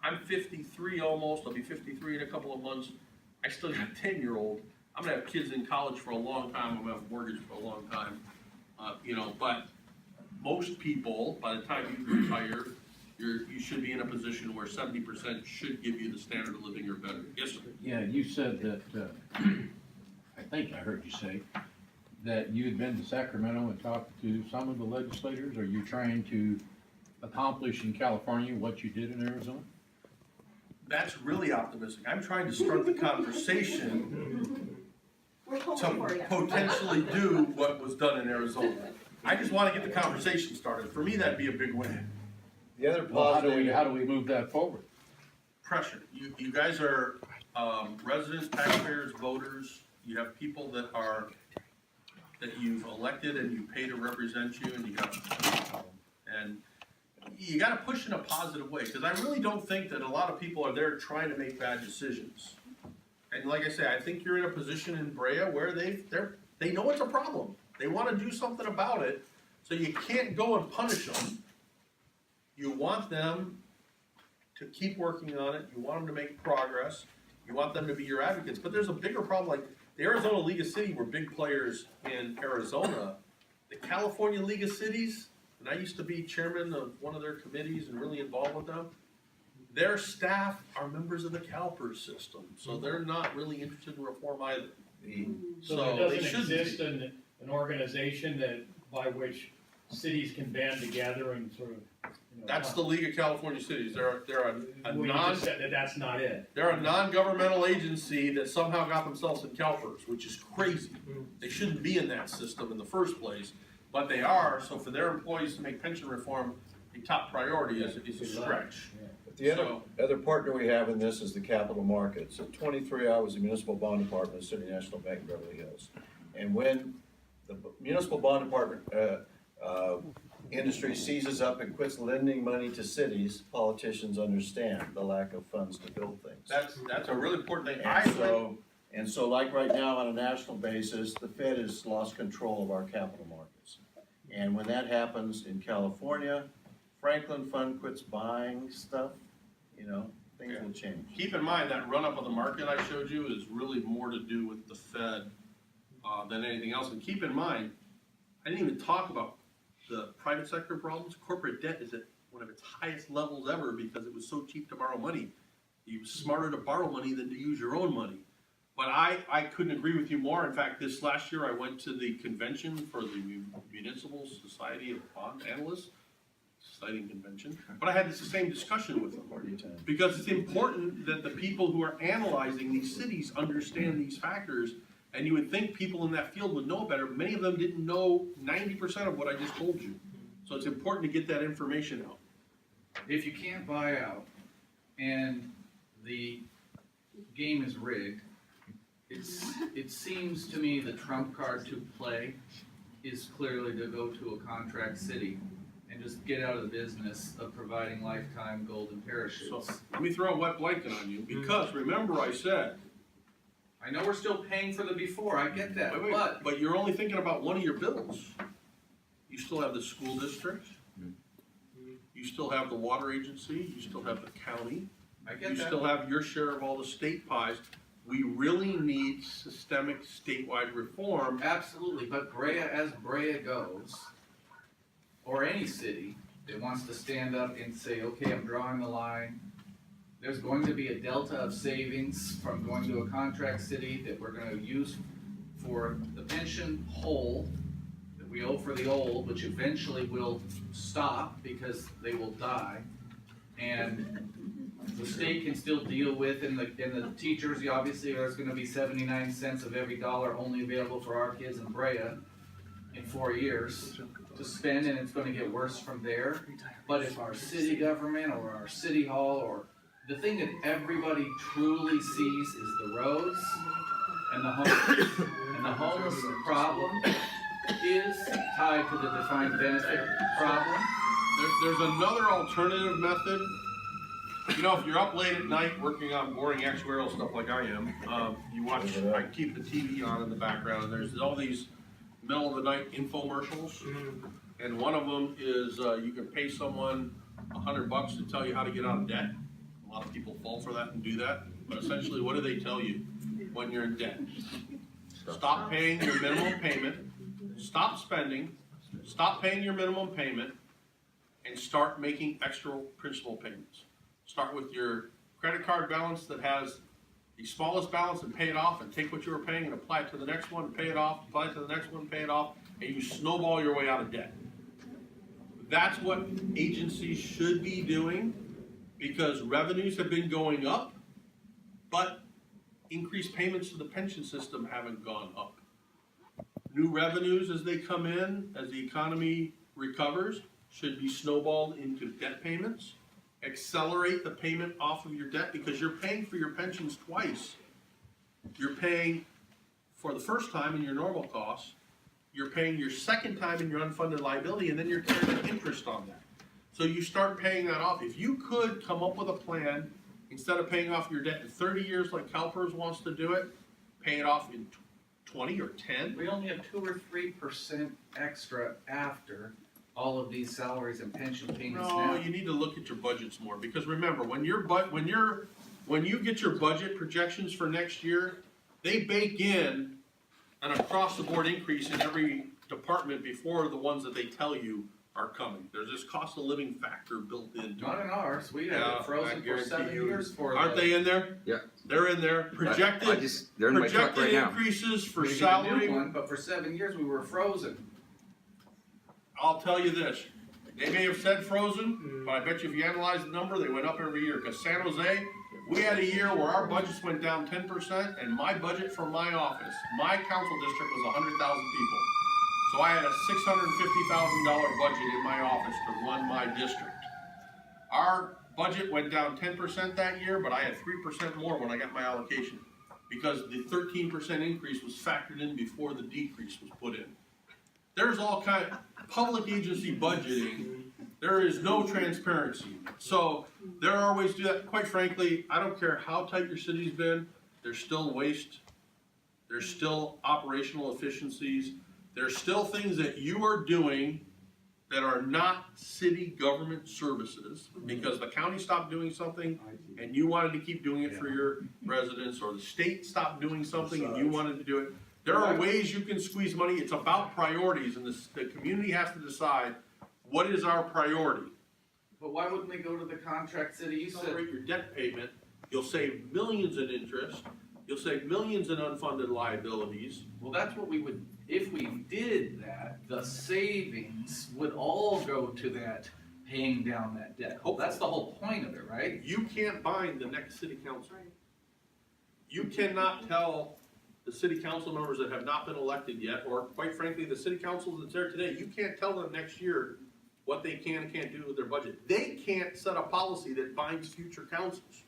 I'm 53 almost, I'll be 53 in a couple of months. I still got a 10-year-old. I'm gonna have kids in college for a long time, I'm gonna have a mortgage for a long time. But most people, by the time you retire, you should be in a position where 70% should give you the standard of living or better. Yes, sir? Yeah, you said that, I think I heard you say, that you had been to Sacramento and talked to some of the legislators. Are you trying to accomplish in California what you did in Arizona? That's really optimistic. I'm trying to start the conversation to potentially do what was done in Arizona. I just want to get the conversation started. For me, that'd be a big win. The other Well, positive. how do we move that forward? Pressure. You guys are residents, taxpayers, voters. You have people that you've elected and you pay to represent you, and you got to push in a positive way, because I really don't think that a lot of people are there trying to make bad decisions. And like I say, I think you're in a position in Brea where they know it's a problem. They want to do something about it, so you can't go and punish them. You want them to keep working on it. You want them to make progress. You want them to be your advocates. But there's a bigger problem. Like the Arizona League of Cities were big players in Arizona. The California League of Cities, and I used to be chairman of one of their committees and really involved with them. Their staff are members of the CalPERS system, so they're not really interested in reform either. So So there they doesn't should be. exist an organization that, by which cities can band together and sort of, you know. That's the League of California Cities. They're a We non, just said that that's not it. they're a non-governmental agency that somehow got themselves in CalPERS, which is crazy. They shouldn't be in that system in the first place, but they are, so for their employees to make pension reform a top priority is a stretch. But the other partner we have in this is the capital markets. At 23, I was the municipal bond department of City National Bank in Beverly Hills. And when the municipal bond department industry seizes up and quits lending money to cities, politicians understand the lack of funds to build things. That's a really important thing. And so like right now on a national basis, the Fed has lost control of our capital markets. And when that happens in California, Franklin Fund quits buying stuff, you know, things will change. Keep in mind that run-up of the market I showed you is really more to do with the Fed than anything else. And keep in mind, I didn't even talk about the private sector problems. Corporate debt is at one of its highest levels ever because it was so cheap to borrow money. It was smarter to borrow money than to use your own money. But I couldn't agree with you more. In fact, this last year I went to the convention for the Municipal Society of Bond Analysts. Exciting convention. But I had the same discussion with them. Because it's important that the people who are analyzing these cities understand these factors. And you would think people in that field would know better. Many of them didn't know 90% of what I just told you. So it's important to get that information out. If you can't buy out and the game is rigged, it seems to me the trump card to play is clearly to go to a contract city and just get out of the business of providing lifetime golden parachutes. So let me throw a wet blanket on you because remember I said, I know we're still paying for the before, I get that, but you're only thinking about one of your bills. You still have the school district, you still have the water agency, you still have the county, I get you that. still have your share of all the state pies. We really need systemic statewide reform. Absolutely, but Brea as Brea goes, or any city that wants to stand up and say, okay, I'm drawing the line. There's going to be a delta of savings from going to a contract city that we're gonna use for the pension whole that we owe for the old, which eventually will stop because they will die. And the state can still deal with, and the teachers, obviously, there's gonna be 79 cents of every dollar only available for our kids in Brea in 4 years to spend, and it's gonna get worse from there. But if our city government or our city hall, or the thing that everybody truly sees is the roads and the homeless, and the homeless problem is tied to the defined benefit problem. There's another alternative method. You know, if you're up late at night working on boring actuarial stuff like I am, you watch, I keep the TV on in the background, and there's all these middle of the night infomercials. And one of them is you can pay someone $100 to tell you how to get out of debt. A lot of people fall for that and do that. But essentially, what do they tell you when you're in debt? Stop paying your minimum payment, stop spending, stop paying your minimum payment, and start making extra principal payments. Start with your credit card balance that has the smallest balance and pay it off, and take what you were paying and apply it to the next one, and pay it off, apply it to the next one, pay it off, and you snowball your way out of debt. That's what agencies should be doing, because revenues have been going up, but increased payments to the pension system haven't gone up. New revenues as they come in, as the economy recovers, should be snowballed into debt payments. Accelerate the payment off of your debt, because you're paying for your pensions twice. You're paying for the first time in your normal costs, you're paying your second time in your unfunded liability, and then you're carrying interest on that. So you start paying that off. If you could come up with a plan, instead of paying off your debt in 30 years like CalPERS wants to do it, pay it off in 20 or 10. We only have 2 or 3% extra after all of these salaries and pension payments now. No, you need to look at your budgets more, because remember, when you get your budget projections for next year, they bake in an across-the-board increase in every department before the ones that they tell you are coming. There's this cost of living factor built into Not it. in ours, we had Yeah, it I frozen for guarantee 7 you. years for. Aren't they in there? Yeah. They're in there. I Projected, just, they're in my truck projected right now. increases for We get a salary. new one, but for 7 years we were frozen. I'll tell you this, they may have said frozen, but I bet you if you analyze the number, they went up every year. Cause San Jose, we had a year where our budgets went down 10%, and my budget for my office, my council district was 100,000 people. So I had a $650,000 budget in my office to run my district. Our budget went down 10% that year, but I had 3% more when I got my allocation. Because the 13% increase was factored in before the decrease was put in. There's all kind of public agency budgeting. There is no transparency. So there are ways to do that. Quite frankly, I don't care how tight your city's been, there's still waste. There's still operational efficiencies. There's still things that you are doing that are not city government services because the county stopped doing something and you wanted to keep doing it for your residents, or the state stopped doing something and you wanted to do it. There are ways you can squeeze money. It's about priorities, and the community has to decide what is our priority. But why wouldn't they go to the contract city? You said, Accelerate your debt payment, you'll save millions in interest, you'll save millions in unfunded liabilities. well, that's what we would, if we did that, the savings would all go to that, paying down that debt. That's the whole point of it, right? You can't bind the next city council. You cannot tell the city council members that have not been elected yet, or quite frankly, the city council that's there today, you can't tell them next year what they can and can't do with their budget. They can't set a policy that binds future councils.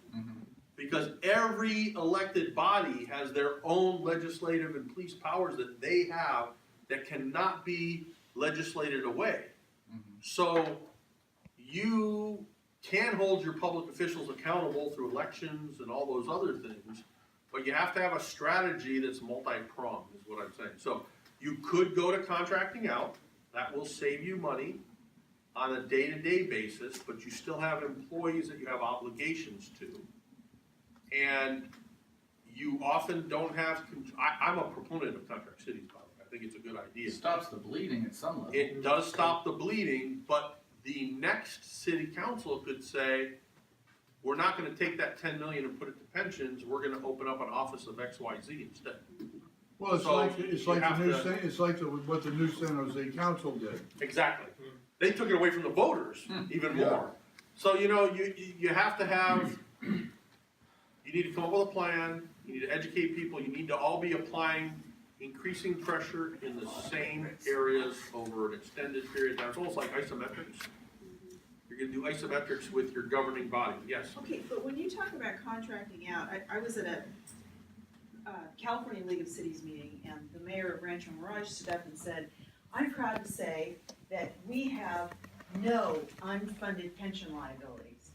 Because every elected body has their own legislative and police powers that they have that cannot be legislated away. So you can hold your public officials accountable through elections and all those other things, but you have to have a strategy that's multi-pronged, is what I'm saying. So you could go to contracting out, that will save you money on a day-to-day basis, but you still have employees that you have obligations to. And you often don't have, I'm a proponent of contract cities, by the way. I think it's a good idea. It stops the bleeding at some level. It does stop the bleeding, but the next city council could say, we're not gonna take that 10 million and put it to pensions, we're gonna open up an office of XYZ instead. Well, it's So like, you have what the new San Jose council did. Exactly. They took it away from the voters even more. So, you know, you have to have, you need to come up with a plan, you need to educate people, you need to all be applying increasing pressure in the same areas over an extended period of time. It's almost like isometrics. You're gonna do isometrics with your governing body, yes. Okay, but when you talk about contracting out, I was at a California League of Cities meeting, and the mayor of Rancho Mirage stood up and said, I'm proud to say that we have no unfunded pension liabilities.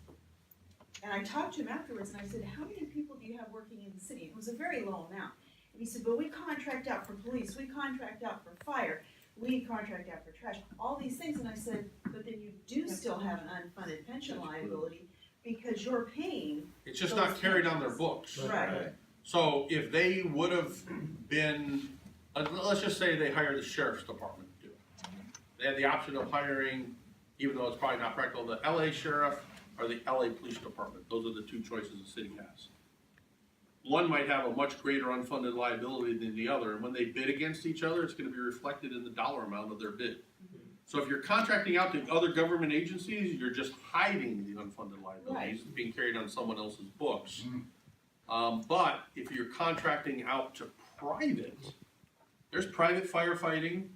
And I talked to him afterwards and I said, how many people do you have working in the city? It was a very low amount. And he said, but we contract out for police, we contract out for fire, we contract out for trash, all these things. And I said, but then you do still have an unfunded pension liability because you're paying. It's just not carried on their books. Right. So if they would have been, let's just say they hired the sheriff's department to do it. They had the option of hiring, even though it's probably not practical, the LA sheriff or the LA police department. Those are the two choices the city has. One might have a much greater unfunded liability than the other, and when they bid against each other, it's gonna be reflected in the dollar amount of their bid. So if you're contracting out to other government agencies, you're just hiding the unfunded liabilities being carried on someone else's books. But if you're contracting out to private, there's private firefighting,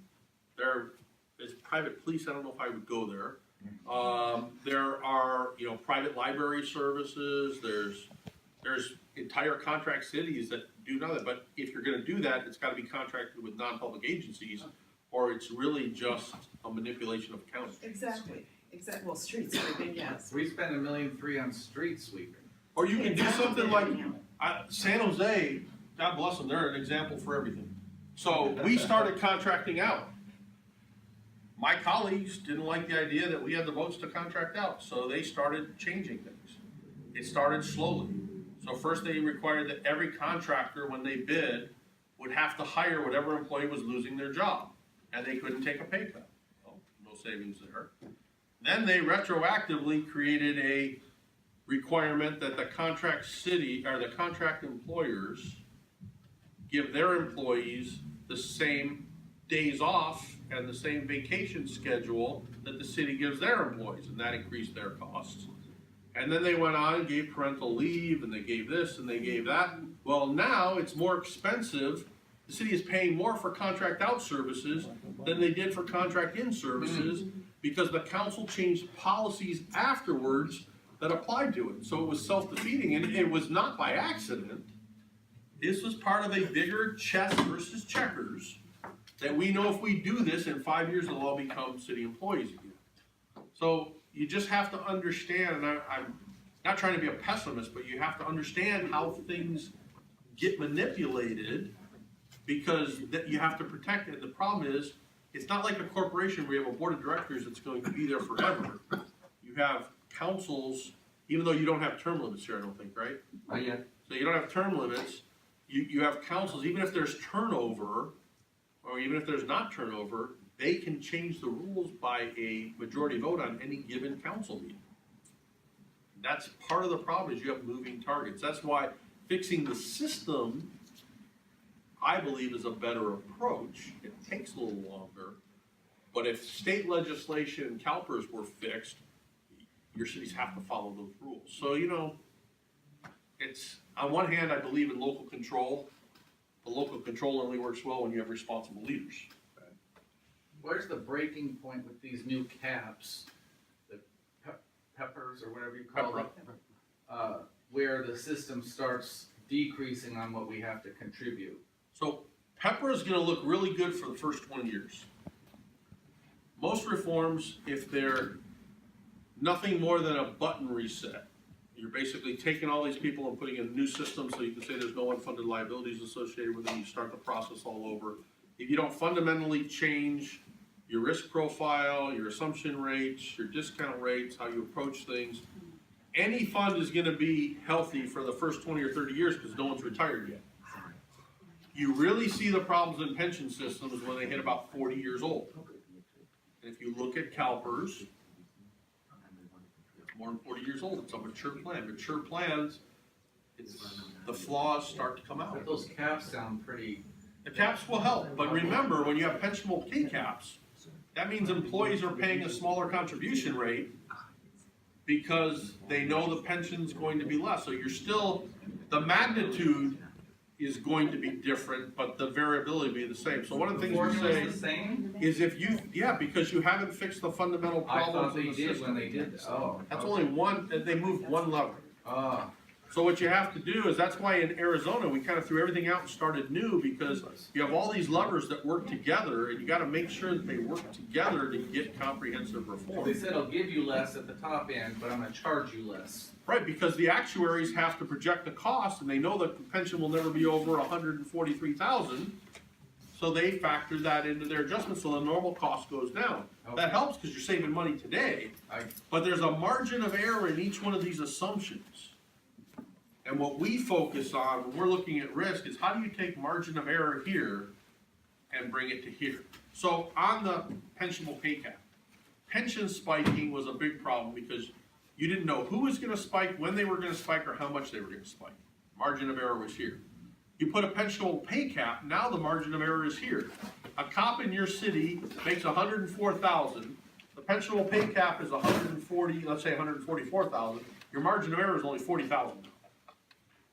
there's private police, I don't know if I would go there. There are, you know, private library services, there's entire contract cities that do nothing, but if you're gonna do that, it's gotta be contracted with non-public agencies, or it's really just a manipulation of accounting. Exactly, well, street sweeping, yes. We spend $1.3 million on street sweeping. Or you can do something like, San Jose, God bless them, they're an example for everything. So we started contracting out. My colleagues didn't like the idea that we had the votes to contract out, so they started changing things. It started slowly. So first they required that every contractor, when they bid, would have to hire whatever employee was losing their job, and they couldn't take a pay cut. Well, no savings there. Then they retroactively created a requirement that the contract city, or the contract employers give their employees the same days off and the same vacation schedule that the city gives their employees, and that increased their costs. And then they went on and gave parental leave, and they gave this, and they gave that. Well, now it's more expensive. The city is paying more for contract out services than they did for contract in services because the council changed policies afterwards that applied to it. So it was self-defeating, and it was not by accident. This was part of a bigger chess versus checkers that we know if we do this, in 5 years they'll all become city employees again. So you just have to understand, and I'm not trying to be a pessimist, but you have to understand how things get manipulated because that you have to protect it. The problem is, it's not like a corporation where you have a board of directors that's going to be there forever. You have councils, even though you don't have term limits here, I don't think, right? Not yet. So you don't have term limits, you have councils, even if there's turnover, or even if there's not turnover, they can change the rules by a majority vote on any given council meeting. That's part of the problem, is you have moving targets. That's why fixing the system, I believe, is a better approach. It takes a little longer, but if state legislation and CalPERS were fixed, your cities have to follow those rules. So, you know, it's, on one hand, I believe in local control, but local control only works well when you have responsible leaders. Where's the breaking point with these new caps, the peppers or whatever you call them? Where the system starts decreasing on what we have to contribute. So Pepper is gonna look really good for the first 20 years. Most reforms, if they're nothing more than a button reset, you're basically taking all these people and putting in a new system so you can say there's no unfunded liabilities associated with them, you start the process all over. If you don't fundamentally change your risk profile, your assumption rates, your discount rates, how you approach things, any fund is gonna be healthy for the first 20 or 30 years because no one's retired yet. You really see the problems in pension systems when they hit about 40 years old. And if you look at CalPERS, more than 40 years old, it's a mature plan. Mature plans, the flaws start to come out. But those caps sound pretty. The caps will help, but remember, when you have pensionable pay caps, that means employees are paying a smaller contribution rate because they know the pension's going to be less. So you're still, the magnitude is going to be different, but the variability will be the same. So one of the things we say The same? is if you, yeah, because you haven't fixed the fundamental I problems thought in they the did system. when they did this. Oh. That's only one, they moved one lever. Ah. So what you have to do is, that's why in Arizona, we kind of threw everything out and started new, because you have all these levers that work together, and you gotta make sure that they work together to get comprehensive They reform. said I'll give you less at the top end, but I'm gonna charge you less. Right, because the actuaries have to project the cost, and they know that the pension will never be over 143,000, so they factor that into their adjustment, so the normal cost goes down. That helps because you're saving money today, but there's a margin of error in each one of these assumptions. And what we focus on when we're looking at risk is, how do you take margin of error here and bring it to here? So on the pensionable pay cap, pension spiking was a big problem because you didn't know who was gonna spike, when they were gonna spike, or how much they were gonna spike. Margin of error was here. You put a pensionable pay cap, now the margin of error is here. A cop in your city makes 104,000, the pensionable pay cap is 140, let's say 144,000, your margin of error is only 40,000.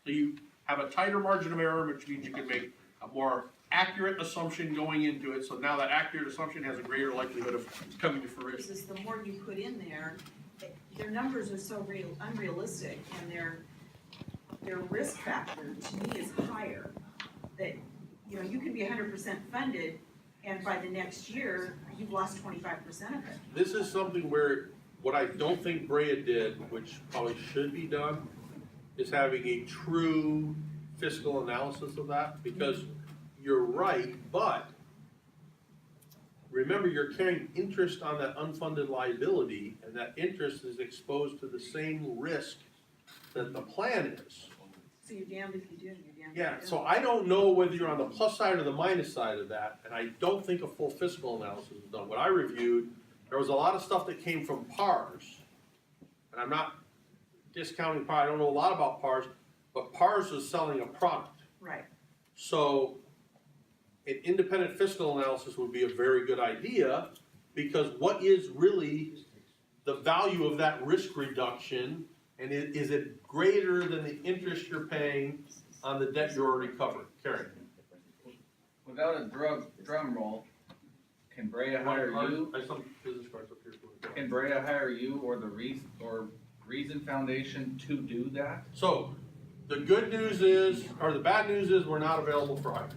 So you have a tighter margin of error, which means you can make a more accurate assumption going into it, so now that accurate assumption has a greater likelihood of coming to fruition. Versus the more you put in there, their numbers are so unrealistic, and their risk factor to me is higher. That, you know, you can be 100% funded, and by the next year, you've lost 25% of it. This is something where, what I don't think Brea did, which probably should be done, is having a true fiscal analysis of that, because you're right, but remember, you're carrying interest on that unfunded liability, and that interest is exposed to the same risk that the plan is. So you're damned if you do, and you're damned if you Yeah, don't. so I don't know whether you're on the plus side or the minus side of that, and I don't think a full fiscal analysis is done. What I reviewed There was a lot of stuff that came from PARS, and I'm not discounting PARS, I don't know a lot about PARS, but PARS is selling a product. Right. So an independent fiscal analysis would be a very good idea, because what is really the value of that risk reduction, and is it greater than the interest you're paying on the debt you already covered? Karen? Without a drum roll, can Brea hire you? I have some business cards up here. Can Brea hire you or the Reason Foundation to do that? So, the good news is, or the bad news is, we're not available for hiring.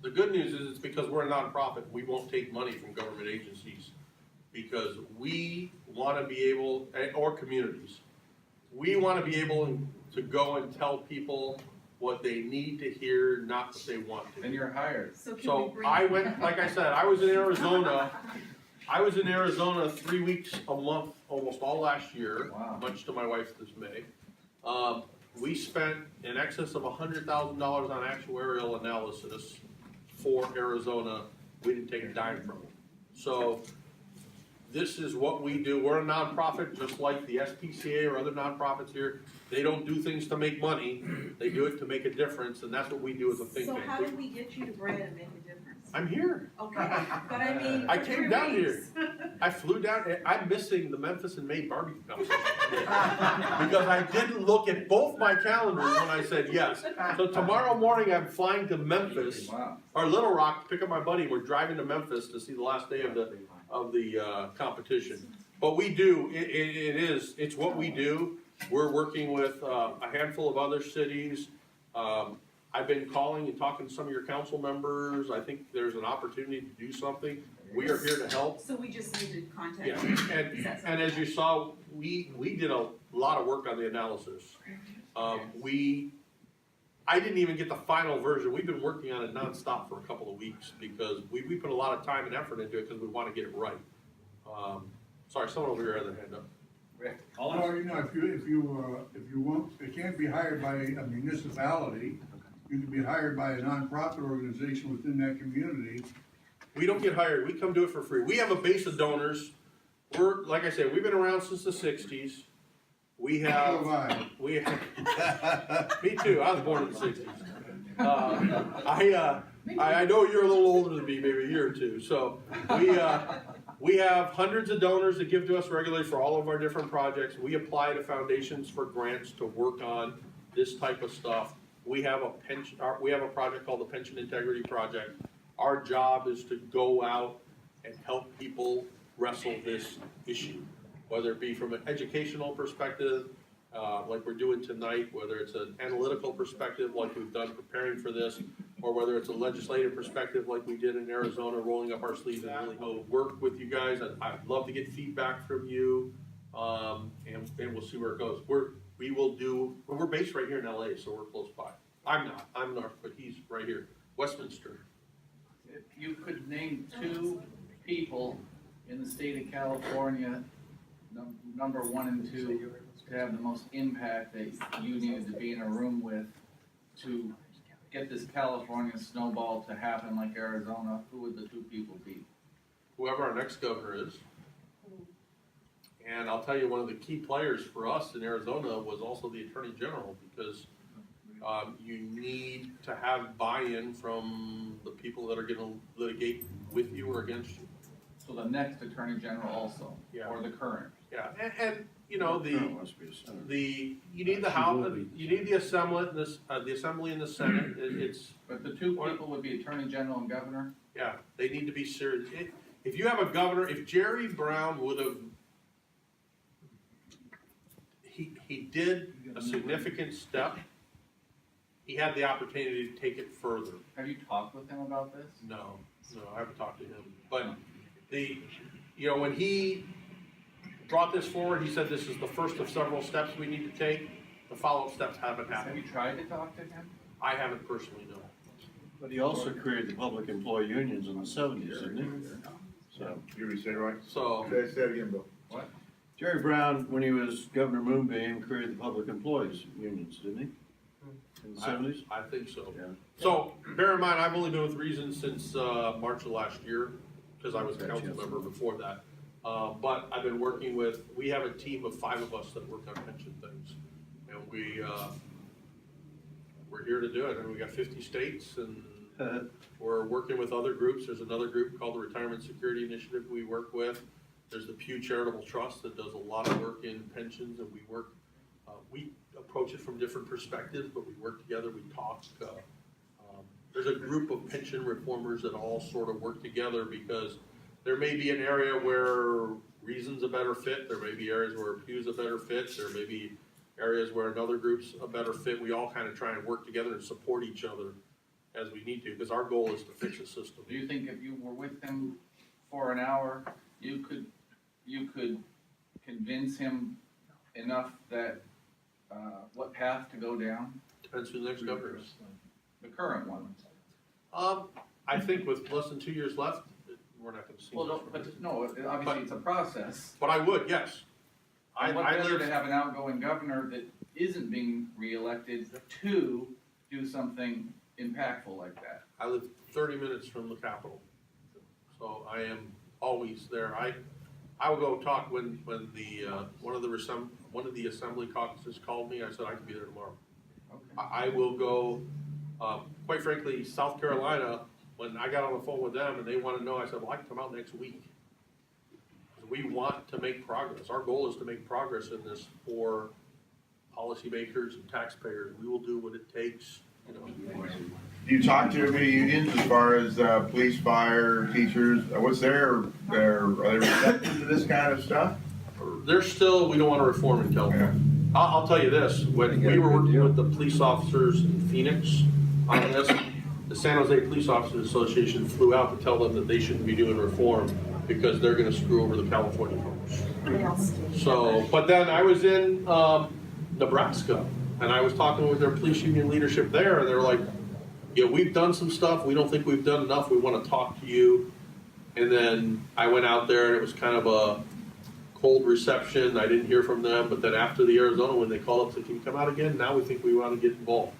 The good news is, it's because we're a nonprofit, we won't take money from government agencies, because we wanna be able, or communities, we wanna be able to go and tell people what they need to hear, not what they want to hear. Then you're hired. So can we So bring? I went, like I said, I was in Arizona 3 weeks a month, almost all last year, Wow. much to my wife's dismay. We spent in excess of $100,000 on actuarial analysis for Arizona. We didn't take a dime from it. So this is what we do. We're a nonprofit, just like the SPCA or other nonprofits here. They don't do things to make money. They do it to make a difference, and that's what we do as a think So tank. how do we get you to Brea to make a difference? I'm here. Okay, but I mean, I for came 3 down weeks. I flew down, I'm missing the Memphis and May barbecue competition today, because I didn't look at both my calendars when I said yes. So tomorrow morning, I'm flying to Memphis, Wow. or Little Rock, to pick up my buddy. We're driving to Memphis to see the last day of the competition. But we do, it's what we do. We're working with a handful of other cities. I've been calling and talking to some of your council members. I think there's an opportunity to do something. We are here to help. So we just need to contact Yeah, you. and as you saw, we did a lot of work on the analysis. I didn't even get the final version. We've been working on it nonstop for a couple of weeks, because we put a lot of time and effort into it, because we want to get it right. Sorry, someone over here had their hand up. Well, you know, if you want, it can't be hired by a municipality. You can be hired by a nonprofit organization within that community. We don't get hired, we come do it for free. We have a base of donors. We're, like I said, we've been around since the 60s. We So have, have I. me too, I was born in the 60s. I know you're a little older than me, maybe a year or two, so we have hundreds of donors that give to us regularly for all of our different projects. We apply to foundations for grants to work on this type of stuff. We have a project called the Pension Integrity Project. Our job is to go out and help people wrestle this issue, whether it be from an educational perspective, like we're doing tonight, whether it's an analytical perspective like we've done preparing for this, or whether it's a legislative perspective like we did in Arizona, rolling up our sleeves and really go work with you guys. I'd love to get feedback from you, and we'll see where it goes. We're based right here in LA, so we're close by. I'm north, but he's right here, Westminster. If you could name 2 people in the state of California, number 1 and 2, to have the most impact that you needed to be in a room with to get this California snowball to happen like Arizona, who would the 2 people be? Whoever our next governor is. And I'll tell you, one of the key players for us in Arizona was also the Attorney General, because you need to have buy-in from the people that are gonna litigate with you or against you. So the next Attorney General also, Yeah. or the current? Yeah, and you know, you need the She House, will be. you need the Assembly and the Senate. It's, But the 2 people would be Attorney General and Governor? yeah, they need to be serious. If you have a governor, if Jerry Brown would have, he did a significant step, he had the opportunity to take it further. Have you talked with him about this? No, I haven't talked to him, but when he brought this forward, he said this is the first of several steps we need to take. The follow-up steps haven't Have happened. you tried to talk to him? I haven't personally, no. But he also created the public employee unions in the 70s, didn't he? So, You say right? So, Say it again, Bill. What? Jerry Brown, when he was Governor Moonbeam, created the public employees unions, didn't he? In the 70s? I think so. Yeah. So, bear in mind, I've only been with Reason since March of last year, because I was a council member before that. But I've been working with, we have a team of 5 of us that work on pension things. And we're here to do it. And we got 50 states and we're working with other groups. There's another group called the Retirement Security Initiative we work with. There's the Pew Charitable Trust that does a lot of work in pensions, and we approach it from different perspectives, but we work together, we talk. There's a group of pension reformers that all sort of work together because there may be an area where Reason's a better fit, there may be areas where Pew's a better fit, there may be areas where another group's a better fit. We all kind of try and work together and support each other as we need to, because our goal is to fix the system. Do you think if you were with him for an hour, you could convince him enough that, what path to go down? Depends who the next governor is. The current one. I think with less than 2 years left, we're not gonna see Well, much. obviously it's a process. But I would, yes. And what better to have an outgoing governor that isn't being reelected to do something impactful like that? I live 30 minutes from the Capitol, so I am always there. I will go talk when the one of the assembly caucuses called me. I said I could be there tomorrow. Okay. I will go. Quite frankly, South Carolina, when I got on the phone with them and they want to know, I said, well, I can come out next week. We want to make progress. Our goal is to make progress in this for policymakers and taxpayers. We will do what it takes. You know. Do you talk to any unions as far as police, fire, teachers? What's are they receptive to this kind of stuff? They're still, we don't want to reform in California. I'll tell you this, when we were working with the police officers in Phoenix on this, the San Jose Police Officers Association flew out to tell them that they shouldn't be doing reform because they're going to screw over the California folks. So, but then I was in Nebraska and I was talking with their police union leadership there, and they're like, yeah, we've done some stuff. We don't think we've done enough. We want to talk to you. And then I went out there and it was kind of a cold reception. I didn't hear from them. But then after the Arizona, when they called up, said, can you come out again? Now we think we want to get involved.